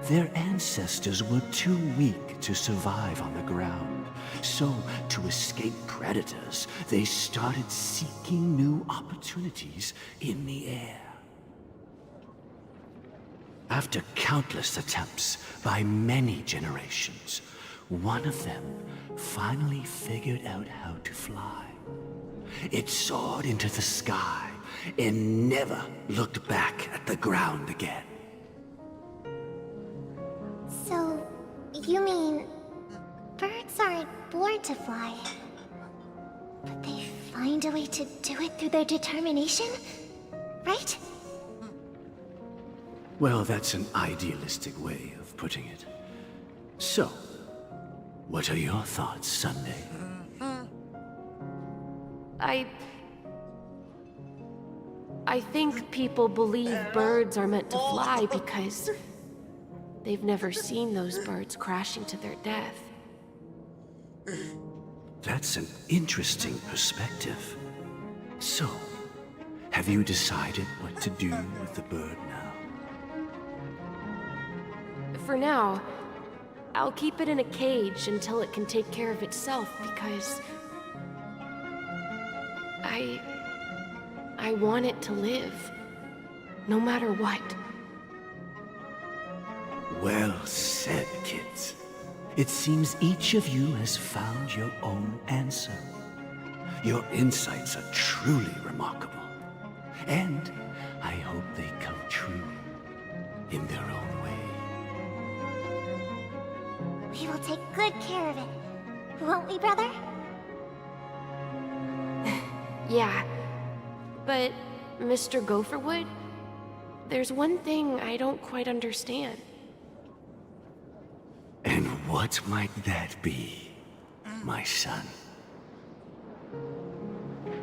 Their ancestors were too weak to survive on the ground, so to escape predators, they started seeking new opportunities in the air. After countless attempts by many generations, one of them finally figured out how to fly. It soared into the sky and never looked back at the ground again. So, you mean birds aren't born to fly, but they find a way to do it through their determination, right? Well, that's an idealistic way of putting it. So, what are your thoughts, Sunday? I think people believe birds are meant to fly because they've never seen those birds crashing to their death. That's an interesting perspective. So, have you decided what to do with the bird now? For now, I'll keep it in a cage until it can take care of itself because I want it to live, no matter what. Well said, kids. It seems each of you has found your own answer. Your insights are truly remarkable. And I hope they come true in their own way. We will take good care of it, won't we, brother? Yeah, but Mr. Gopherwood, there's one thing I don't quite understand. And what might that be, my son?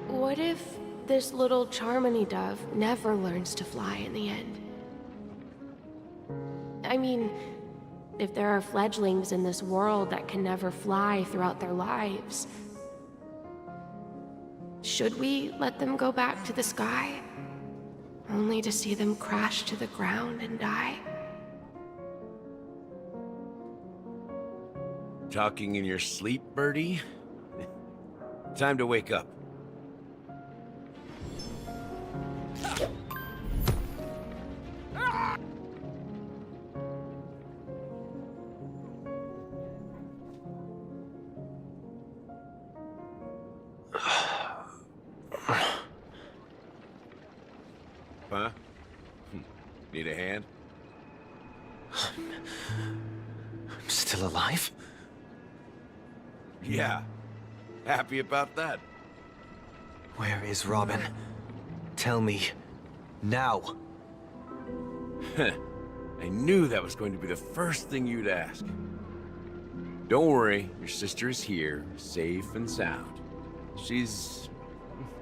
What if this little Charmony dove never learns to fly in the end? I mean, if there are fledglings in this world that can never fly throughout their lives, should we let them go back to the sky, only to see them crash to the ground and die? Talking in your sleep, birdie? Time to wake up. Huh? Need a hand? I'm still alive? Yeah. Happy about that. Where is Robin? Tell me. Now. I knew that was going to be the first thing you'd ask. Don't worry, your sister is here, safe and sound. She's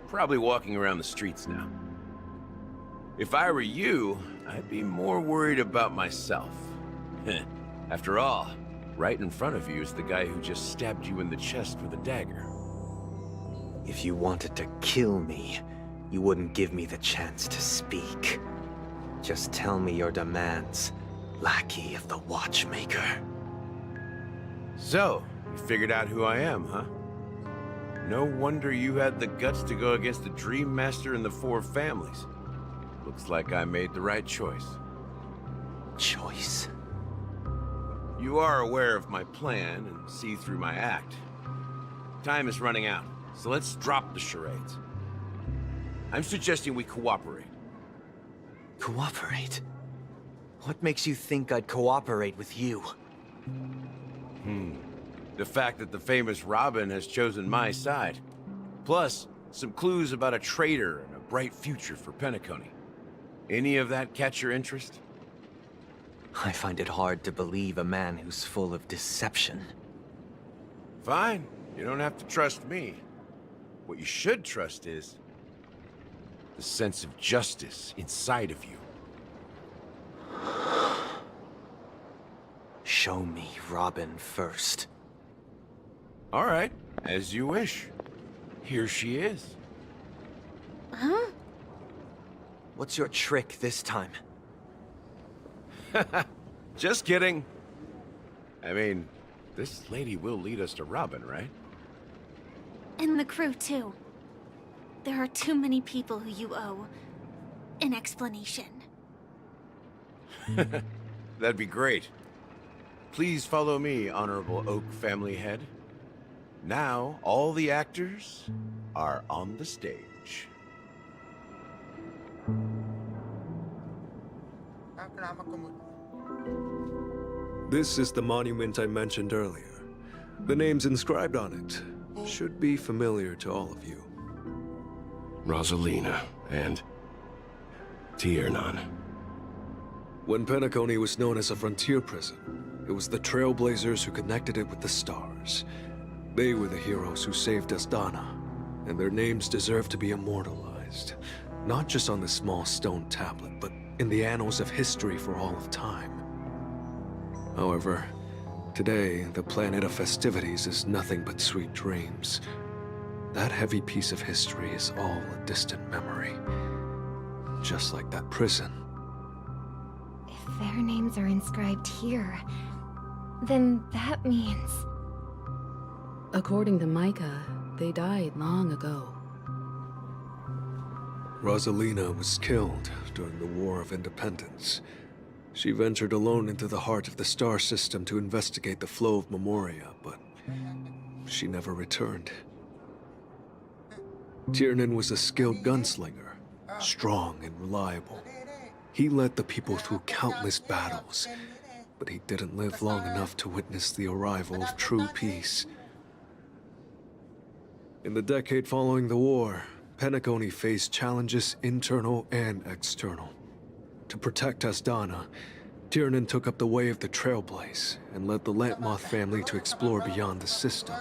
probably walking around the streets now. If I were you, I'd be more worried about myself. After all, right in front of you is the guy who just stabbed you in the chest with a dagger. If you wanted to kill me, you wouldn't give me the chance to speak. Just tell me your demands, lackey of the Watchmaker. So, you figured out who I am, huh? No wonder you had the guts to go against the Dream Master and the Four Families. Looks like I made the right choice. Choice? You are aware of my plan and see through my act. Time is running out, so let's drop the charades. I'm suggesting we cooperate. Cooperate? What makes you think I'd cooperate with you? The fact that the famous Robin has chosen my side. Plus, some clues about a traitor and a bright future for Penacony. Any of that catch your interest? I find it hard to believe a man who's full of deception. Fine. You don't have to trust me. What you should trust is the sense of justice inside of you. Show me Robin first. All right, as you wish. Here she is. Huh? What's your trick this time? Just kidding. I mean, this lady will lead us to Robin, right? And the crew, too. There are too many people who you owe an explanation. That'd be great. Please follow me, Honorable Oak family head. Now, all the actors are on the stage. This is the monument I mentioned earlier. The names inscribed on it should be familiar to all of you. Rosalina and Tiernan. When Penacony was known as a frontier prison, it was the Trailblazers who connected it with the stars. They were the heroes who saved Asdana, and their names deserve to be immortalized. Not just on this small stone tablet, but in the annals of history for all of time. However, today, the planet of festivities is nothing but sweet dreams. That heavy piece of history is all a distant memory. Just like that prison. If their names are inscribed here, then that means... According to Micah, they died long ago. Rosalina was killed during the War of Independence. She ventured alone into the heart of the star system to investigate the flow of Memoria, but she never returned. Tiernan was a skilled gunslinger, strong and reliable. He led the people through countless battles, but he didn't live long enough to witness the arrival of true peace. In the decade following the war, Penacony faced challenges internal and external. To protect Asdana, Tiernan took up the way of the Trailblaze and led the Lampmoth family to explore beyond the system,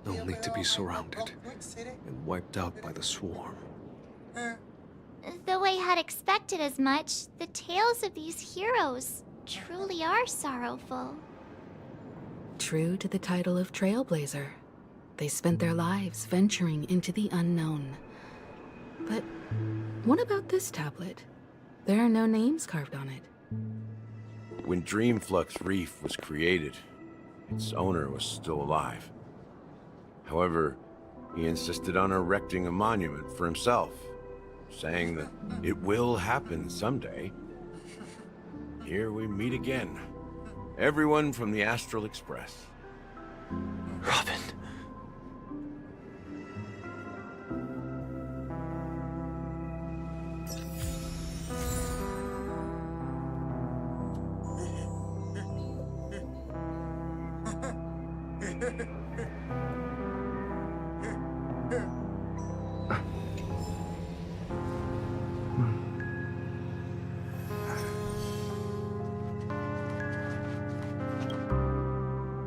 only to be surrounded and wiped out by the swarm. Though I had expected as much, the tales of these heroes truly are sorrowful. True to the title of Trailblazer, they spent their lives venturing into the unknown. But what about this tablet? There are no names carved on it. When Dreamflux Reef was created, its owner was still alive. However, he insisted on erecting a monument for himself, saying that it will happen someday. Here we meet again. Everyone from the Astral Express. Robin.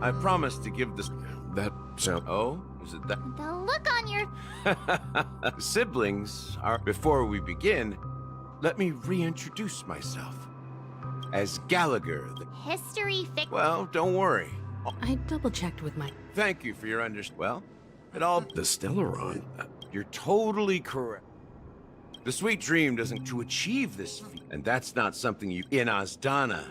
I promised to give this... That sound... Oh? Is it that? The look on your... Siblings are... Before we begin, let me reintroduce myself. As Gallagher, the... History fic... Well, don't worry. I double-checked with my... Thank you for your Well, it all... The Stellaron? You're totally correct. The sweet dream doesn't to achieve this feat, and that's not something you... In Asdana,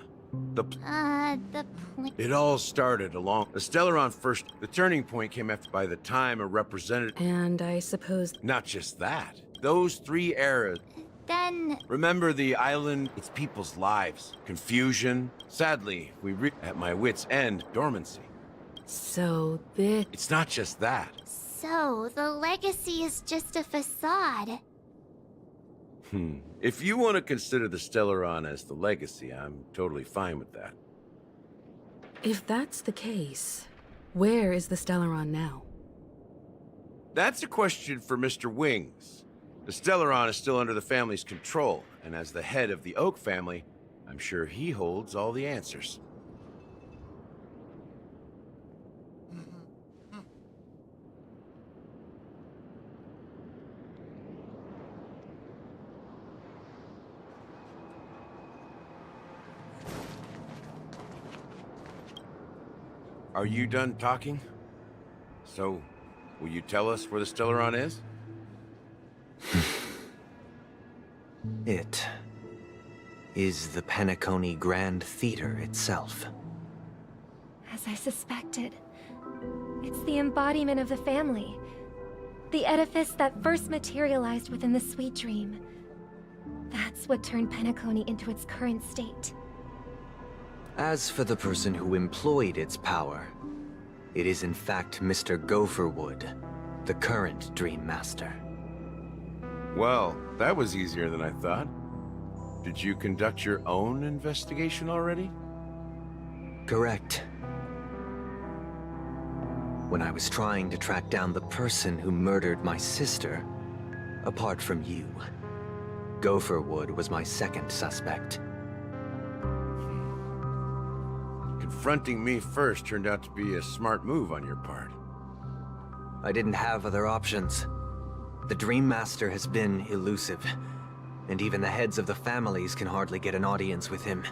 It all started along... The Stellaron first... The turning point came after by the time a representative... And I suppose... Not just that. Those 3 eras... Then... Remember the island, its people's lives, confusion. Sadly, at my wit's end, dormancy. So this... It's not just that. So, the legacy is just a facade. If you want to consider the Stellaron as the legacy, I'm totally fine with that. If that's the case, where is the Stellaron now? That's a question for Mr. Wings. The Stellaron is still under the family's control, and as the head of the Oak family, I'm sure he holds all the answers. Are you done talking? So, will you tell us where the Stellaron is? It is the Penacony Grand Theater itself. As I suspected, it's the embodiment of the family. The edifice that first materialized within the Sweet Dream. That's what turned Penacony into its current state. As for the person who employed its power, it is in fact Mr. Gopherwood, the current Dream Master. Well, that was easier than I thought. Did you conduct your own investigation already? Correct. When I was trying to track down the person who murdered my sister, apart from you, Gopherwood was my second suspect. Confronting me first turned out to be a smart move on your part. I didn't have other options. The Dream Master has been elusive, and even the heads of the families can hardly get an audience with him.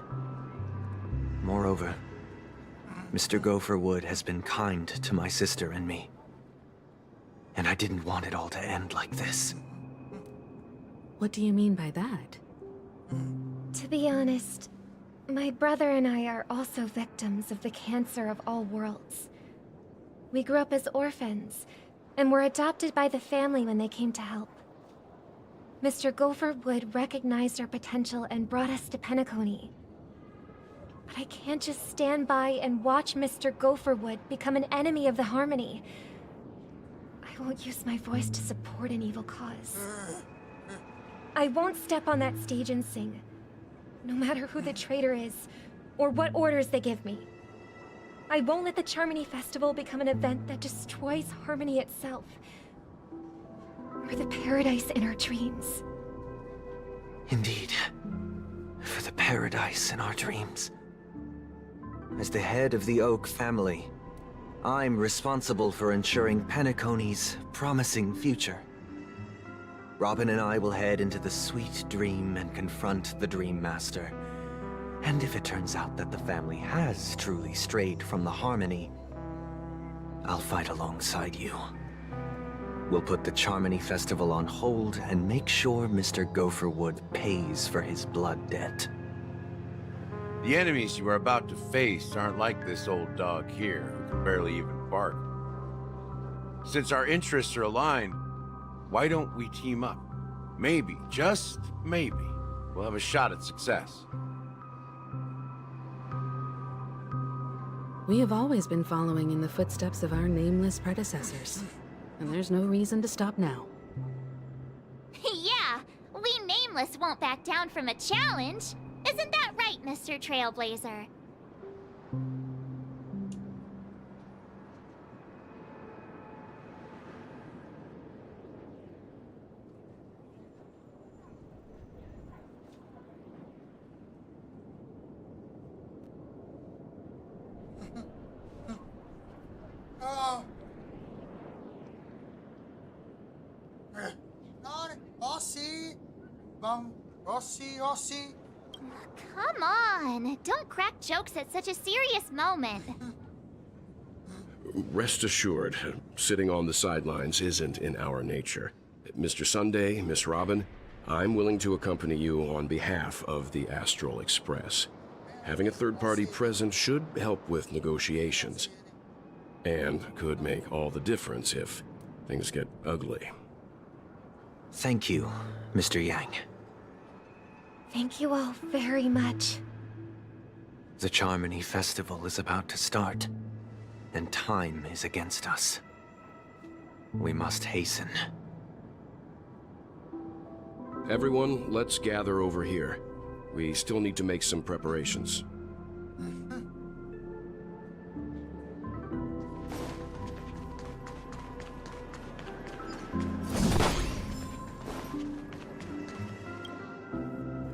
Moreover, Mr. Gopherwood has been kind to my sister and me. And I didn't want it all to end like this. What do you mean by that? To be honest, my brother and I are also victims of the cancer of all worlds. We grew up as orphans, and were adopted by the family when they came to help. Mr. Gopherwood recognized our potential and brought us to Penacony. But I can't just stand by and watch Mr. Gopherwood become an enemy of the Harmony. I won't use my voice to support an evil cause. I won't step on that stage and sing, no matter who the traitor is, or what orders they give me. I won't let the Charmony Festival become an event that destroys Harmony itself, or the paradise in our dreams. Indeed. For the paradise in our dreams. As the head of the Oak family, I'm responsible for ensuring Penacony's promising future. Robin and I will head into the Sweet Dream and confront the Dream Master. And if it turns out that the family has truly strayed from the Harmony, I'll fight alongside you. We'll put the Charmony Festival on hold and make sure Mr. Gopherwood pays for his blood debt. The enemies you are about to face aren't like this old dog here, who can barely even bark. Since our interests are aligned, why don't we team up? Maybe, just maybe, we'll have a shot at success. We have always been following in the footsteps of our nameless predecessors, and there's no reason to stop now. Yeah, we Nameless won't back down from a challenge. Isn't that right, Mr. Trailblazer? Rossi. Come on, don't crack jokes at such a serious moment. Rest assured, sitting on the sidelines isn't in our nature. Mr. Sunday, Miss Robin, I'm willing to accompany you on behalf of the Astral Express. Having a third party present should help with negotiations, and could make all the difference if things get ugly. Thank you, Mr. Yang. Thank you all very much. The Charmony Festival is about to start, and time is against us. We must hasten. Everyone, let's gather over here. We still need to make some preparations.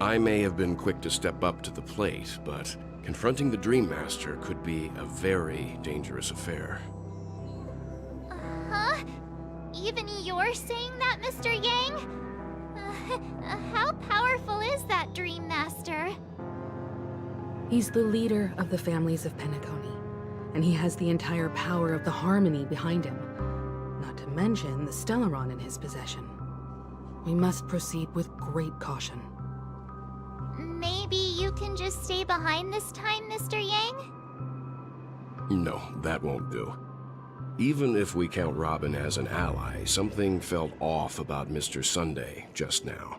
I may have been quick to step up to the plate, but confronting the Dream Master could be a very dangerous affair. Huh? Even you're saying that, Mr. Yang? How powerful is that Dream Master? He's the leader of the families of Penacony, and he has the entire power of the Harmony behind him, not to mention the Stellaron in his possession. We must proceed with great caution. Maybe you can just stay behind this time, Mr. Yang? No, that won't do. Even if we count Robin as an ally, something felt off about Mr. Sunday just now.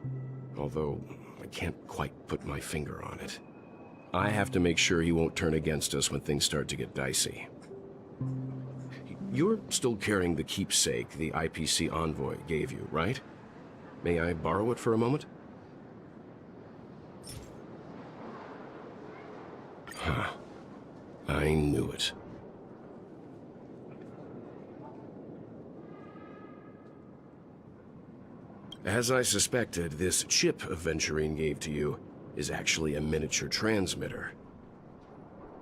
Although, I can't quite put my finger on it. I have to make sure he won't turn against us when things start to get dicey. You're still carrying the keepsake the IPC envoy gave you, right? May I borrow it for a moment? Huh. I knew it. As I suspected, this chip Aventurine gave to you is actually a miniature transmitter.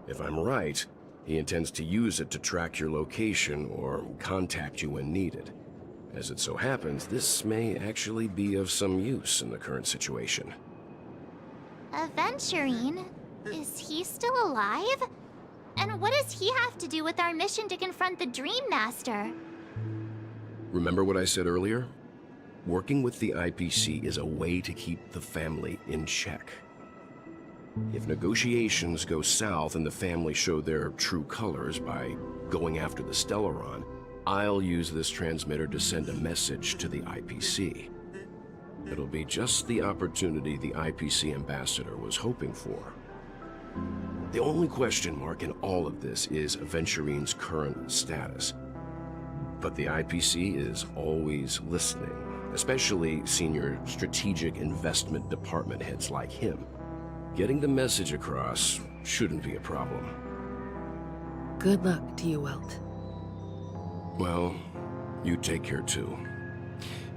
If I'm right, he intends to use it to track your location or contact you when needed. As it so happens, this may actually be of some use in the current situation. Aventurine? Is he still alive? And what does he have to do with our mission to confront the Dream Master? Remember what I said earlier? Working with the IPC is a way to keep the family in check. If negotiations go south and the family show their true colors by going after the Stellaron, I'll use this transmitter to send a message to the IPC. It'll be just the opportunity the IPC ambassador was hoping for. The only question mark in all of this is Aventurine's current status. But the IPC is always listening, especially senior strategic investment department heads like him. Getting the message across shouldn't be a problem. Good luck to you, Welt. Well, you take care too.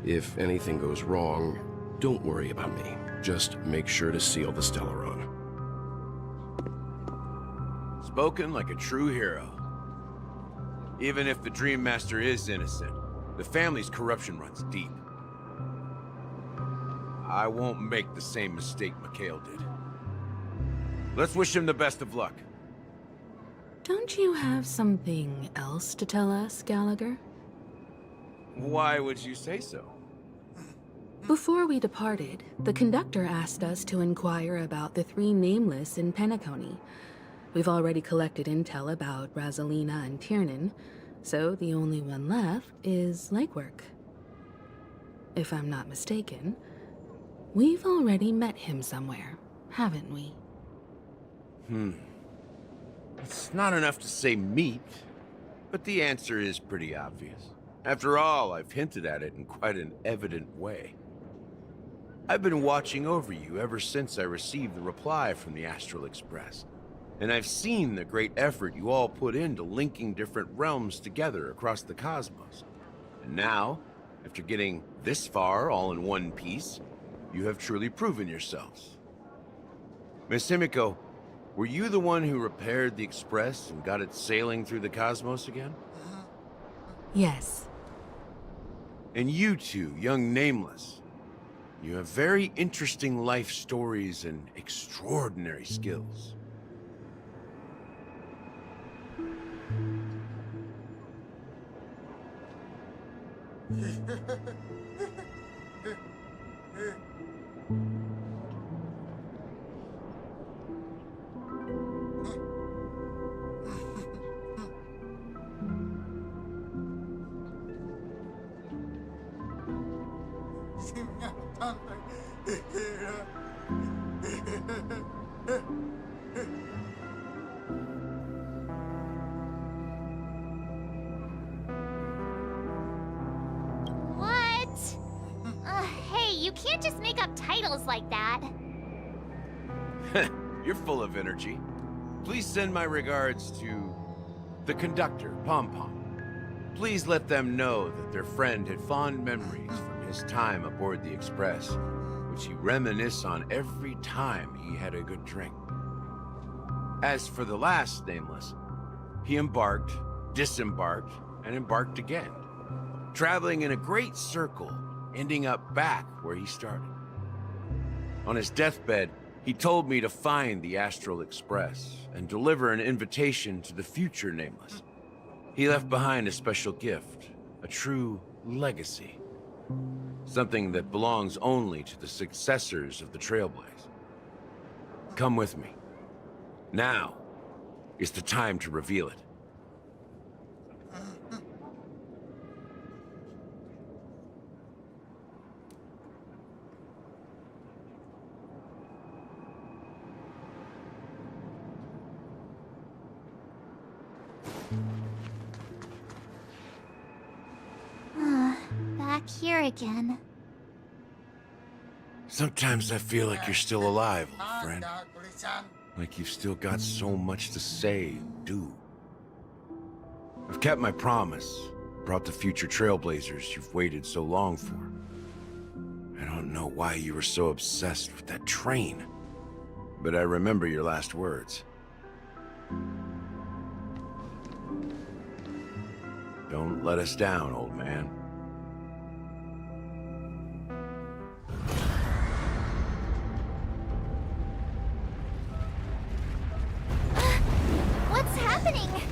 If anything goes wrong, don't worry about me. Just make sure to seal the Stellaron. Spoken like a true hero. Even if the Dream Master is innocent, the family's corruption runs deep. I won't make the same mistake Mikhail did. Let's wish him the best of luck. Don't you have something else to tell us, Gallagher? Why would you say so? Before we departed, the conductor asked us to inquire about the 3 nameless in Penacony. We've already collected intel about Rosalina and Tiernan, so the only one left is legwork. If I'm not mistaken, we've already met him somewhere, haven't we? It's not enough to say meet, but the answer is pretty obvious. After all, I've hinted at it in quite an evident way. I've been watching over you ever since I received the reply from the Astral Express, and I've seen the great effort you all put into linking different realms together across the cosmos. And now, after getting this far all in one piece, you have truly proven yourselves. Miss Himiko, were you the one who repaired the Express and got it sailing through the cosmos again? Yes. And you two, young Nameless, you have very interesting life stories and extraordinary skills. Hey, you can't just make up titles like that. You're full of energy. Please send my regards to the conductor, Pom Pom. Please let them know that their friend had fond memories from his time aboard the Express, which he reminisced on every time he had a good drink. As for the last nameless, he embarked, disembarked, and embarked again, traveling in a great circle, ending up back where he started. On his deathbed, he told me to find the Astral Express and deliver an invitation to the future nameless. He left behind a special gift, a true legacy. Something that belongs only to the successors of the Trailblaze. Come with me. Now is the time to reveal it. Back here again. Sometimes I feel like you're still alive, old friend. Like you've still got so much to say and do. I've kept my promise, brought the future Trailblazers you've waited so long for. I don't know why you were so obsessed with that train, but I remember your last words. Don't let us down, old man. What's happening?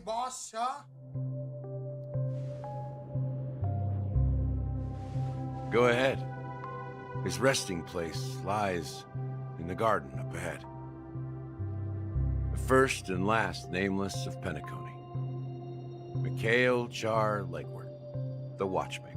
Boss, huh? Go ahead. His resting place lies in the garden up ahead. The first and last nameless of Penacony. Mikhail Char Legward, the Watchmaker.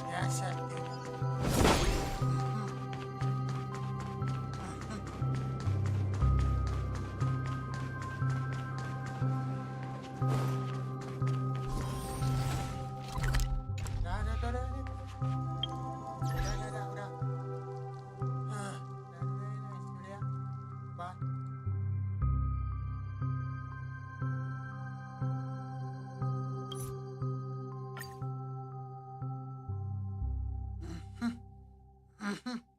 Yes, I did. Mm-hmm.